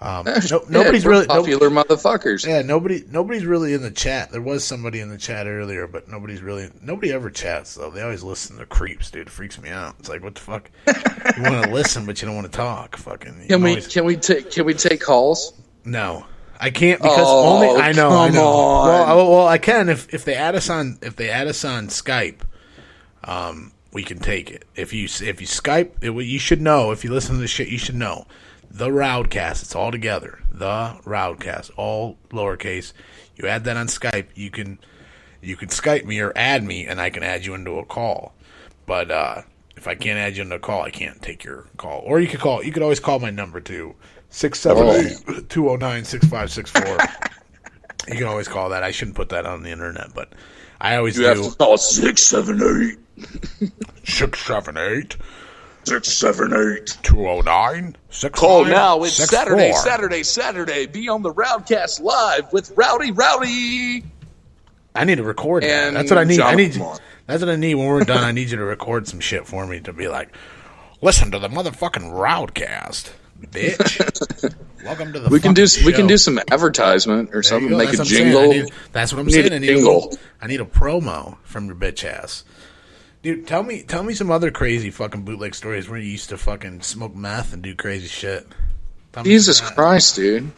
Nobody's really popular motherfuckers. Yeah, nobody's really in the chat. There was somebody in the chat earlier, but nobody ever chats though. They always listen to creeps, dude. It freaks me out. It's like, what the fuck? You want to listen, but you don't want to talk. Fucking. Can we take calls? No, I can't because I know. On. Well, I can if they add us on Skype. We can take it. If you Skype, you should know. If you listen to this shit, you should know. The RowdCAST, it's all together. The RowdCAST, all lowercase. You add that on Skype, you can Skype me or add me, and I can add you into a call. But if I can't add you into a call, I can't take your call. Or you could always call my number too, 678-209-6564. You can always call that. I shouldn't put that on the internet, but I always do. You have to call 678. 678. 678-209-6564. Call now. It's Saturday. Be on the RowdCAST Live with Rowdy. I need to record that. That's what I need. That's what I need when we're done. I need you to record some shit for me to be like, listen to the motherfucking RowdCAST, bitch. Welcome to the. We can do some advertisement or something. Make a jingle. That's what I'm saying. I need a promo from your bitch ass. Dude, tell me some other crazy fucking bootleg stories where you used to fucking smoke meth and do crazy shit. Jesus Christ, dude!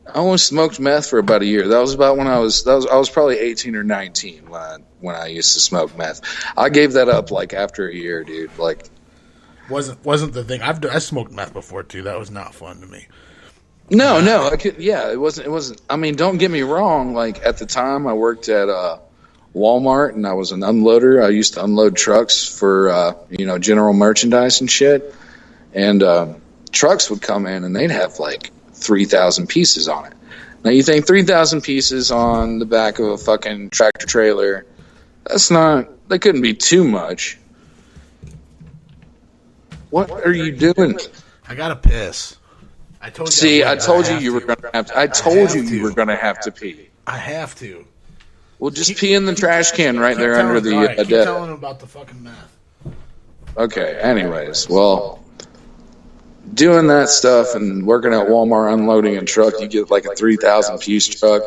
I only smoked meth for about a year. That was about when I was probably 18 or 19 when I used to smoke meth. I gave that up like after a year, dude. Like, wasn't the thing. I smoked meth before too. That was not fun to me. No, it wasn't. I mean, don't get me wrong. Like at the time, I worked at Walmart, and I was an unloader. I used to unload trucks for general merchandise and shit. And trucks would come in, and they'd have like 3,000 pieces on it. Now you think 3,000 pieces on the back of a fucking tractor trailer? That couldn't be too much. What are you doing? I gotta piss. I told you. See, I told you you were gonna have to. I told you you were gonna have to pee. I have to. Well, just pee in the trash can right there under the desk. Keep desk. telling him about the fucking meth. Okay. Anyways, well, doing that stuff and working at Walmart unloading a truck, you get like a 3,000 piece truck,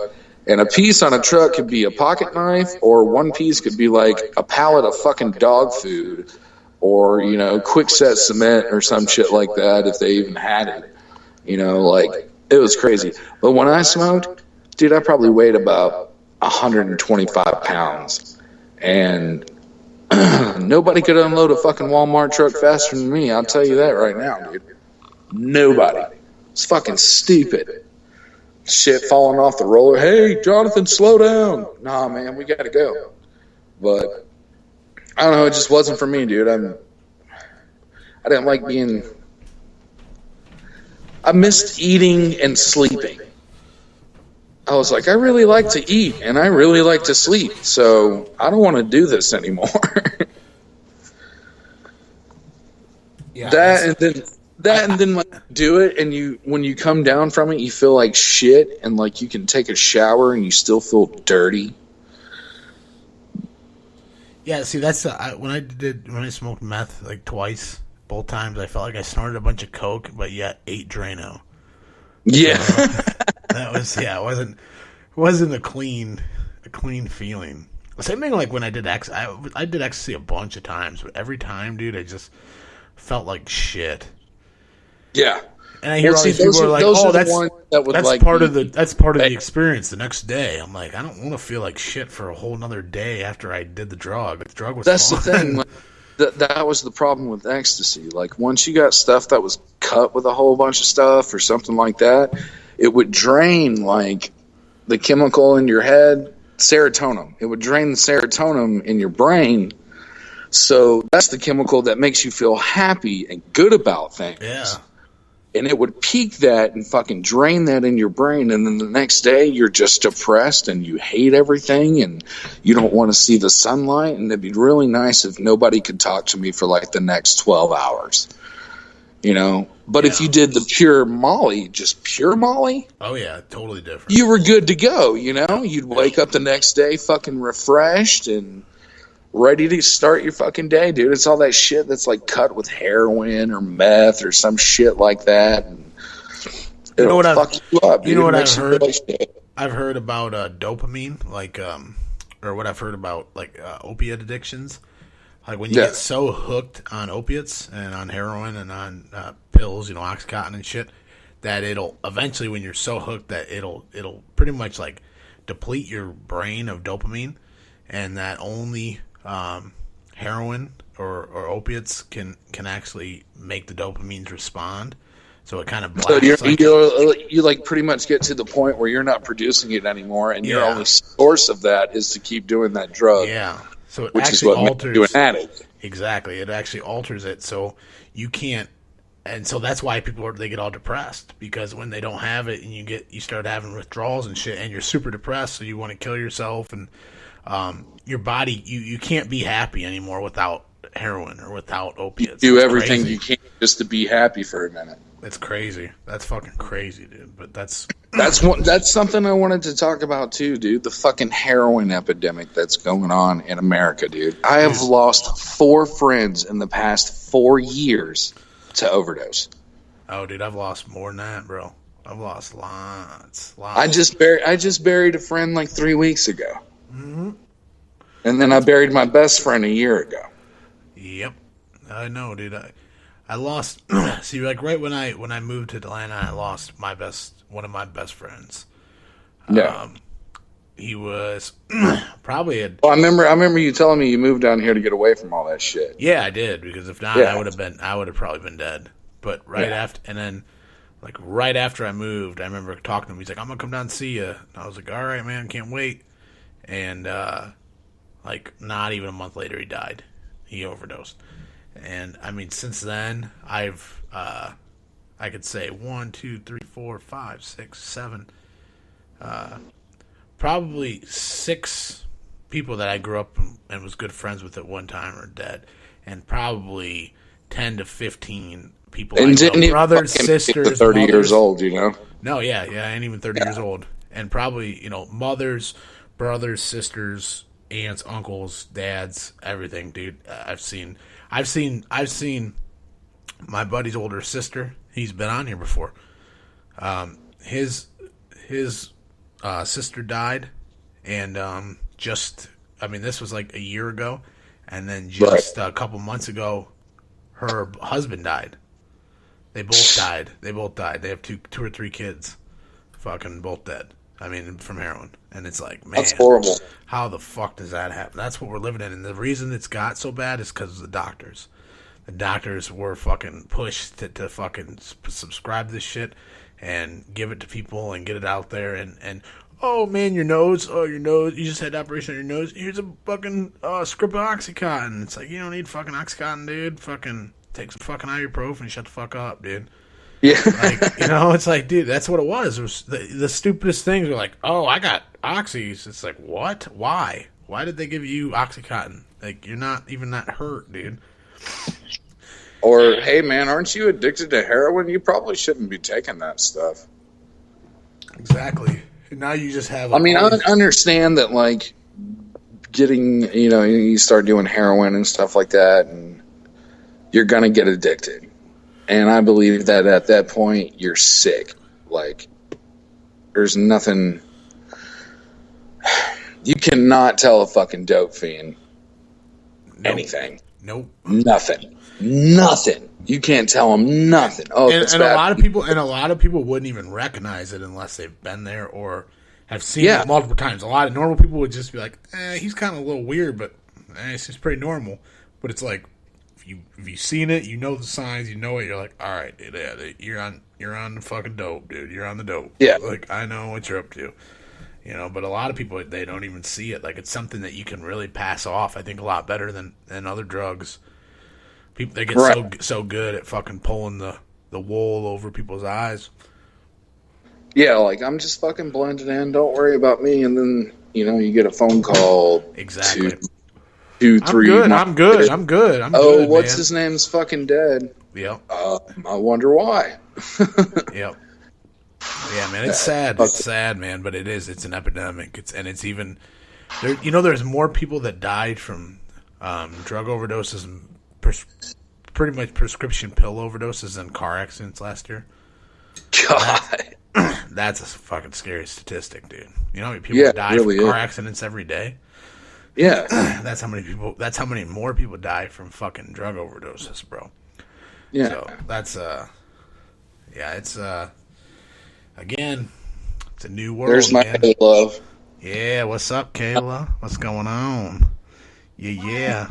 and a piece on a truck could be a pocket knife, or one piece could be like a pallet of fucking dog food, or quick set cement or some shit like that if they even had it. Like it was crazy. But when I smoked, dude, I probably weighed about 125 pounds, and nobody could unload a fucking Walmart truck faster than me. I'll tell you that right now, dude. Nobody. It's fucking stupid. Shit falling off the roller. Hey, Jonathan, slow down. Nah, man, we gotta go. But I don't know. It just wasn't for me, dude. I didn't like being. I missed eating and sleeping. I was like, I really like to eat and I really like to sleep, so I don't want to do this anymore. And then like, do it, and when you come down from it, you feel like shit, and like you can take a shower and you still feel dirty. Yeah, see, that's when I smoked meth like twice, both times I felt like I snorted a bunch of coke, but yet ate Drano. Yeah, so, that was it wasn't a clean feeling. Same thing like when I did I did ecstasy a bunch of times, but every time, dude, I just felt like shit. yeah. And I hear all these people are like, "Oh, that's like part of the experience." The next day, I'm like, I don't want to feel like shit for a whole another day after I did the drug. The drug was That's fun. the thing. Like, that was the problem with ecstasy. Like once you got stuff that was cut with a whole bunch of stuff or something like that, it would drain like the chemical in your head, serotonin. It would drain the serotonin in your brain. So that's the chemical that makes you feel happy and good about things. Yeah. And it would peak that and fucking drain that in your brain. And then the next day, you're just depressed and you hate everything and you don't want to see the sunlight. And it'd be really nice if nobody could talk to me for like the next 12 hours. You know? But if you did the pure Molly, just pure Molly. Oh, yeah. Totally different. You were good to go, you know? You'd wake up the next day fucking refreshed and ready to start your fucking day, dude. It's all that shit that's like cut with heroin or meth or some shit like that. And it'll fuck you up, dude. You know what Makes I've you heard? feel like shit. I've heard about dopamine, like, or what I've heard about, like, opiate addictions. Like, when you get so hooked on opiates and on heroin and on pills, you know, Oxycontin and shit, that it'll eventually, when you're so hooked, that it'll pretty much, like, deplete your brain of dopamine, and that only heroin or opiates can actually make the dopamines respond. So it kind of blasts. So you like pretty much get to the point where you're not producing it anymore, and your only source of that is to keep doing that drug. Yeah. So it which actually is what alters makes you an addict. Exactly. It actually alters it, so you can't. And so that's why they get all depressed, because when they don't have it, and you start having withdrawals and shit, and you're super depressed, so you want to kill yourself, and your body, you can't be happy anymore without heroin or without opiates. You do everything you can just to be happy for a minute. It's crazy. That's fucking crazy, dude. But that's something I wanted to talk about too, dude. The fucking heroin epidemic that's going on in America, dude. I have lost 4 friends in the past 4 years to overdose. Oh, dude, I've lost more than that, bro. I've lost lots. I just buried a friend like 3 weeks ago. Mm-hmm. And then I buried my best friend a year ago. Yep, I know, dude. I lost. See, like right when I moved to Atlanta, I lost one of my best friends. Yeah. He was probably a. Well, I remember you telling me you moved down here to get away from all that shit. Yeah, I did, because if not, I would have probably been dead. But right after I moved, I remember talking to him. He's like, "I'm gonna come down and see you." And I was like, "All right, man, can't wait." And like not even a month later, he died. He overdosed. And I mean, since then, I've I could say 1, 2, 3, 4, 5, 6, 7, probably 6 people that I grew up and was good friends with at one time are dead, and probably 10 to 15 people. And didn't even brothers, sisters, 30 mothers. years old, you know? No, yeah, I ain't even 30 years old, and probably mothers, brothers, sisters, aunts, uncles, dads, everything, dude. I've seen my buddy's older sister. He's been on here before. His sister died, and this was like a year ago, and then just a couple months ago, her husband died. They both died. They have two or three kids, fucking both dead. I mean, from heroin. And it's like, man, that's horrible. How the fuck does that happen? That's what we're living in. And the reason it's got so bad is because of the doctors. The doctors were fucking pushed to fucking subscribe to this shit and give it to people and get it out there. And oh, man, your nose, you just had an operation on your nose. Here's a fucking script of Oxycontin. It's like, you don't need fucking Oxycontin, dude. Fucking take some fucking ibuprofen and shut the fuck up, dude. Yeah. Like, it's like, dude, that's what it was. It was the stupidest things were like, oh, I got oxys. It's like, what? Why? Why did they give you Oxycontin? Like, you're not even that hurt, dude. Or, hey, man, aren't you addicted to heroin? You probably shouldn't be taking that stuff. Exactly. And now you just have... I mean, I understand that, like, getting, you start doing heroin and stuff like that, and you're going to get addicted. And I believe that at that point, you're sick. Like, there's nothing. You cannot tell a fucking dope fiend anything. Nope. Nothing. You can't tell them nothing. Oh, and a lot of people wouldn't even recognize it unless they've been there or have seen it multiple times. A lot of normal people would just be like, he's kind of a little weird, but it's just pretty normal. But it's like, if you've seen it, you know the signs, you know it, you're like, all right, you're on the fucking dope, dude. You're on the dope. Yeah. Like, I know what you're up to. But a lot of people, they don't even see it. Like, it's something that you can really pass off, I think, a lot better than other drugs. People, they get so good at fucking pulling the wool over people's eyes. Yeah, like, I'm just fucking blended in. Don't worry about me. And then, you get a phone call. Exactly. 2, 3 I'm good. I'm good. What's his name's fucking dead? Yep. I wonder why. Yep. Yeah, man, it's sad. It's sad, man, but it is. It's an epidemic. It's even there. There's more people that died from drug overdoses and pretty much prescription pill overdoses than car accidents last year. God, that's a fucking scary statistic, dude. You know how many people die from car accidents every day? Yeah, that's how many people. That's how many more people die from fucking drug overdoses, bro. Yeah, so that's it's again, it's a new world. There's my love. Yeah, what's up, Kayla? What's going on? Yeah.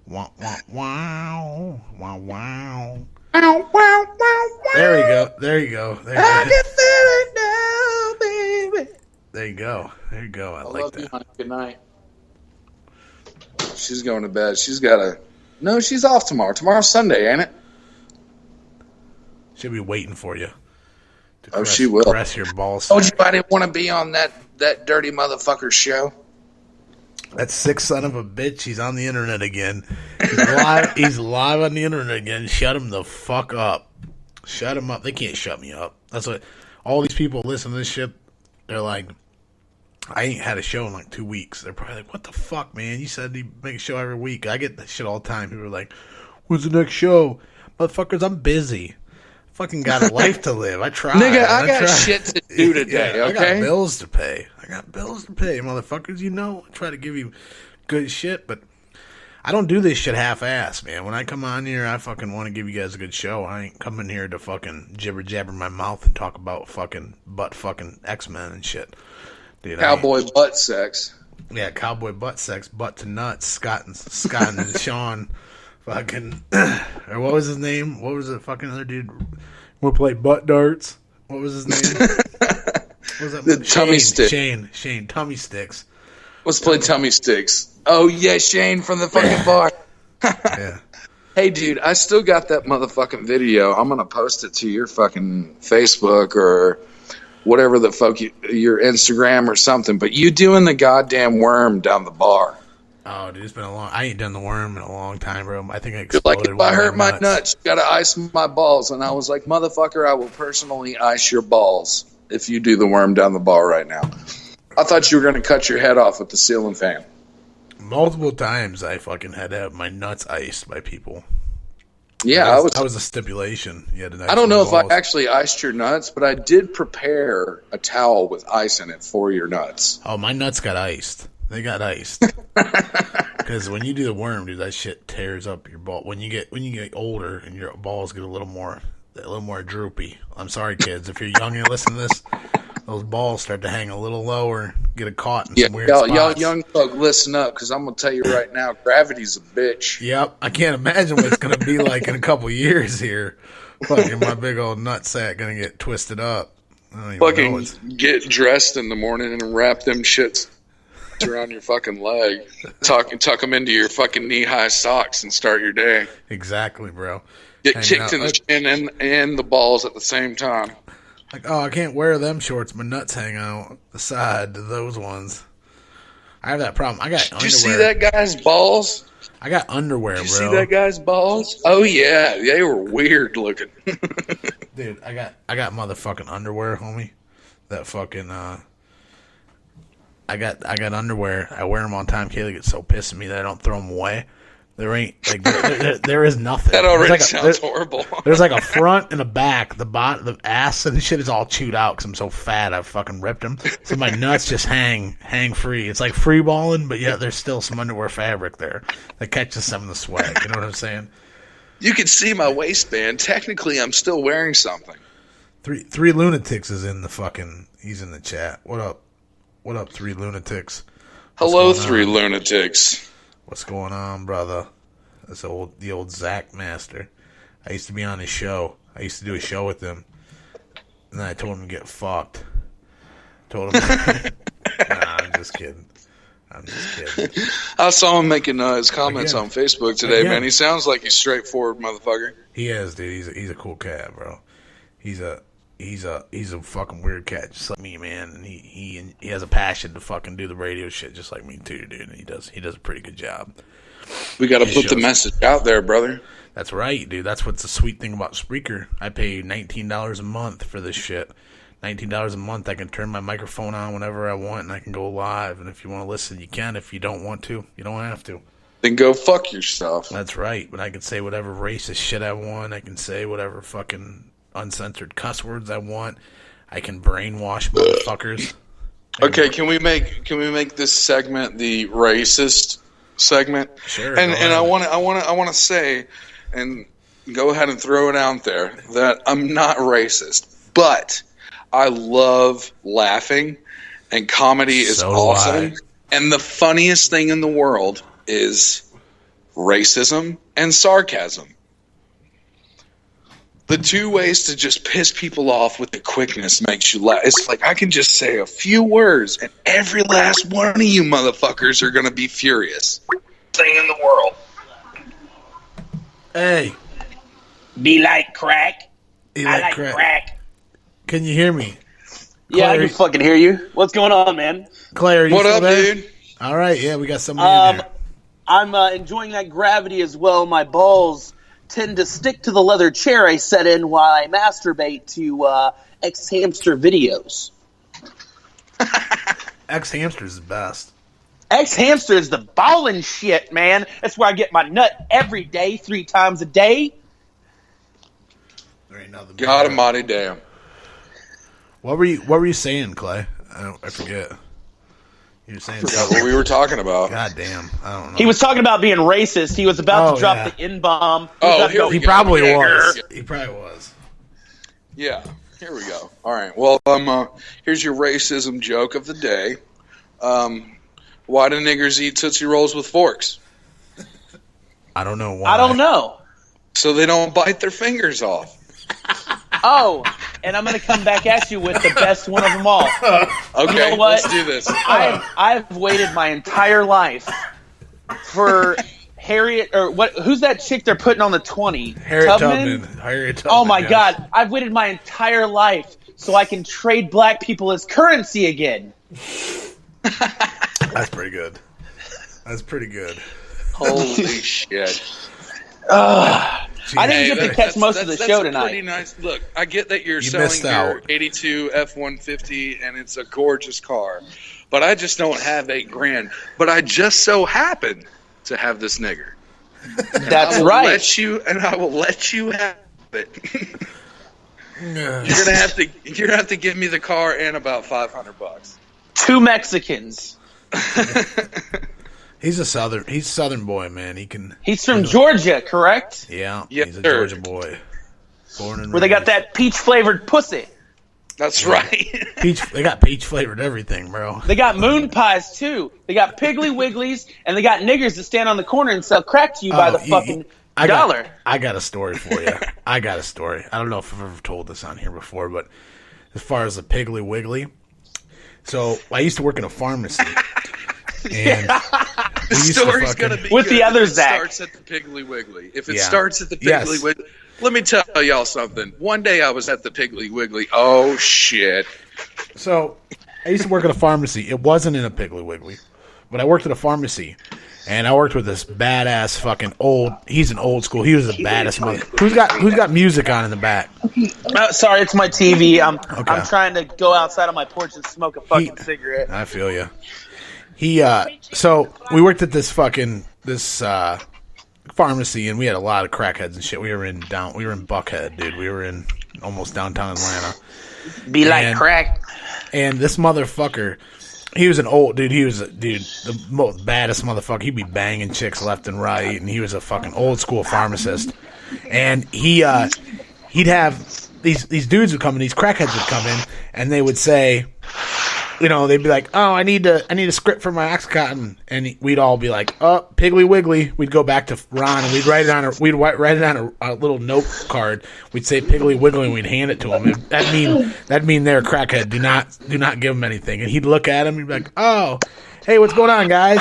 Wow, wow, wow, wow, wow. Wow, wow, wow. There you go. I can feel it now, baby. There you go. I like love that. You, honey. Good night. She's going to bed. No, she's off tomorrow. Tomorrow's Sunday, ain't it? She'll be waiting for you. She will. Press your balls. Told you I didn't want to be on that dirty motherfucker show. That sick son of a bitch, he's on the internet again. He's live on the internet again. Shut him the fuck up. Shut him up. They can't shut me up. That's what all these people listen to this shit. They're like, I ain't had a show in like 2 weeks. They're probably like, what the fuck, man? You said you make a show every week. I get that shit all the time. People are like, when's the next show? Motherfuckers, I'm busy. Fucking got a life to live. I tried. Nigga, I got shit to do today, okay? I got bills to pay. Motherfuckers. I try to give you good shit, but I don't do this shit half-ass, man. When I come on here, I fucking want to give you guys a good show. I ain't coming here to fucking jibber-jabber my mouth and talk about fucking butt-fucking X-Men and shit. Dude, cowboy butt sex. Yeah, cowboy butt sex, butt to nuts. Scott and Sean, fucking, or what was his name? What was the fucking other dude? We play butt darts. What was his name? What was that? The tummy stick. Shane, tummy sticks. Let's play tummy sticks. Oh yeah, Shane from the fucking bar. Yeah. Hey, dude, I still got that motherfucking video. I'm gonna post it to your fucking Facebook or whatever the fuck your Instagram or something. But you doing the goddamn worm down the bar? Oh, dude, it's been I ain't done the worm in a long time, bro. I think I exploded. Like, if I hurt my nuts, you gotta ice my balls. And I was like, motherfucker, I will personally ice your balls if you do the worm down the bar right now. I thought you were gonna cut your head off with the ceiling fan. Multiple times I fucking had to have my nuts iced by people. Yeah, that was a stipulation. You had to I don't know if I actually iced your nuts, but I did prepare a towel with ice in it for your nuts. Oh, my nuts got iced. They got iced. Because when you do the worm, dude, that shit tears up your ball. When you get older and your balls get a little more droopy. I'm sorry, kids, if you're young and you listen to this, those balls start to hang a little lower, get caught in some weird spots. Y'all young folk, listen up, because I'm going to tell you right now, gravity's a bitch. Yep, I can't imagine what it's going to be like in a couple years here. Fucking my big old nutsack going to get twisted up. Fucking get dressed in the morning and wrap them shits around your fucking leg. Tuck them into your fucking knee-high socks and start your day. Exactly, bro. Get kicked in the chin and the balls at the same time. Like, oh, I can't wear them shorts. My nuts hang out the side to those ones. I have that problem. I got underwear. Did you see that guy's balls? I got underwear, bro. Did you see that guy's balls? Oh, yeah. They were weird looking. Dude, I got motherfucking underwear, homie. That fucking, I got underwear. I wear them all the time. Kayla gets so pissed at me that I don't throw them away. There ain't like there is nothing. That already There's sounds horrible. There's like a front and a back. The ass and the shit is all chewed out because I'm so fat. I fucking ripped them. So my nuts just hang free. It's like free balling, but yet there's still some underwear fabric there that catches some of the sweat. You know what I'm saying? You can see my waistband. Technically, I'm still wearing something. Three lunatics is in the fucking. He's in the chat. What up? What up, 3 lunatics? Hello, 3 lunatics. What's going on, brother? That's the old Zach Master. I used to be on his show. I used to do a show with him. And then I told him to get fucked. Told him. Nah, I'm just kidding. I saw him making his comments on Facebook today, man. He sounds like he's straightforward motherfucker. He is, dude. He's a cool cat, bro. He's a fucking weird cat, just like me, man. And he has a passion to fucking do the radio shit, just like me too, dude. And he does a pretty good job. We got to put the message out there, brother. That's right, dude. That's what's the sweet thing about Spreaker. I pay $19 a month for this shit. $19 a month. I can turn my microphone on whenever I want, and I can go live. And if you want to listen, you can. If you don't want to, you don't have to. Then go fuck yourself. That's right. But I can say whatever racist shit I want. I can say whatever fucking uncensored cuss words I want. I can brainwash motherfuckers. Okay, can we make this segment the racist segment? Sure. And I want to say, and go ahead and throw it out there, that I'm not racist, but I love laughing, and comedy is awesome. And the funniest thing in the world is racism and sarcasm. The 2 ways to just piss people off with the quickness makes you laugh. It's like I can just say a few words, and every last one of you motherfuckers are going to be furious. Thing in the world. Hey. Be like crack. I like crack. Can you hear me? Yeah, I can fucking hear you. What's going on, man? Clay, are you what still up, there? dude? All right, yeah, we got somebody in there. I'm enjoying that gravity as well. My balls tend to stick to the leather chair I sit in while I masturbate to X-Hamster videos. X-Hamster is the best. X-Hamster is the ballin' shit, man. That's where I get my nut every day, 3 times a day. There ain't nothing. God almighty damn. What were you saying, Clay? I forget. You were saying forgot what we were talking about. God damn, I don't know. He was talking about being racist. He was about to drop the N-bomb. He probably was. He probably was. Yeah, here we go. All right, well, here's your racism joke of the day. Why do niggers eat Tootsie Rolls with forks? I don't know why. I don't know. So they don't bite their fingers off. Oh, and I'm going to come back at you with the best one of them all. Okay, you know what? let's do this. I've waited my entire life for Harriet, or what? Who's that chick they're putting on the 20? Harriet Tubman. Oh my God! I've waited my entire life so I can trade black people as currency again. That's pretty good. That's pretty good. Holy shit! I didn't get to catch most of the show tonight. Pretty nice. Look, I get that you're selling your 82 F-150 and it's a gorgeous car, but I just don't have $8,000. But I just so happen to have this nigger. That's right. I will let you have it. You're gonna have to give me the car and about $500. 2 Mexicans. He's a southern boy, man. He's from Georgia, correct? Yeah, he's a Georgia boy. Born and where they got that peach flavored pussy. That's right. They got peach flavored everything, bro. They got moon pies too. They got Piggly Wigglies, and they got niggers that stand on the corner and sell crack to you by the fucking dollar. I got a story for you. I got a story. I don't know if I've ever told this on here before, but as far as the Piggly Wiggly, so I used to work in a pharmacy. And the story's going to be with good the other if it Zach. starts at the Piggly Wiggly. If it starts at the Piggly Wiggly, let me tell y'all something. One day I was at the Piggly Wiggly. Oh, shit. So I used to work at a pharmacy. It wasn't in a Piggly Wiggly. but I worked at a pharmacy, and I worked with this badass fucking old. He's an old school. He was the baddest mother. Who's got music on in the back? Sorry, it's my TV. I'm Okay. trying to go outside on my porch and smoke a fucking cigarette. I feel you. So we worked at this pharmacy, and we had a lot of crackheads and shit. We were in Buckhead, dude. We were in almost downtown Atlanta. Be like crack. And this motherfucker, he was an old dude. He was the most baddest motherfucker. He'd be banging chicks left and right, and he was a fucking old school pharmacist. And he'd have these dudes would come in, these crackheads would come in, and they would say, you know, they'd be like, "Oh, I need a script for my Oxycontin," and we'd all be like, "Oh, Piggly Wiggly." We'd go back to Ron and we'd write it on a little note card. We'd say Piggly Wiggly and we'd hand it to him. That'd mean they're a crackhead. Do not give him anything. And he'd look at him. He'd be like, "Oh, hey, what's going on, guys?"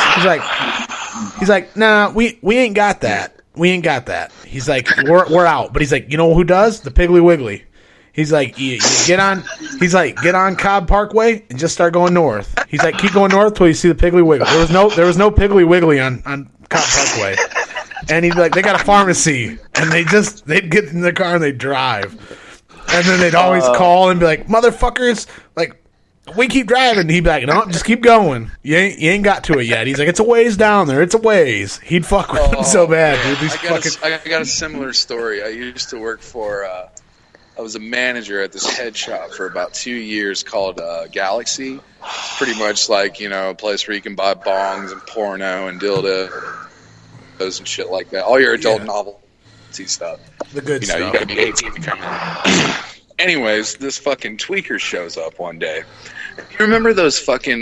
He's like, "Nah, we ain't got that. We ain't got that." He's like, "We're out." But he's like, "You know who does? The Piggly Wiggly." He's like, you get on. He's like, get on Cobb Parkway and just start going north. He's like, keep going north till you see the Piggly Wiggly. There was no Piggly Wiggly on Cobb Parkway. And he'd be like, they got a pharmacy, and they'd get in their car and they'd drive, and then they'd always call and be like, motherfuckers, like, we keep driving. He'd be like, no, just keep going. You ain't got to it yet. He's like, it's a ways down there. It's a ways. He'd fuck with them so bad, dude. I got a similar story. I used to work for. I was a manager at this head shop for about 2 years called Galaxy. It's pretty much like, you know, a place where you can buy bongs and porno and dildos and shit like that. All your adult novelty stuff. The good stuff. You gotta be 18 to come in. Anyways, this fucking tweaker shows up one day. You remember those fucking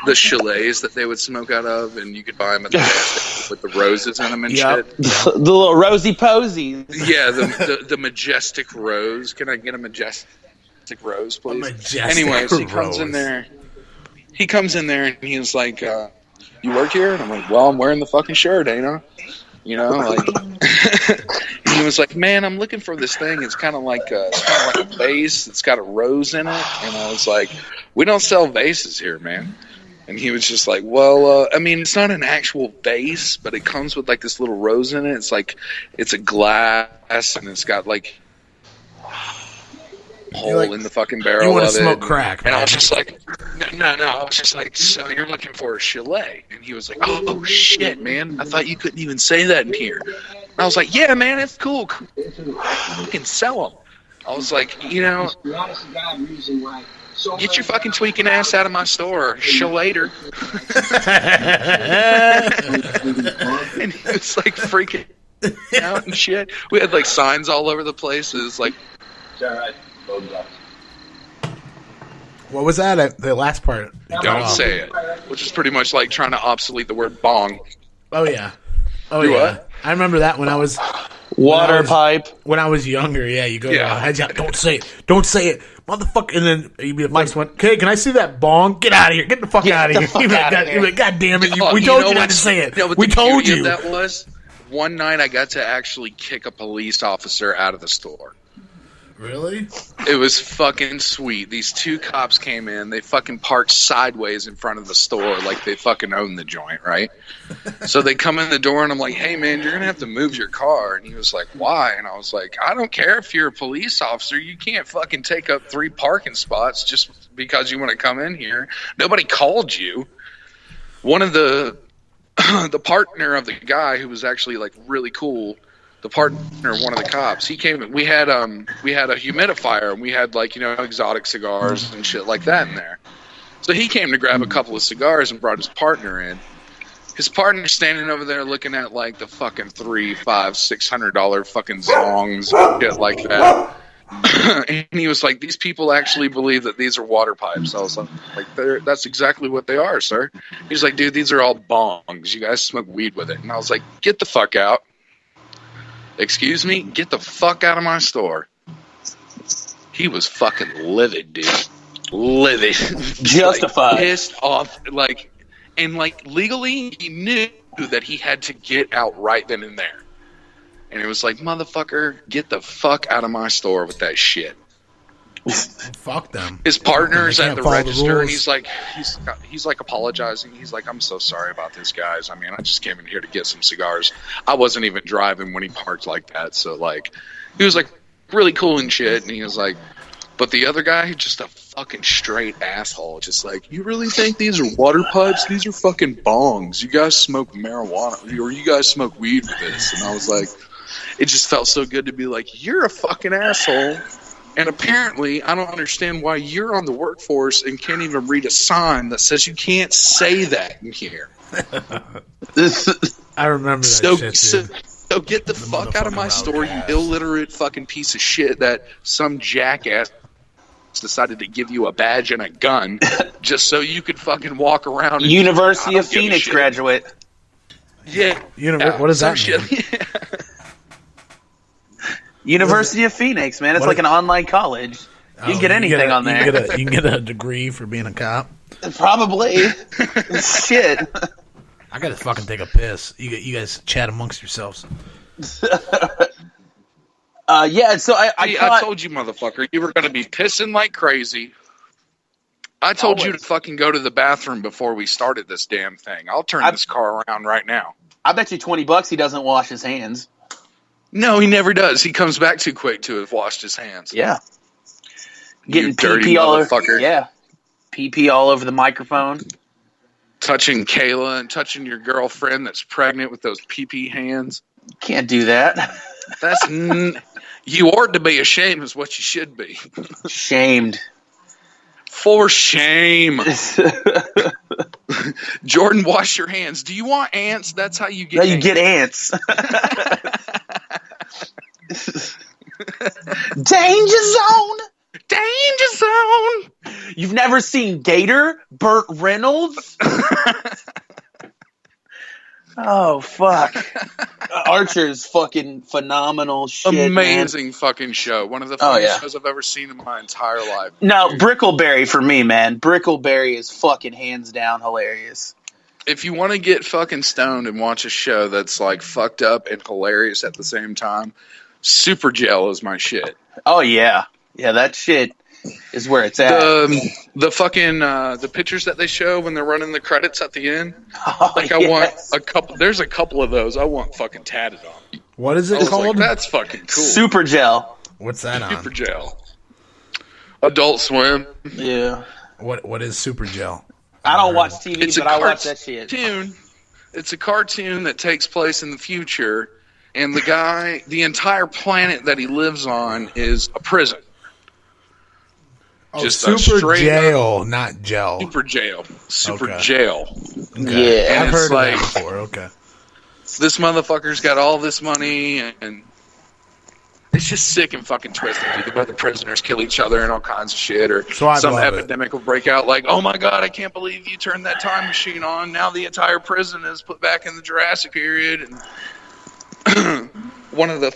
the chalets that they would smoke out of, and you could buy them at the gas with the roses in them and shit? The little rosy posies. Yeah, the majestic rose. Can I get a majestic rose, please? Anyways, he comes in there. He comes in there and he was like, "You work here?" And I'm like, "Well, I'm wearing the fucking shirt, ain't I?" You know, like. He was like, "Man, I'm looking for this thing. It's kind of like a vase. It's got a rose in it." And I was like, "We don't sell vases here, man." And he was just like, "Well, I mean, it's not an actual vase, but it comes with like this little rose in it. It's like it's a glass, and it's got like a hole in the fucking barrel. You want to of smoke it. crack? And I was just like, "No." I was just like, "So you're looking for a chalet?" And he was like, "Oh shit, man! I thought you couldn't even say that in here." And I was like, "Yeah, man, it's cool. You can sell them." I was like, "You know, get your fucking tweaking ass out of my store, later." And he was like freaking out and shit. We had like signs all over the place. It was like, what was that? The last part. "Don't say it," which is pretty much like trying to obsolete the word bong. Oh yeah. Oh Do yeah. what? I remember that when I was pipe. When I was younger, yeah, you go to a head shop, don't say it, motherfucker, and then you'd be the first one. Okay, can I see that bong? Get out of here! Get the fuck out of here! You'd be like, God damn it! We told you not to say it. No, we told you. That was one night I got to actually kick a police officer out of the store. Really? It was fucking sweet. These two cops came in. They fucking parked sideways in front of the store like they fucking own the joint, right? So they come in the door and I'm like, "Hey, man, you're going to have to move your car." And he was like, "Why?" And I was like, "I don't care if you're a police officer. You can't fucking take up 3 parking spots just because you want to come in here. Nobody called you." One of the partner of the guy who was actually like really cool, the partner of one of the cops, he came. We had a humidifier and we had like, you know, exotic cigars and shit like that in there. So he came to grab a couple of cigars and brought his partner in. His partner's standing over there looking at like the fucking $300, $500, $600 fucking zongs and shit like that. And he was like, "These people actually believe that these are water pipes." I was like, "That's exactly what they are, sir." He's like, "Dude, these are all bongs. You guys smoke weed with it." And I was like, "Get the fuck out." "Excuse me? Get the fuck out of my store." He was fucking livid, dude. Livid. Justified. Like, pissed off. Like, and like legally, he knew that he had to get out right then and there. And it was like, "Motherfucker, get the fuck out of my store with that shit." Fuck them. His partner's They at can't the follow the register, and rules. he's like apologizing. He's like, "I'm so sorry about this, guys. I mean, I just came in here to get some cigars. I wasn't even driving when he parked like that." So like, he was like really cool and shit, and he was like, but the other guy, just a fucking straight asshole. Just like, you really think these are water pipes? These are fucking bongs. You guys smoke marijuana, or you guys smoke weed with this? And I was like, it just felt so good to be like, you're a fucking asshole. And apparently, I don't understand why you're on the workforce and can't even read a sign that says you can't say that in here. I remember that shit, dude. So get the fuck out of my store, you illiterate fucking piece of shit that some jackass decided to give you a badge and a gun just so you could fucking walk around. And University of Phoenix graduate. Yeah. What does that mean? Shit. University of Phoenix, man. It's like an online college. You can get anything on there. You can get a degree for being a cop. Probably. Shit. I gotta fucking take a piss. You guys chat amongst yourselves. Yeah, so I told you, motherfucker, you were going to be pissing like crazy. I told you to fucking go to the bathroom before we started this damn thing. I'll turn this car around right now. I bet you $20 he doesn't wash his hands. No, he never does. He comes back too quick to have washed his hands. Yeah. Getting dirty pee all over. motherfucker. Yeah. Pee all over the microphone. Touching Kayla and touching your girlfriend that's pregnant with those pee hands. Can't do that. That's you ought to be ashamed is what you should be. Shamed. For shame. Jordan, wash your hands. Do you want ants? That's how you get ants. You get ants. Danger zone. Danger zone. You've never seen Gator? Burt Reynolds? Oh, fuck. Archer's fucking phenomenal shit, amazing man. Fucking show. One of the funniest shows I've ever seen in my entire life. No, Brickleberry for me, man. Brickleberry is fucking hands down hilarious. If you want to get fucking stoned and watch a show that's like fucked up and hilarious at the same time, Super Gel is my shit. Oh, yeah. Yeah, that shit is where it's at. The fucking the pictures that they show when they're running the credits at the end. Oh, like I want a couple. There's a couple of those I want fucking tatted on. What is it called? Like, that's fucking cool. Super Gel. What's that on? Super Gel. Adult Swim. Yeah. What is Super Gel? I don't watch TV, but I watch that shit. It's a cartoon that takes place in the future, and the entire planet that he lives on is a prison. Oh, just Super Jail, not gel. Super Jail. Super Jail. Okay. Yeah. I've heard of that before. Okay. This motherfucker's got all this money, and it's just sick and fucking twisted. Dude. Where the prisoners kill each other and all kinds of shit, or some epidemic will break out. Like, oh my god, I can't believe you turned that time machine on. Now the entire prison is put back in the Jurassic period, and one of the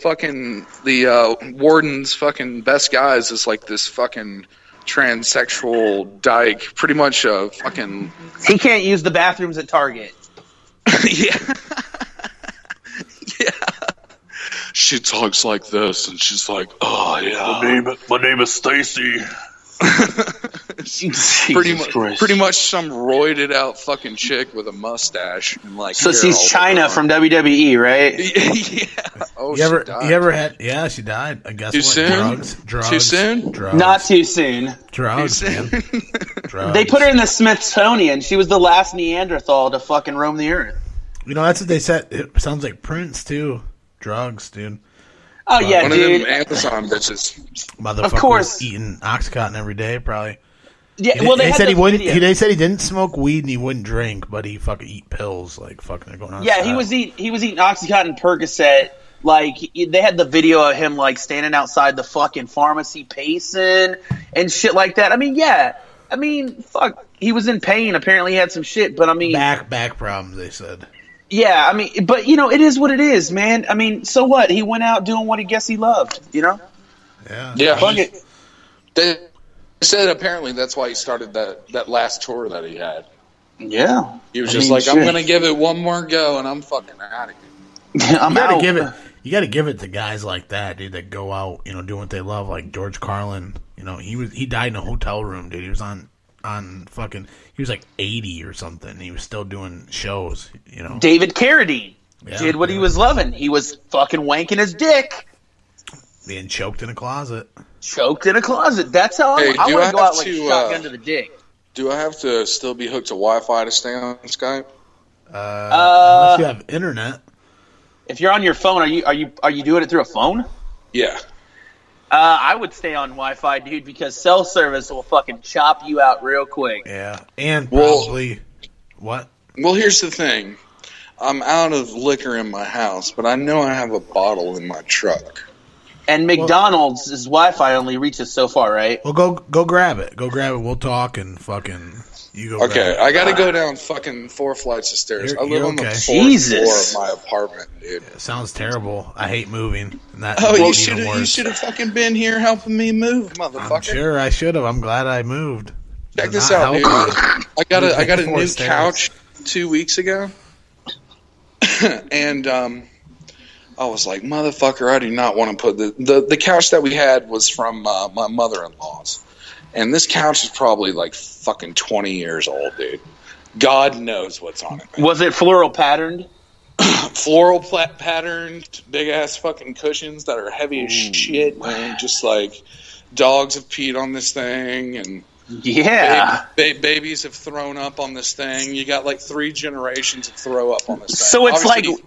warden's fucking best guys is like this fucking transsexual dyke, pretty much a fucking. He can't use the bathrooms at Target. Yeah. Yeah. She talks like this, and she's like, "Oh yeah, my name is Stacy." pretty much some roided out fucking chick with a mustache and like. So she's China from WWE, right? Yeah. Oh, you ever had? Yeah, she died. I guess. Too soon? Drugs. Too soon? Drugs. Not too soon. Drugs, man. Drugs. They put her in the Smithsonian. She was the last Neanderthal to fucking roam the earth. You know, that's what they said. It sounds like Prince too. Drugs, dude. Oh yeah, one dude. Of them Amazon bitches. Motherfucker of course. Was eating Oxycontin every day, probably. Yeah, well, they said he wouldn't. They said he didn't smoke weed and he wouldn't drink, but he fucking eat pills, like fucking going on. Yeah, he was eating Oxycontin, Percocet. Like they had the video of him like standing outside the fucking pharmacy pacing and shit like that. I mean, yeah. I mean, fuck. He was in pain. Apparently, he had some shit. But I mean, back problems. They said. Yeah, I mean, but you know, it is what it is, man. I mean, so what? He went out doing what he guessed he loved, you know? Yeah. Fuck it. They said apparently that's why he started that last tour that he had. Yeah. He was just like, I'm going to give it one more go, and I'm fucking out of here. I'm out. You got to give it to guys like that, dude, that go out, you know, doing what they love, like George Carlin. You know, he died in a hotel room, dude. He was on fucking. He was like 80 or something. He was still doing shows. You know, David Carradine did what he was loving. He was fucking wanking his dick. Being choked in a closet. Choked in a closet. That's how Hey, I do want I to go out have like to, shotgun to the dick. Do I have to still be hooked to Wi-Fi to stay on Skype? Unless you have internet. If you're on your phone, are you doing it through a phone? Yeah. I would stay on Wi-Fi, dude, because cell service will fucking chop you out real quick. Yeah, and probably what? Well, here's the thing. I'm out of liquor in my house, but I know I have a bottle in my truck. And McDonald's' Wi-Fi only reaches so far, right? Well, go grab it. Go grab it. We'll talk and fucking you go. Okay, grab it. I got to go down fucking 4 flights of stairs. I live You're on the okay. 4th floor of my apartment, dude. It sounds terrible. I hate moving. And that Oh, makes you it even worse. should have fucking been here helping me move, motherfucker. I'm sure I should have. I'm glad I moved. Check this Not out, dude. helping. I got a Four new stairs. couch 2 weeks ago, and I was like, motherfucker, I do not want to put the couch that we had was from my mother-in-law's, and this couch is probably like fucking 20 years old, dude. God knows what's on it. Man. Was it floral patterned? Floral patterned, big ass fucking cushions that are heavy as shit, man. Just like dogs have peed on this thing, and yeah, babies have thrown up on this thing. You got like 3 generations of throw up on this thing. So it's Obviously, like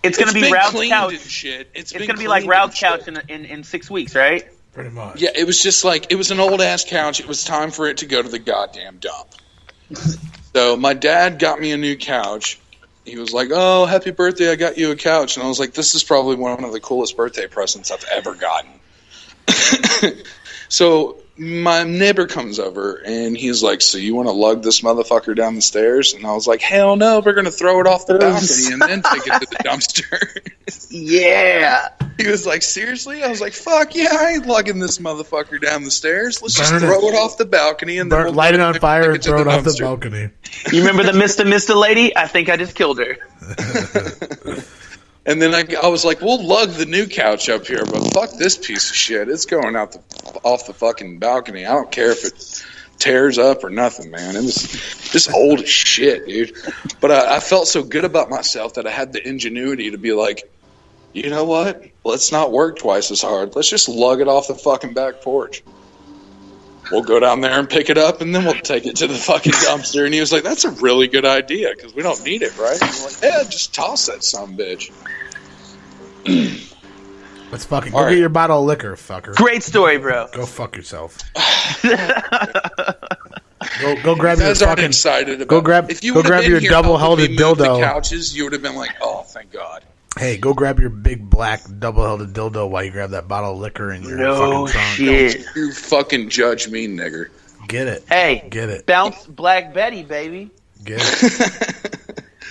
it's going to be been Roud's cleaned couch. and shit. It's going to be like Roud's couch in 6 weeks, right? Pretty much. Yeah, it was just like, it was an old ass couch. It was time for it to go to the goddamn dump. So my dad got me a new couch. He was like, oh, happy birthday, I got you a couch. And I was like, this is probably one of the coolest birthday presents I've ever gotten. So my neighbor comes over, and he's like, so you want to lug this motherfucker down the stairs? And I was like, hell no, we're going to throw it off the balcony and then take it to the dumpster. Yeah. He was like, seriously? I was like, fuck yeah, I ain't lugging this motherfucker down the stairs. Let's just Burn throw it off the balcony and then we'll light it on fire and to throw it off the dumpster. balcony. You remember the Mr. Lady? I think I just killed her. And then I was like, we'll lug the new couch up here, but fuck this piece of shit. It's going out off the fucking balcony. I don't care if it tears up or nothing, man. It was just old as shit, dude. But I felt so good about myself that I had the ingenuity to be like, you know what? Let's not work twice as hard. Let's just lug it off the fucking back porch. We'll go down there and pick it up, and then we'll take it to the fucking dumpster. And he was like, that's a really good idea, because we don't need it, right? And I'm like, yeah, just toss that sumbitch. Let's fucking All go right. get your bottle of liquor, fucker. Great story, bro. Go fuck yourself. Go grab You your guys aren't fucking. excited about Go grab. If you Go would have grab been your here helping double-headed me move the dildo. couches, you would have been like, oh, thank God. Hey, go grab your big black double-headed dildo while you grab that bottle of liquor in your No fucking trunk. shit. You fucking judge me, nigger. Get it. Hey, Get it. bounce Black Betty, baby. Get it.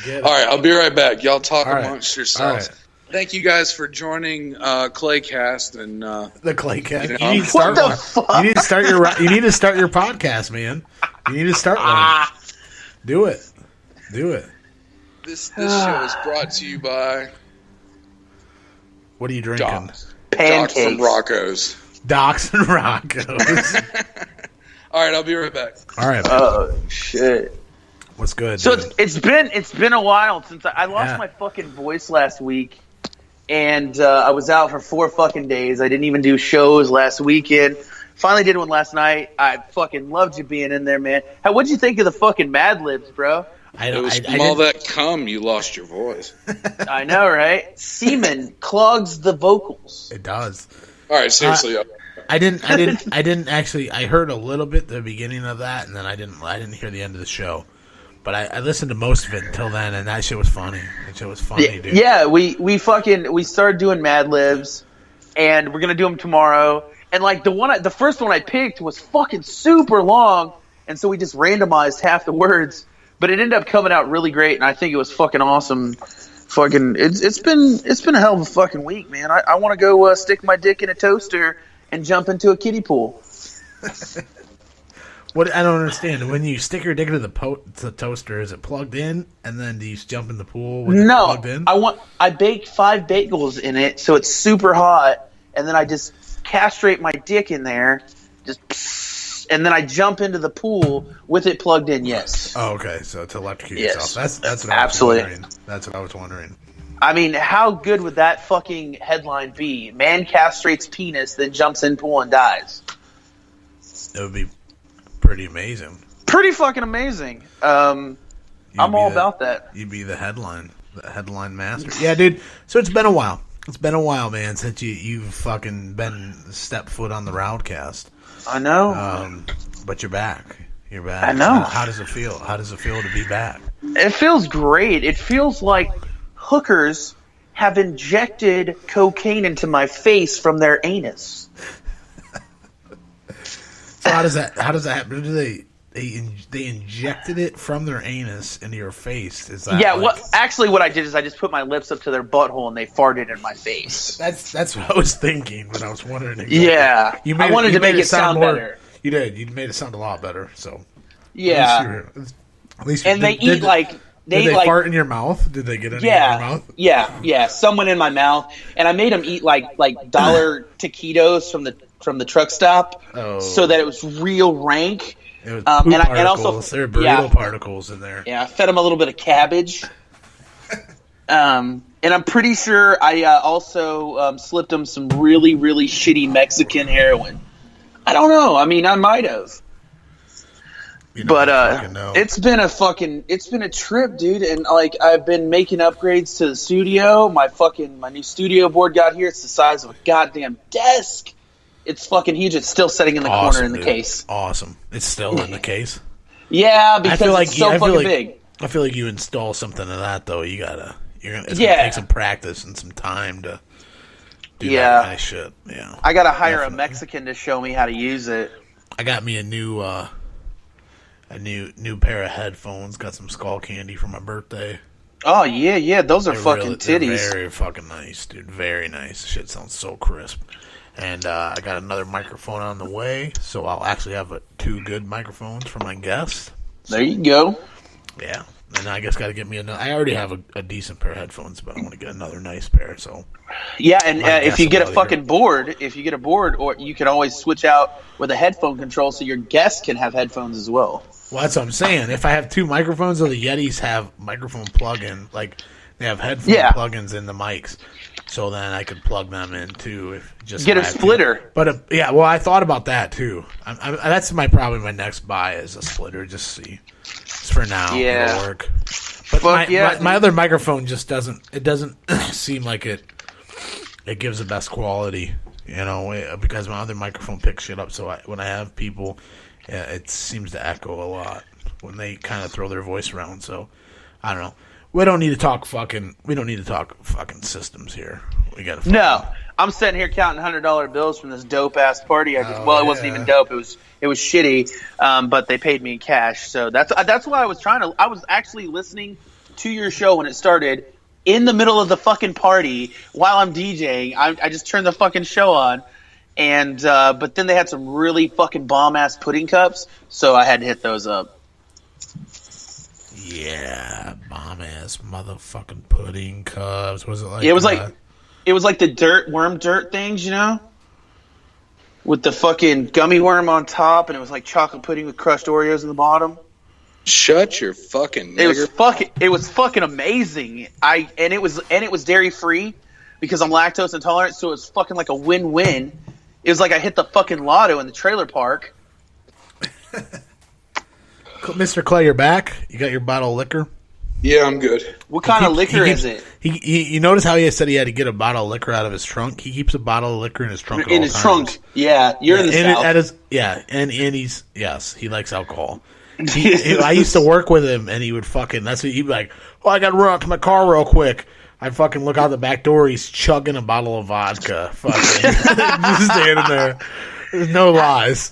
Get it. All right, I'll be right back. Y'all talk All right. amongst yourselves. All right. Thank you guys for joining Claycast and The Claycast. You You know, need to start What the one. fuck? You need to start your. You need to start your podcast, man. You need to start one. Do it. Do it. this show is brought to you by What are you drinking? Doc. Doc Pancakes. from Rocco's. Docs and Rockos. All right, I'll be right back. All right. Oh shit. What's good? So dude? it's been a while since I lost Yeah. my fucking voice last week, and I was out for 4 fucking days. I didn't even do shows last weekend. Finally did one last night. I fucking loved you being in there, man. What'd you think of the fucking Mad Libs, bro? It was from all that cum you lost your voice. I know, right? Semen clogs the vocals. It does. All right, seriously. I didn't actually. I heard a little bit the beginning of that, and then I didn't hear the end of the show. But I listened to most of it until then, and that shit was funny. That shit was funny, dude. Yeah, we started doing Mad Libs, and we're gonna do them tomorrow. And like the first one I picked was fucking super long, and so we just randomized half the words, but it ended up coming out really great, and I think it was fucking awesome. Fucking, it's been a hell of a fucking week, man. I want to go stick my dick in a toaster and jump into a kiddie pool. What I don't understand, when you stick your dick into the toaster, is it plugged in, and then do you jump in the pool with it No, plugged in? I bake 5 bagels in it, so it's super hot, and then I just castrate my dick in there, just psst, and then I jump into the pool with it plugged in. Yes. Oh, okay. So to electrocute Yes. yourself. That's what Absolutely. I was wondering. That's what I was wondering. I mean, how good would that fucking headline be? Man castrates penis, then jumps in pool and dies. It would be pretty amazing. Pretty fucking amazing. I'm all about that. You'd be the headline master. Yeah, dude. So it's been a while. It's been a while, man, since you've fucking been step foot on the RowdCAST. I know. But you're back. You're back. I know. How does it feel? How does it feel to be back? It feels great. It feels like hookers have injected cocaine into my face from their anus. So how does that happen? Do they injected it from their anus into your face? Is that Yeah, like, what I did is I just put my lips up to their butthole and they farted in my face. That's what I was thinking, but I was wondering exactly. Yeah. I wanted to make it sound better. You did. You made it sound a lot better. So yeah. At least and they eat like did they fart in your mouth? Did they get any in your mouth? Yeah. Someone in my mouth, and I made them eat like dollar taquitos from the truck stop, so that it was real rank. It was poop particles. And also there were burrito particles in there. Yeah, I fed them a little bit of cabbage. And I'm pretty sure I also slipped them some really, really shitty Mexican heroin. I don't know. I mean, I might have. But it's been a trip, dude. And like I've been making upgrades to the studio. My new studio board got here. It's the size of a goddamn desk. It's fucking huge. It's still sitting in the corner in the case. Awesome. It's still in the case. Yeah, because it's so fucking big. I feel like you install something to that though. It's gonna take some practice and some time to do that kind of shit. Yeah. I gotta hire a Mexican to show me how to use it. I got me a new pair of headphones. Got some skull candy for my birthday. Oh yeah. Those are fucking titties. They're very fucking nice, dude. Very nice. Shit sounds so crisp. And I got another microphone on the way, so I'll actually have 2 good microphones for my guests. There you go. Yeah, and I guess got to get me another. I already have a decent pair of headphones, but I want to get another nice pair. So yeah, and if you get a fucking board, or you can always switch out with a headphone control, so your guests can have headphones as well. Well, that's what I'm saying. If I have 2 microphones, or the Yetis have microphone plug-in, like they have headphone plug-ins in the mics. So then I could plug them in too. If just get a splitter. But well, I thought about that too. That's probably my next buy is a splitter. Just for now. Yeah, it'll work. But my other microphone just doesn't. It doesn't seem like it gives the best quality. Because my other microphone picks shit up. So when I have people, it seems to echo a lot when they kind of throw their voice around. So I don't know. We don't need to talk fucking systems here. We got to. No, I'm sitting here counting $100 bills from this dope ass party. It wasn't even dope. It was shitty. But they paid me in cash. So that's why I was actually listening to your show when it started in the middle of the fucking party while I'm DJing. I just turned the fucking show on, and but then they had some really fucking bomb ass pudding cups, so I had to hit those up. Yeah, bomb ass motherfucking pudding cups. Was it like? It was like the worm dirt things, with the fucking gummy worm on top, and it was like chocolate pudding with crushed Oreos in the bottom. Shut your fucking nigger. It was fucking amazing. And it was dairy free because I'm lactose intolerant, so it was fucking like a win-win. It was like I hit the fucking lotto in the trailer park. Mr. Clay, you're back. You got your bottle of liquor? Yeah, I'm good. What kind of liquor is it? You notice how he said he had to get a bottle of liquor out of his trunk? He keeps a bottle of liquor in his trunk in his trunk. Yeah, you're in the South. And he likes alcohol. I used to work with him, and he would he'd be like, I got to run out to my car real quick. I fucking look out the back door, he's chugging a bottle of vodka. Fucking just standing there. No lies.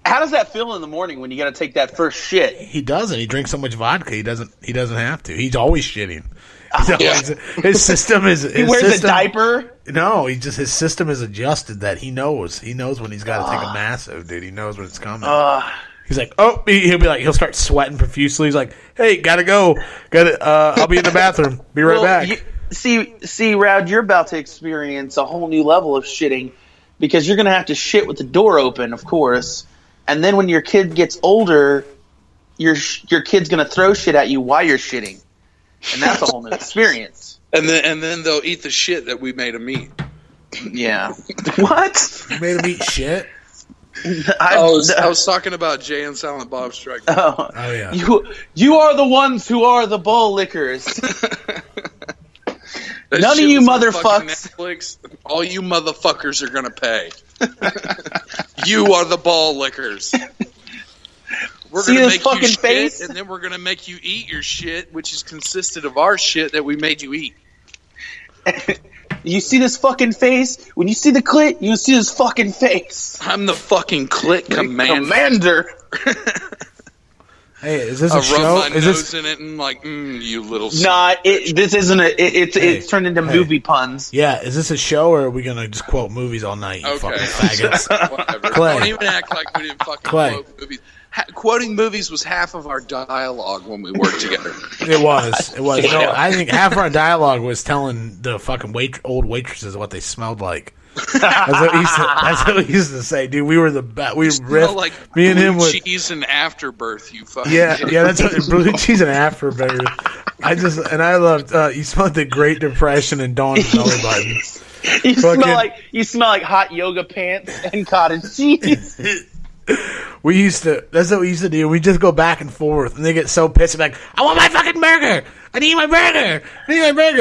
How does that feel in the morning when you got to take that first shit? He doesn't. He drinks so much vodka. He doesn't have to. He's always shitting. His system is. He wears a diaper. No, his system is adjusted that he knows. He knows when he's got to take a massive, dude. He knows when it's coming. He's like, he'll start sweating profusely. He's like, hey, gotta go. I'll be in the bathroom. Be right back. See, Rowd, you're about to experience a whole new level of shitting. because you're gonna have to shit with the door open, of course. And then when your kid gets older, your kid's gonna throw shit at you while you're shitting, and that's a whole new experience. And then they'll eat the shit that we made them eat. Yeah. What? You made him eat shit? I was talking about Jay and Silent Bob Strike. Oh yeah. You are the ones who are the ball lickers. That None of shit you was on fucking motherfucks. Netflix. All you motherfuckers are gonna pay. You are the ball lickers. We're See gonna his make fucking you shit, face? and then we're gonna make you eat your shit, which is consisted of our shit that we made you eat. You see this fucking face? When you see the clit, you see this fucking face. I'm the fucking clit commander. Hey, is this I a show? rub my Is nose this? in it and like, you little. Nah, this isn't it's turned into hey. movie puns. Yeah, is this a show or are we gonna just quote movies all night? You fucking faggots. Whatever. Clay. Don't even act like we didn't fucking Clay. quote movies. Quoting movies was half of our dialogue when we worked together. It was. No, I think half our dialogue was telling the fucking old waitresses what they smelled like. That's what we used to say, dude. We were the best. We riffed. Like me and him blue would. cheese and afterbirth. You fucking Yeah, that's what blue cheese and afterburger. I loved. You smelled the Great Depression and Dawn's belly button. You smell like hot yoga pants and cottage cheese. That's what we used to do. We just go back and forth, and they get so pissed. Like, I want my fucking burger. I need my burger.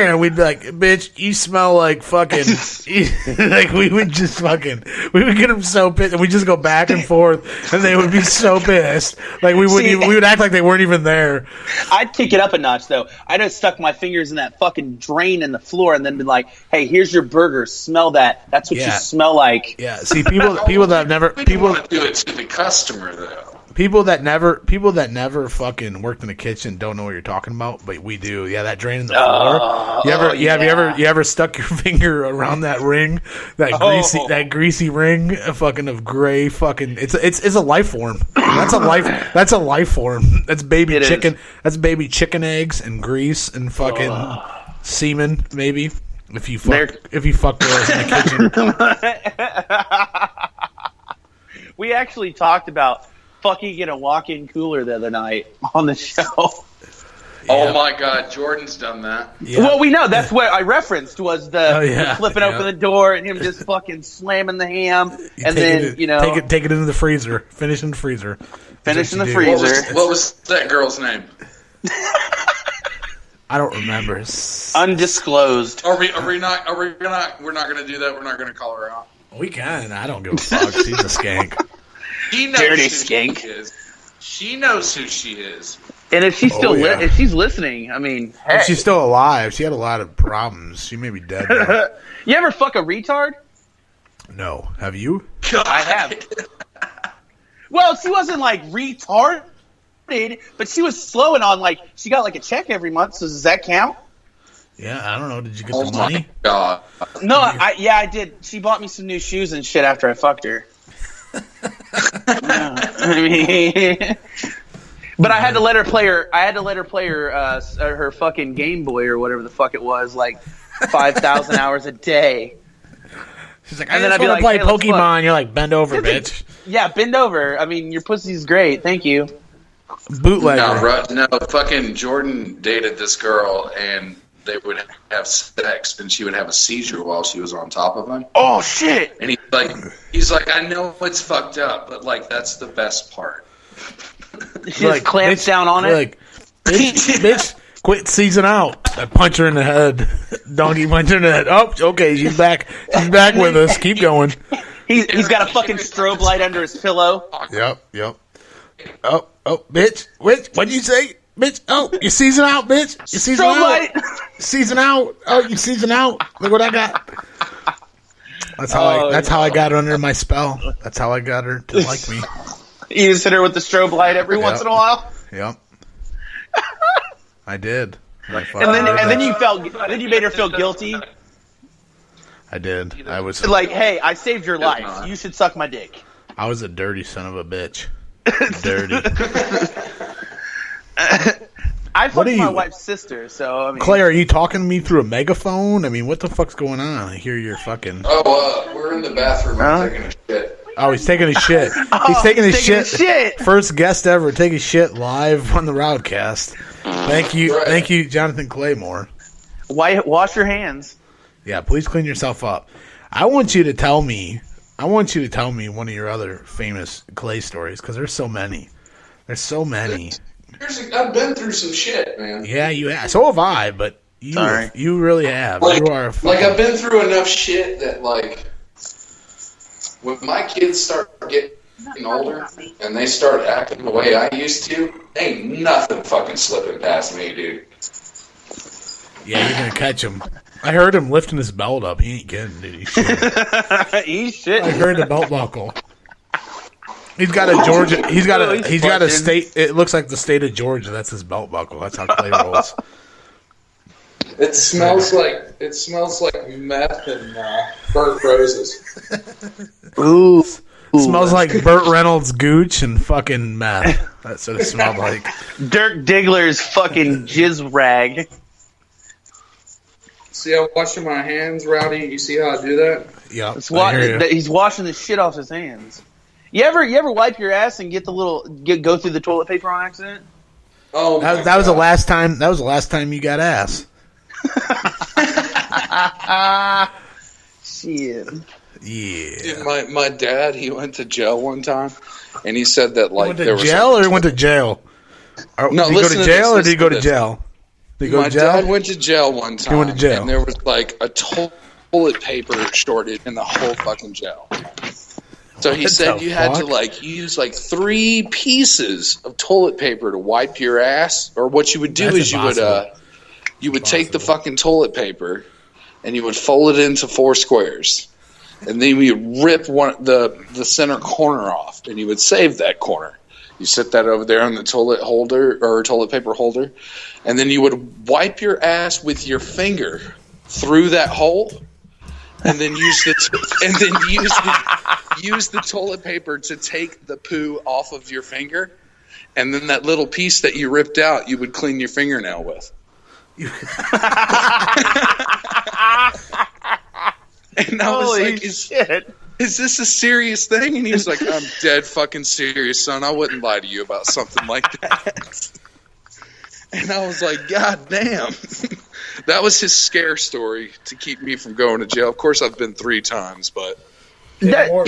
And we'd be like, bitch, you smell like fucking. Like, we would get them so pissed, and we just go back and forth, and they would be so pissed. Like, we would act like they weren't even there. I'd kick it up a notch, though. I'd have stuck my fingers in that fucking drain in the floor and then been like, hey, here's your burger. Smell that. That's what you smell like. Yeah, see, people that have never. We don't want to do it to the customer, though. People that never fucking worked in the kitchen don't know what you're talking about, but we do. Yeah, that drain in the floor. You ever stuck your finger around that ring, that greasy ring, fucking of gray fucking. It's a life form. That's a life form. That's baby chicken. That's baby chicken eggs and grease and fucking semen, maybe. If you fuck girls in the kitchen. We actually talked about fucking in a walk-in cooler the other night on the show. Oh my God, Jordan's done that. Yeah. Well, we know that's what I referenced was the flipping open the door and him just fucking slamming the ham, and then take it into the freezer, finish in the freezer. Finish in the freezer. What was that girl's name? I don't remember. Undisclosed. We're not gonna do that. We're not gonna call her out. We can. I don't give a fuck. She's a skank. She knows Dirty who skank. She is. She knows who she is. And if she's if she's listening, I mean, hey. If she's still alive, she had a lot of problems. She may be dead now. You ever fuck a retard? No. Have you? God. I have. Well, she wasn't like retarded, but she was slowing on like she got like a check every month. So does that count? Yeah, I don't know. Did you get the money? God. No, I did. She bought me some new shoes and shit after I fucked her. I mean, but I had to let her play her fucking Game Boy or whatever the fuck it was, like 5,000 hours a day. She's like, I just want to play Pokemon. You're like, bend over, bitch. Yeah, bend over. I mean, your pussy's great. Thank you. Bootlegger. No, fucking Jordan dated this girl, and they would have sex, and she would have a seizure while she was on top of him. Oh shit! And he's like, I know it's fucked up, but like that's the best part. She just clamps down on it. Like, bitch, quit seizing out. I punch her in the head. Donkey punch her in the head. Oh, okay, she's back. She's back with us. Keep going. He's got a fucking strobe light under his pillow. Yep. Oh, bitch. What'd you say? Bitch, you're season out, bitch. You're season Strobe out. light. Season out. Oh, you season out. Look what I got. That's how I got her under my spell. That's how I got her to like me. You just hit her with the strobe light every once in a while. Yep. I did. And then you made her feel guilty. I did. I was like, hey, I saved your life. You should suck my dick. I was a dirty son of a bitch. Dirty. I fucked are my you- wife's sister, so I mean, Clay, are you talking to me through a megaphone? I mean, what the fuck's going on? I hear you're fucking. Oh, we're in the bathroom. I'm taking a shit. Oh, he's taking a shit. He's taking his shit. First guest ever taking shit live on the RowdCAST. Thank you, Jonathan Claymoore. wash your hands. Yeah, please clean yourself up. I want you to tell me one of your other famous Clay stories because there's so many. There's so many. I've been through some shit, man. Yeah, you have. So have I, but you really have. Like, you are I've been through enough shit that, like, when my kids start getting older and they start acting the way I used to, ain't nothing fucking slipping past me, dude. Yeah, you're gonna catch him. I heard him lifting his belt up. He ain't kidding, dude. He's shit. He's shit. I heard the belt buckle. He's got a Georgia. He's got a state. It looks like the state of Georgia. That's his belt buckle. That's how Clay rolls. It smells like meth and burnt roses. Ooh. Smells like Burt Reynolds' gooch and fucking meth. That's what it smelled like. Dirk Diggler's fucking jizz rag. See how I'm washing my hands, Rowdy? You see how I do that? Yeah. He's washing the shit off his hands. You ever wipe your ass and get go through the toilet paper on accident? Oh, that was the last time. That was the last time you got ass. Shit. Yeah. Dude, my dad, he went to jail one time, and he said that like He went to jail or he went to jail. No, did he go to jail or did he go to jail? Did he go to jail? My dad went to jail one time. He went to jail. And there was like a toilet paper shortage in the whole fucking jail. So he said you had to like use like 3 pieces of toilet paper to wipe your ass, or what you would do is you would take the fucking toilet paper and you would fold it into 4 squares, and then you would rip the center corner off, and you would save that corner. You set that over there on the toilet holder or toilet paper holder, and then you would wipe your ass with your finger through that hole, and then use the toilet paper to take the poo off of your finger, and then that little piece that you ripped out, you would clean your fingernail with. And I was like, is this a serious thing? And he was like, I'm dead fucking serious, son. I wouldn't lie to you about something like that. And I was like, God damn. That was his scare story to keep me from going to jail. Of course, I've been 3 times, but... Now,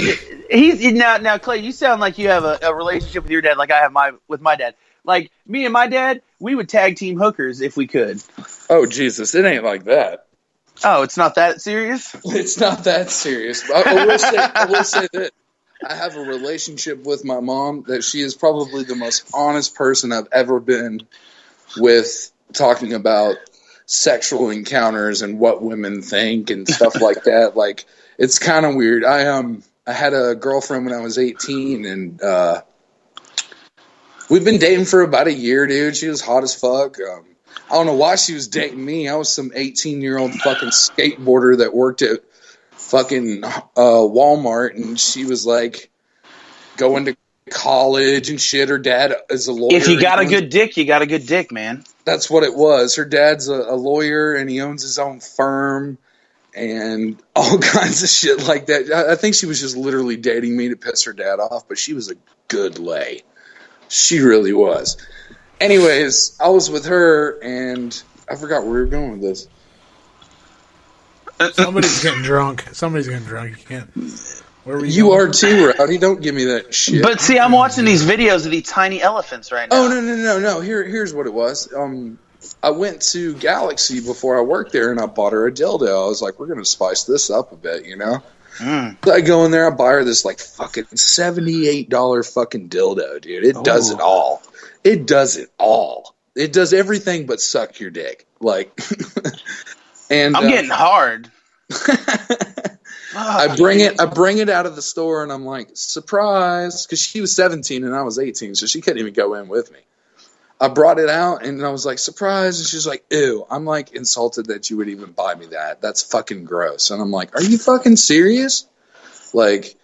Clay, you sound like you have a relationship with your dad like I have with my dad. Like, me and my dad, we would tag team hookers if we could. Oh, Jesus, it ain't like that. Oh, it's not that serious? It's not that serious. I will say that I have a relationship with my mom that she is probably the most honest person I've ever been with, talking about sexual encounters and what women think and stuff like that. Like, it's kind of weird. I had a girlfriend when I was 18, and we've been dating for about a year, dude. She was hot as fuck. I don't know why she was dating me. I was some 18-year-old fucking skateboarder that worked at fucking Walmart, and she was like going to college and shit. Her dad is a lawyer. If you got a good dick, you got a good dick, man. That's what it was. Her dad's a lawyer, and he owns his own firm and all kinds of shit like that. I think she was just literally dating me to piss her dad off, but she was a good lay. She really was. Anyways, I was with her, and I forgot where we were going with this. Somebody's getting drunk. You can't. Where were you are too, Rowdy. Don't give me that shit. But see, I'm watching these videos of these tiny elephants right now. Oh, no. Here's what it was. I went to Galaxy before I worked there, and I bought her a dildo. I was like, we're going to spice this up a bit, you know? So I go in there, I buy her this, like, fucking $78 fucking dildo, dude. It does it all. It does it all. It does everything but suck your dick. Like, and I'm getting hard. I bring it out of the store, and I'm like, surprise, because she was 17 and I was 18, so she couldn't even go in with me. I brought it out, and I was like, surprise, and she's like, ew. I'm like insulted that you would even buy me that. That's fucking gross. And I'm like, are you fucking serious? Like,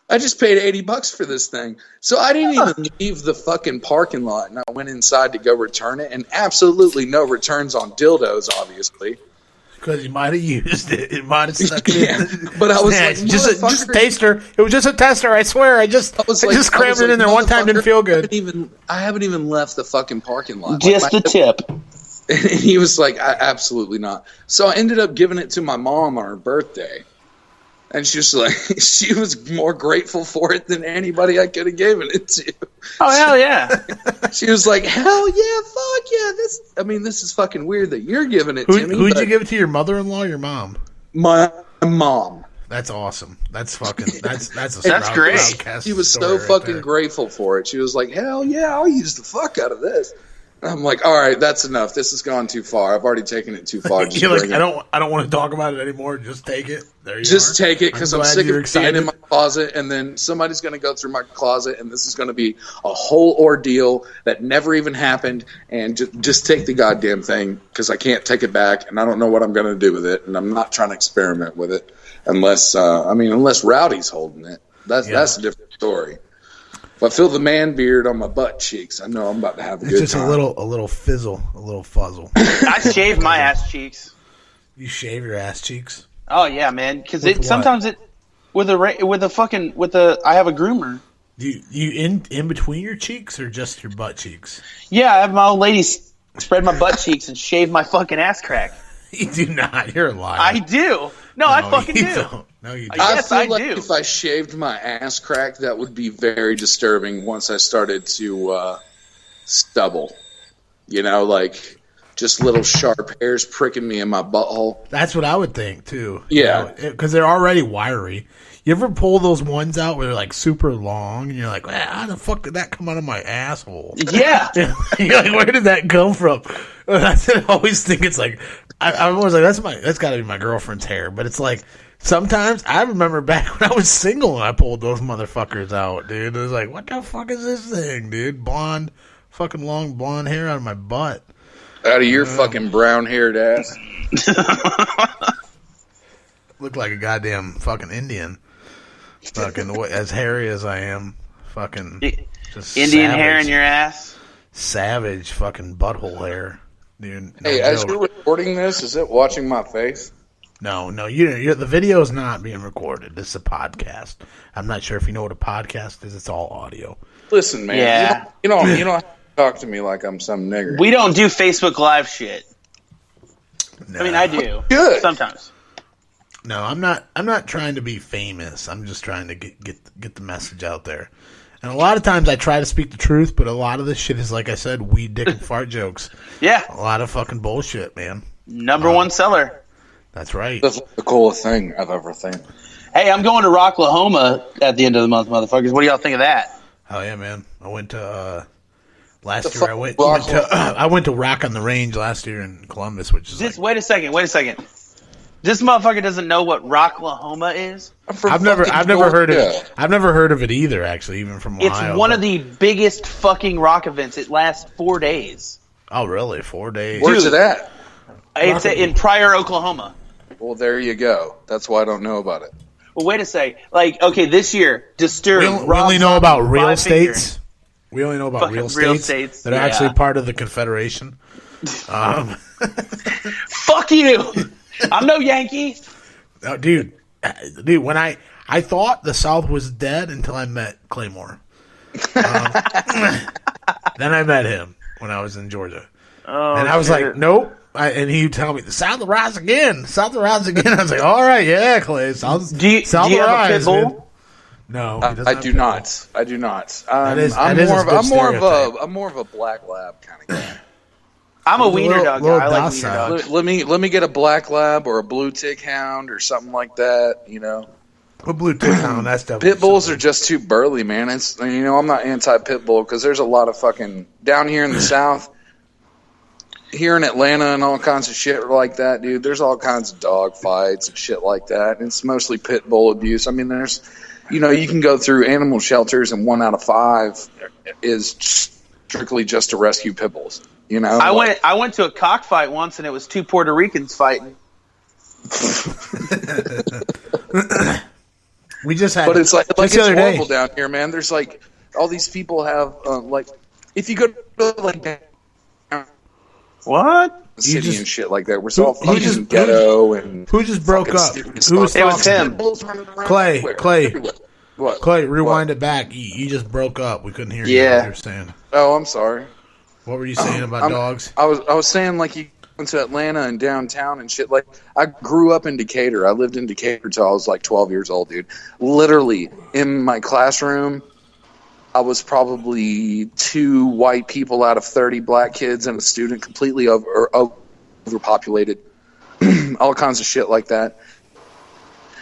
I just paid $80 for this thing. So I didn't even leave the fucking parking lot, and I went inside to go return it, and absolutely no returns on dildos, obviously. Because you might have used it. It might have stuck it in. But I was Snatch. like, just a taster. It was just a tester, I swear. I just crammed it in there one time, didn't feel good. I haven't even left the fucking parking lot. Just the tip. And he was like, absolutely not. So I ended up giving it to my mom on her birthday. And she was like, she was more grateful for it than anybody I could have given it to. Oh, hell yeah. She was like, hell yeah, fuck yeah. This is fucking weird that you're giving it to me. Who'd you give it to, your mother-in-law or your mom? My mom. That's awesome. That's fucking, that's great. She was so fucking grateful for it. She was like, hell yeah, I'll use the fuck out of this. I'm like, all right, that's enough. This has gone too far. I've already taken it too far. You're like, I don't want to talk about it anymore. Just take it. There you Just are. take it because I'm glad sick you're of being in my closet, and then somebody's going to go through my closet, and this is going to be a whole ordeal that never even happened. And just take the goddamn thing because I can't take it back, and I don't know what I'm going to do with it, and I'm not trying to experiment with it unless Rowdy's holding it. That's a different story. If I feel the man beard on my butt cheeks, I know I'm about to have a good just time. a little fizzle, a little fuzzle. I shave my ass cheeks. You shave your ass cheeks? Oh yeah, man. Because With sometimes I have a groomer. You in between your cheeks or just your butt cheeks? Yeah, I have my old lady spread my butt cheeks and shave my fucking ass crack. You do not. You're a liar. I do. No, I fucking you do. Don't. No, you don't. Yes, I like do. if I shaved my ass crack, that would be very disturbing once I started to stubble. You know, like just little sharp hairs pricking me in my butthole. That's what I would think, too. Yeah. Because they're already wiry. You ever pull those ones out where they're like super long and you're like, how the fuck did that come out of my asshole? Yeah. You're like, where did that come from? I always think it's like, I'm always like, that's got to be my girlfriend's hair. But it's like, sometimes I remember back when I was single and I pulled those motherfuckers out, dude. It was like, what the fuck is this thing, dude? Fucking long blonde hair out of my butt. Out of your fucking brown-haired ass. Look like a goddamn fucking Indian. Fucking as hairy as I am. Fucking just Indian savage. hair in your ass? Savage fucking butthole hair. Dude, no Hey, as joke. you're recording this, is it watching my face? No, you're the video is not being recorded. This is a podcast. I'm not sure if you know what a podcast is. It's all audio. Listen, man. Yeah. You don't have to talk to me like I'm some nigger. We don't do Facebook Live shit. No. I mean, I do. Good. Sometimes. No, I'm not trying to be famous. I'm just trying to get the message out there. And a lot of times I try to speak the truth, but a lot of this shit is, like I said, weed, dick, and fart jokes. Yeah. A lot of fucking bullshit, man. Number one seller. That's right. That's the coolest thing I've ever seen. Hey, I'm going to Rocklahoma at the end of the month, motherfuckers. What do y'all think of that? Oh yeah, man. I went to last The year. fuck I went to Rock on the Range last year in Columbus, which is Just wait a second. This motherfucker doesn't know what Rocklahoma is. I've never heard of it. I've never heard of it either. Actually, even from Ohio. It's one of the biggest fucking rock events. It lasts 4 days. Oh really? 4 days. Where's it at? It's in Pryor, Oklahoma. Well, there you go. That's why I don't know about it. Well, wait a second. Like, okay, this year, Disturbed. We only know about real states. We only know about Fucking real states that are actually part of the Confederation. Fuck you! I'm no Yankee. Oh, dude, when I thought the South was dead until I met Claymoore. Then I met him when I was in Georgia, and I was like, nope. And he would tell me the South will rise again. The South will rise again. I was like, all right, yeah, Clay. South do you will have rise. a pit bull? Man. No, he doesn't I have do pit bull. not. I do not. That is I'm a good stereotype. more of a black lab kind of guy. I'm a wiener little- dog little guy. I like docile. wiener dogs. Let me get a black lab or a blue tick hound or something like that. You know, A blue tick hound. That's definitely pit bulls are just too burly, man. It's I'm not anti pit bull because there's a lot of fucking down here in the South. Here in Atlanta and all kinds of shit like that, dude, there's all kinds of dog fights and shit like that. And it's mostly pit bull abuse. I mean, there's, you can go through animal shelters and 1 out of 5 is strictly just to rescue pit bulls. I went to a cockfight once and it was 2 Puerto Ricans fighting. We just had, but it's like just it's the other day. horrible down here, man. There's like all these people have like if you go to like what the city and shit like that, we're so fucking ghetto and who just broke up? Who was It was him. Clay. What? Clay, rewind it back. You just broke up. We couldn't hear you. Yeah. What you were saying. Oh, I'm sorry. What were you saying about dogs? I was saying like you went to Atlanta and downtown and shit. Like I grew up in Decatur. I lived in Decatur till I was like 12 years old, dude. Literally in my classroom, I was probably 2 white people out of 30 black kids and a student, completely overpopulated. All kinds of shit like that.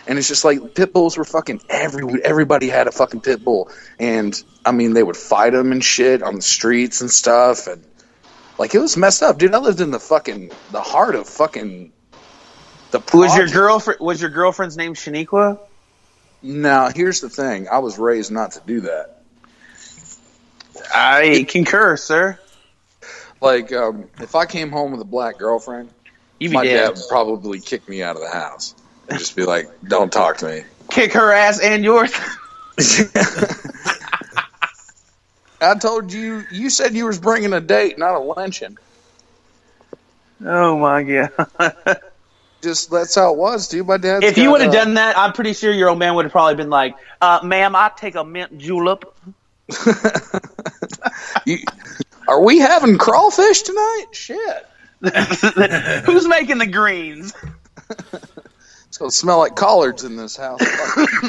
And it's just like pit bulls were fucking everybody had a fucking pit bull. And I mean, they would fight them and shit on the streets and stuff. And like, it was messed up, dude. I lived in the heart of fucking the project. Was your girlfriend's name Shaniqua? Now, here's the thing. I was raised not to do that. I concur, sir. Like, if I came home with a black girlfriend, my dad would probably kick me out of the house. And just be like, don't talk to me. Kick her ass and yours. I told you, you said you was bringing a date, not a luncheon. Oh my god. Just, that's how it was, dude. My dad. If you would have done that, I'm pretty sure your old man would have probably been like, ma'am, I'll take a mint julep. Are we having crawfish tonight? Shit. Who's making the greens? It's gonna smell like collards in this house.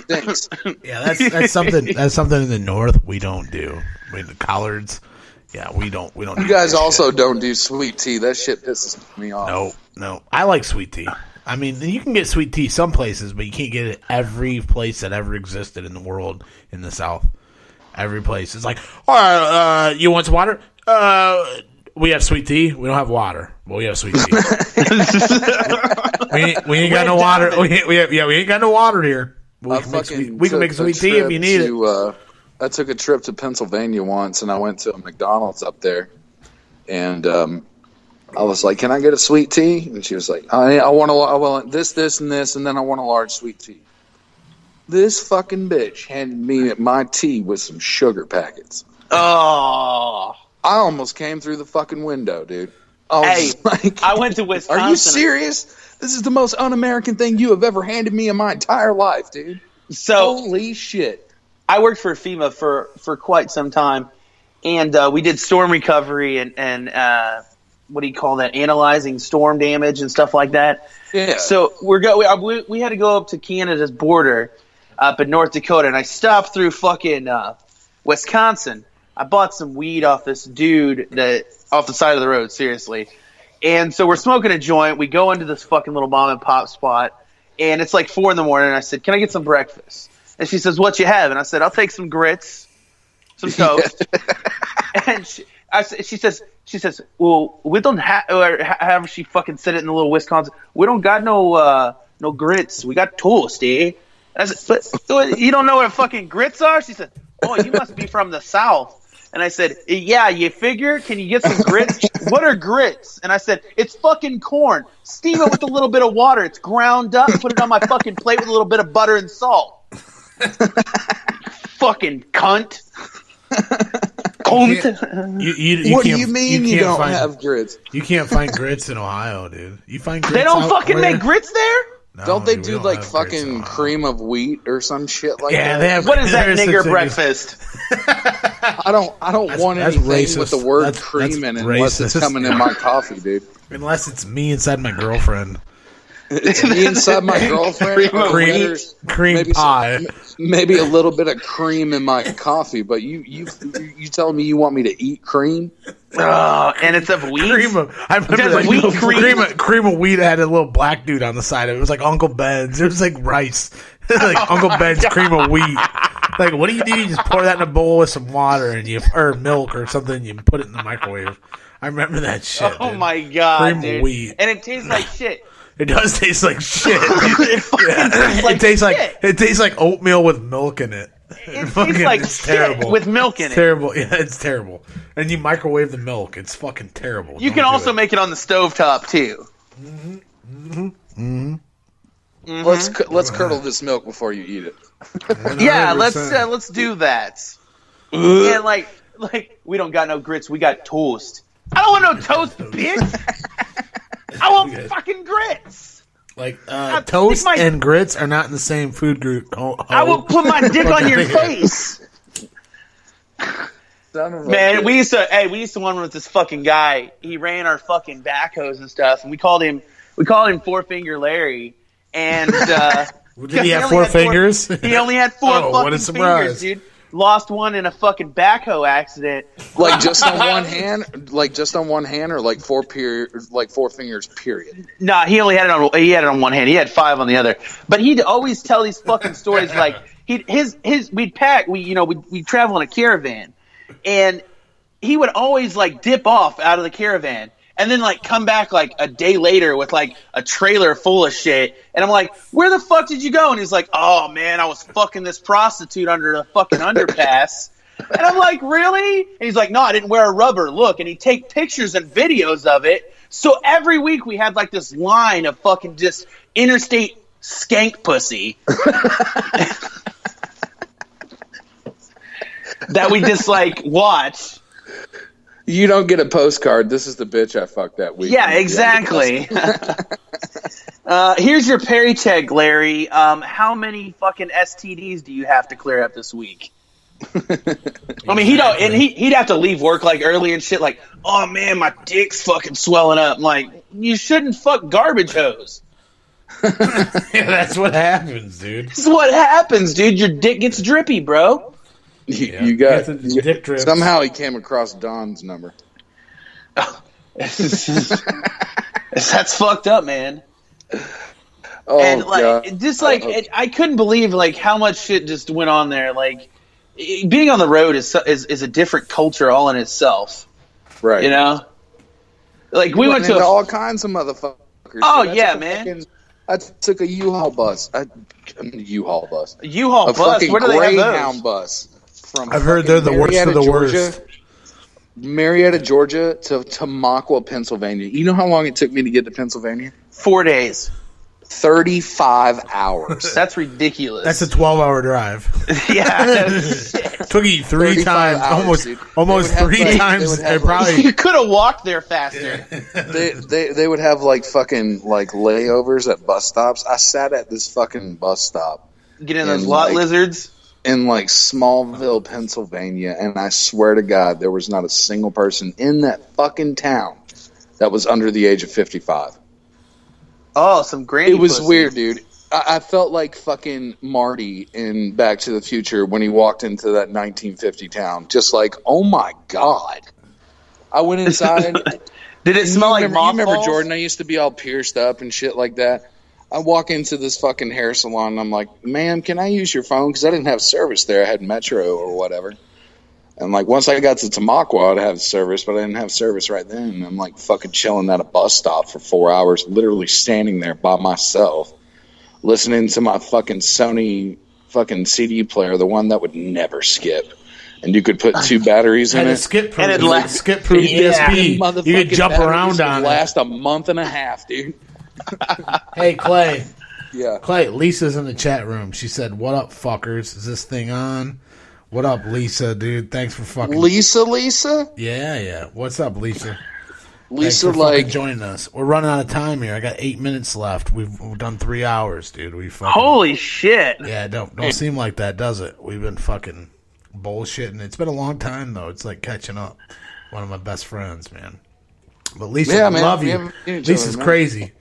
Stinks. Yeah, that's something. That's something in the north we don't do. I mean, the collards. Yeah, we don't. You guys also don't do sweet tea. That shit pisses me off. No. I like sweet tea. I mean, you can get sweet tea some places, but you can't get it every place that ever existed in the world in the South. Every place. It's like, all right, you want some water? We have sweet tea. We don't have water, but we have sweet tea. we ain't got no water. We ain't got no water here. We can make sweet tea if you need it. I took a trip to Pennsylvania once, and I went to a McDonald's up there, and I was like, "Can I get a sweet tea?" And she was like, "I want this, and this, and then I want a large sweet tea." This fucking bitch handed me my tea with some sugar packets. Oh. I almost came through the fucking window, dude. I went to Wisconsin. Are you serious? This is the most un-American thing you have ever handed me in my entire life, dude. So, holy shit. I worked for FEMA for quite some time, and we did storm recovery and what do you call that? Analyzing storm damage and stuff like that. Yeah. So we had to go up to Canada's border up in North Dakota, and I stopped through fucking Wisconsin. I bought some weed off this dude off the side of the road, seriously. And so we're smoking a joint. We go into this fucking little mom and pop spot, and it's like 4 a.m. And I said, "Can I get some breakfast?" And she says, "What you have?" And I said, "I'll take some grits, some toast." And she says, "Well, we don't have," or however she fucking said it in the little Wisconsin, "we don't got no grits. We got toast, eh?" And I said, "But you don't know what fucking grits are?" She said, "Oh, you must be from the South." And I said, "Yeah, you figure? Can you get some grits?" "What are grits?" And I said, "It's fucking corn. Steam it with a little bit of water. It's ground up. Put it on my fucking plate with a little bit of butter and salt." Fucking cunt. You what do you mean you don't have grits? You can't find grits in Ohio, dude. You find grits. They don't fucking make grits there? No, don't they dude, do like fucking cream of wheat or some shit like that? They have. What is that nigger breakfast? I don't want anything racist. with the word cream in it unless it's coming in my coffee, dude. Unless it's me inside my girlfriend. It's me inside my girlfriend. cream pie. Maybe a little bit of cream in my coffee, but you telling me you want me to eat cream? And it's of wheat. I remember that wheat cream of wheat had a little black dude on the side of it. It was like Uncle Ben's. It was like rice. Like Uncle Ben's cream of wheat. Like, what do? You just pour that in a bowl with some water or milk or something. And you put it in the microwave. I remember that shit. Oh dude. my god, cream dude. of wheat, and it tastes like shit. It does taste like shit. It tastes like oatmeal with milk in it. It tastes like shit terrible. with milk in it. Terrible. Yeah, it's terrible. And you microwave the milk. It's fucking terrible. You can also make it on the stovetop too. Let's curdle this milk before you eat it. Yeah, 100%. let's do that. And like we don't got no grits, we got toast. I don't want no toast, bitch. I want fucking grits. Like I toast think and grits are not in the same food group. I will put my dick on your face. Man, we used to run with this fucking guy. He ran our fucking backhoes and stuff, and we called him Four Finger Larry. And did he have 4 fingers? He only had 4 fucking what a surprise. fingers, dude. Lost one in a fucking backhoe accident. Like just on one hand, or like 4 fingers. Period. Nah, he only had it on one hand. He had 5 on the other. But he'd always tell these fucking stories like we'd travel in a caravan, and he would always like dip off out of the caravan and then like come back like a day later with like a trailer full of shit. And I'm like, where the fuck did you go? And he's like, oh man, I was fucking this prostitute under the fucking underpass. And I'm like, really? And he's like, no, I didn't wear a rubber. Look. And he'd take pictures and videos of it. So every week we had like this line of fucking just interstate skank pussy that we just like watch. You don't get a postcard. This is the bitch I fucked that week. Yeah, exactly. Here's your Perry check, Larry. How many fucking STDs do you have to clear up this week? I mean, he'd have to leave work like early and shit. Like, oh man, my dick's fucking swelling up. I'm like, you shouldn't fuck garbage hose. Yeah, that's what happens, dude. This is what happens, dude. Your dick gets drippy, bro. You got dick drips. Somehow he came across Don's number. That's fucked up, man. Oh, And like, God. just like, I couldn't believe like how much shit just went on there. Like, being on the road is a different culture all in itself. Right. You know, like we went to all kinds of motherfuckers. Oh Dude, yeah, man. I took a U-Haul bus. A U-Haul bus. Fucking Where do they have Greyhound those? bus. From I've heard they're the worst of the Georgia, worst. Marietta, Georgia to Tamaqua, Pennsylvania. You know how long it took me to get to Pennsylvania? 4 days. 35 hours. That's ridiculous. That's a 12-hour drive. Yeah. Took you 3 times, hours, almost 3 times. Probably. You could have walked there faster. They would have like fucking like layovers at bus stops. I sat at this fucking bus stop. Get in those lot lizards. In like Smallville, Pennsylvania, and I swear to God, there was not a single person in that fucking town that was under the age of 55. Oh, some granny It was pussy. weird, dude. I felt like fucking Marty in Back to the Future when he walked into that 1950 town. Just like, oh my God. I went inside. Did it smell like You remember mothballs? Jordan? I used to be all pierced up and shit like that. I walk into this fucking hair salon and I'm like, ma'am, can I use your phone? Because I didn't have service there. I had Metro or whatever. And like once I got to Tamaqua, I'd have service, but I didn't have service right then. And I'm like fucking chilling at a bus stop for 4 hours, literally standing there by myself, listening to my fucking Sony fucking CD player, the one that would never skip. And you could put 2 batteries in And it. a skip proof. And it Skip proof DSP. Motherfucking You could jump batteries around would on it. last a month and a half, dude. Hey, Clay. Yeah. Clay, Lisa's in the chat room. She said, what up, fuckers? Is this thing on? What up, Lisa, dude? Thanks for fucking... Lisa? Yeah. What's up, Lisa? Lisa, Thanks for like... fucking joining us. We're running out of time here. I got 8 minutes left. We've done 3 hours, dude. We fucking... Holy shit. Yeah, don't seem like that, does it? We've been fucking bullshitting. It's been a long time, though. It's like catching up. One of my best friends, man. But Lisa, Yeah, I man. love We you. haven't seen each Lisa's other, man. crazy.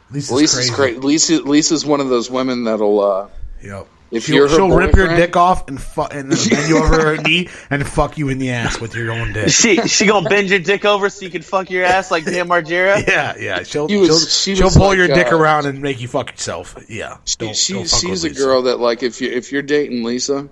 Lisa's great. Lisa's one of those women that'll... Yep. If She'll you're her rip your boyfriend- dick off and then bend you over her knee and fuck you in the ass with your own dick. She gonna bend your dick over so you can fuck your ass like Dan Margera? Yeah. She'll She she'll was pull like, your dick around and make you fuck yourself. Yeah. Don't fuck She's with a Lisa. girl that, like, if you're dating Lisa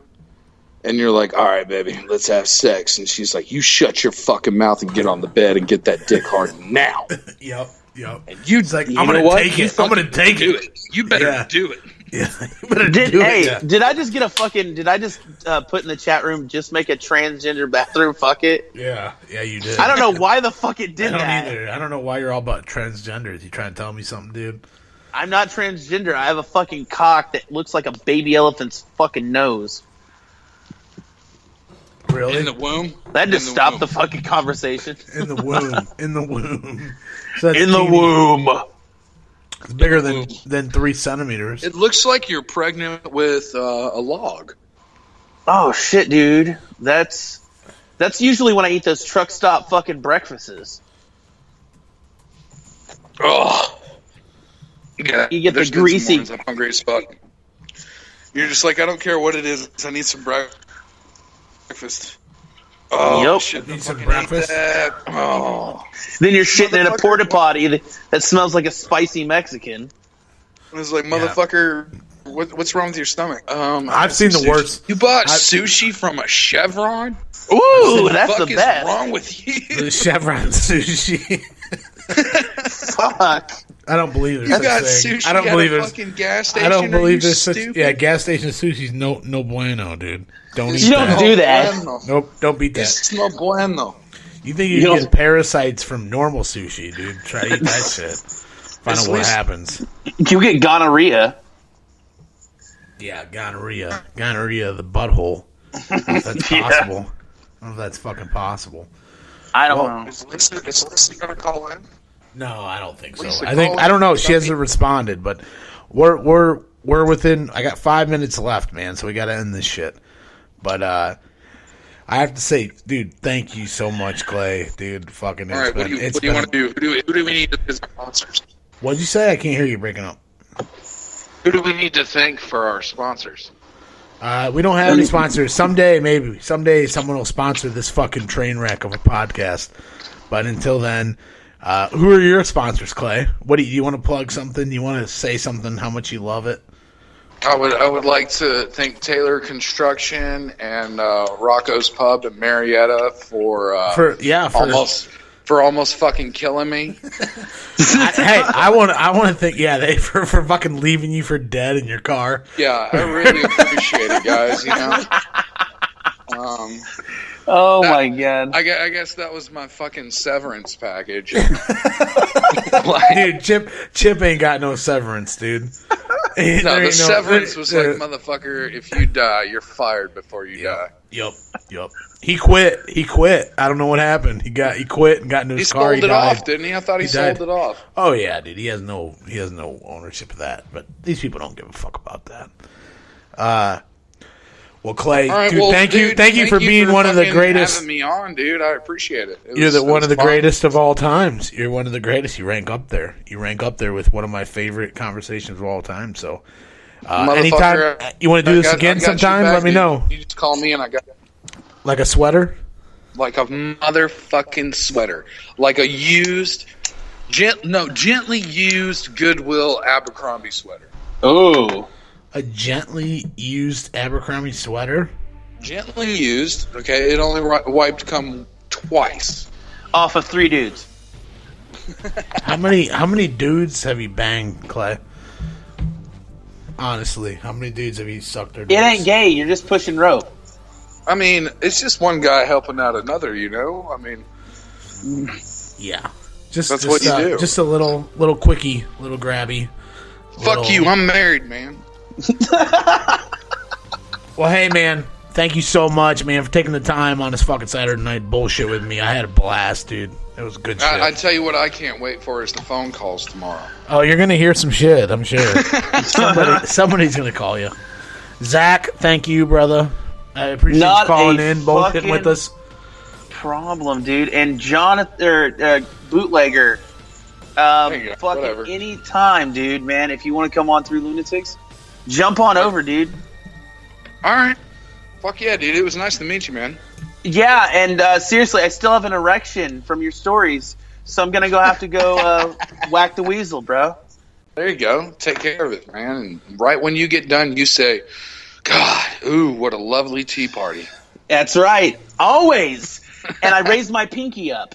and you're like, all right, baby, let's have sex. And she's like, you shut your fucking mouth and get on the bed and get that dick hard now. Yep. And you'd like, you I'm know gonna what? take You it. I'm gonna take do it. You better Yeah. do it. Yeah. You better do it. Did I just get a fucking? Did I just put in the chat room? Just make a transgender bathroom. Fuck it. Yeah, you did. I don't know why the fuck it did I don't that. either. I don't know why you're all about transgenders. You trying to tell me something, dude? I'm not transgender. I have a fucking cock that looks like a baby elephant's fucking nose. Really? In the womb? That just stopped the fucking conversation. In the womb. In the womb. So that's In the teeny. womb. It's bigger than 3 centimeters. It looks like you're pregnant with a log. Oh shit, dude. That's usually when I eat those truck stop fucking breakfasts. Oh. Yeah, You get the there's been some greasy- mornings I'm hungry as fuck. You're just like, I don't care what it is. I need some breakfast. Oh, Yep. shit. Need some fucking breakfast? hate that. Oh. Then you're shitting in a Motherfucker. porta potty that smells like a spicy Mexican. It was like, motherfucker, what's wrong with your stomach? I've seen the sushi. worst. You bought sushi from a Chevron? Ooh, What that's the the fuck is best. wrong with you? The Chevron sushi. Fuck. I don't believe there's You such got thing. sushi I don't at believe a there's. fucking gas station? I don't Are believe you there's such. stupid? Yeah, gas station sushi's no bueno, dude. Don't eat You don't that. do that. Bueno. Nope, don't beat that. It's no bueno. You think You you don't- get parasites from normal sushi, dude? Try to eat that shit. Find At out what least- happens. You get gonorrhea. Yeah, gonorrhea. Gonorrhea of the butthole. I don't know if that's Yeah. possible. I don't know if that's fucking possible. I don't Well, know. Is Lisa gonna call in? No, I don't think so. Lisa, I think call I don't know. in. She hasn't responded, but we're within. I got 5 minutes left, man. So we got to end this shit. But I have to say, dude, thank you so much, Clay. Dude, fucking. All right, what do you want to do? Who do we need as sponsors? What'd you say? I can't hear you breaking up. Who do we need to thank for our sponsors? We don't have any sponsors. Someday, maybe. Someday someone will sponsor this fucking train wreck of a podcast. But until then, who are your sponsors, Clay? What do you want to plug something? You want to say something, how much you love it? I would like to thank Taylor Construction and Rocco's Pub in Marietta for almost fucking killing me. I want to thank they for fucking leaving you for dead in your car. Yeah, I really appreciate it, guys. You know. Oh my god. I guess that was my fucking severance package. Dude, Chip ain't got no severance, dude. No, the severance was like, motherfucker, if you die, you're fired before you die. Yup. He quit. I don't know what happened. He quit and got into his car. He sold it died. off, didn't he? I thought he died. sold it off. Oh yeah, dude. He has no ownership of that. But these people don't give a fuck about that. Well, Clay, All right, dude, well, thank you for being one of the fucking greatest. Having me on, dude, I appreciate it. You're one of the fun. greatest of all times. You're one of the greatest. You rank up there. You rank up there with one of my favorite conversations of all time. So, anytime you want to do this again sometime, let me know. You just call me and I got Like a sweater? like a motherfucking sweater, like a gently used Goodwill Abercrombie sweater. Oh. A gently used Abercrombie sweater? Gently used. Okay, it only wiped cum twice. Off of 3 dudes. How many dudes have you banged, Clay? Honestly, how many dudes have you sucked their It dicks? ain't gay. You're just pushing rope. I mean, it's just one guy helping out another, you know? I mean, yeah. That's what you do. Just a little quickie, little grabby. Fuck you, I'm married, man. Well, hey, man. Thank you so much, man, for taking the time on this fucking Saturday night bullshit with me. I had a blast, dude. It was good shit. I tell you what I can't wait for is the phone calls tomorrow. Oh, you're going to hear some shit, I'm sure. Somebody's going to call you. Zach, thank you, brother. I appreciate you calling in, bullshitting with us. Problem, dude. And Jonathan, Bootlegger, fucking whatever. any time, dude, man. If you want to come on through Lunatics, jump on over, dude. All right. Fuck yeah, dude. It was nice to meet you, man. Yeah, and seriously, I still have an erection from your stories, so I'm gonna have to go whack the weasel, bro. There you go. Take care of it, man. And right when you get done, you say, God, ooh, what a lovely tea party. That's right, always. And I raise my pinky up.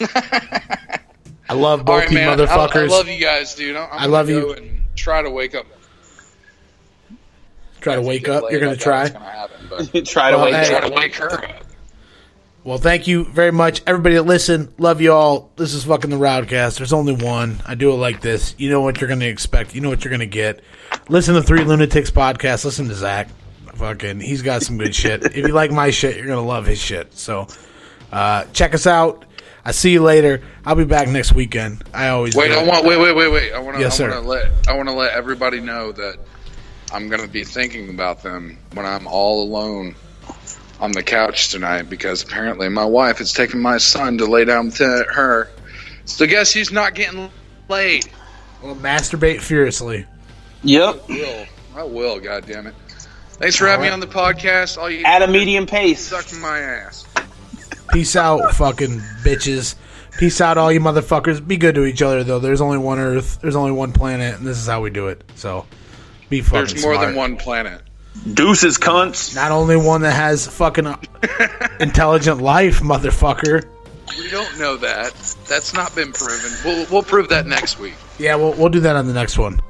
I love All both right, you man. motherfuckers. I love you guys, dude. I love you. And try to wake up. Try to wake up. You're going to try? Try to wake to wake her up. Well, thank you very much, everybody that listened. Love you all. This is fucking the RowdCAST. There's only one. I do it like this. You know what you're going to expect. You know what you're going to get. Listen to 3 Lunatics podcast. Listen to Zach. Fucking, he's got some good shit. If you like my shit, you're going to love his shit. So, check us out. I see you later. I'll be back next weekend. I always wait. do. Wait. I want Yes, sir. to let everybody know that I'm going to be thinking about them when I'm all alone on the couch tonight, because apparently my wife is taking my son to lay down with her. So guess he's not getting laid. Well, masturbate furiously. Yep. I will. God damn it. Thanks for having me on the podcast. All you At a medium pace. Sucking my ass. Peace out, fucking bitches. Peace out, all you motherfuckers. Be good to each other, though. There's only one Earth. There's only one planet, and this is how we do it. So, be fucking There's more smart. than one planet. Deuces, cunts. Not only one that has fucking intelligent life, motherfucker. We don't know that. That's not been proven. We'll prove that next week. Yeah, we'll do that on the next one.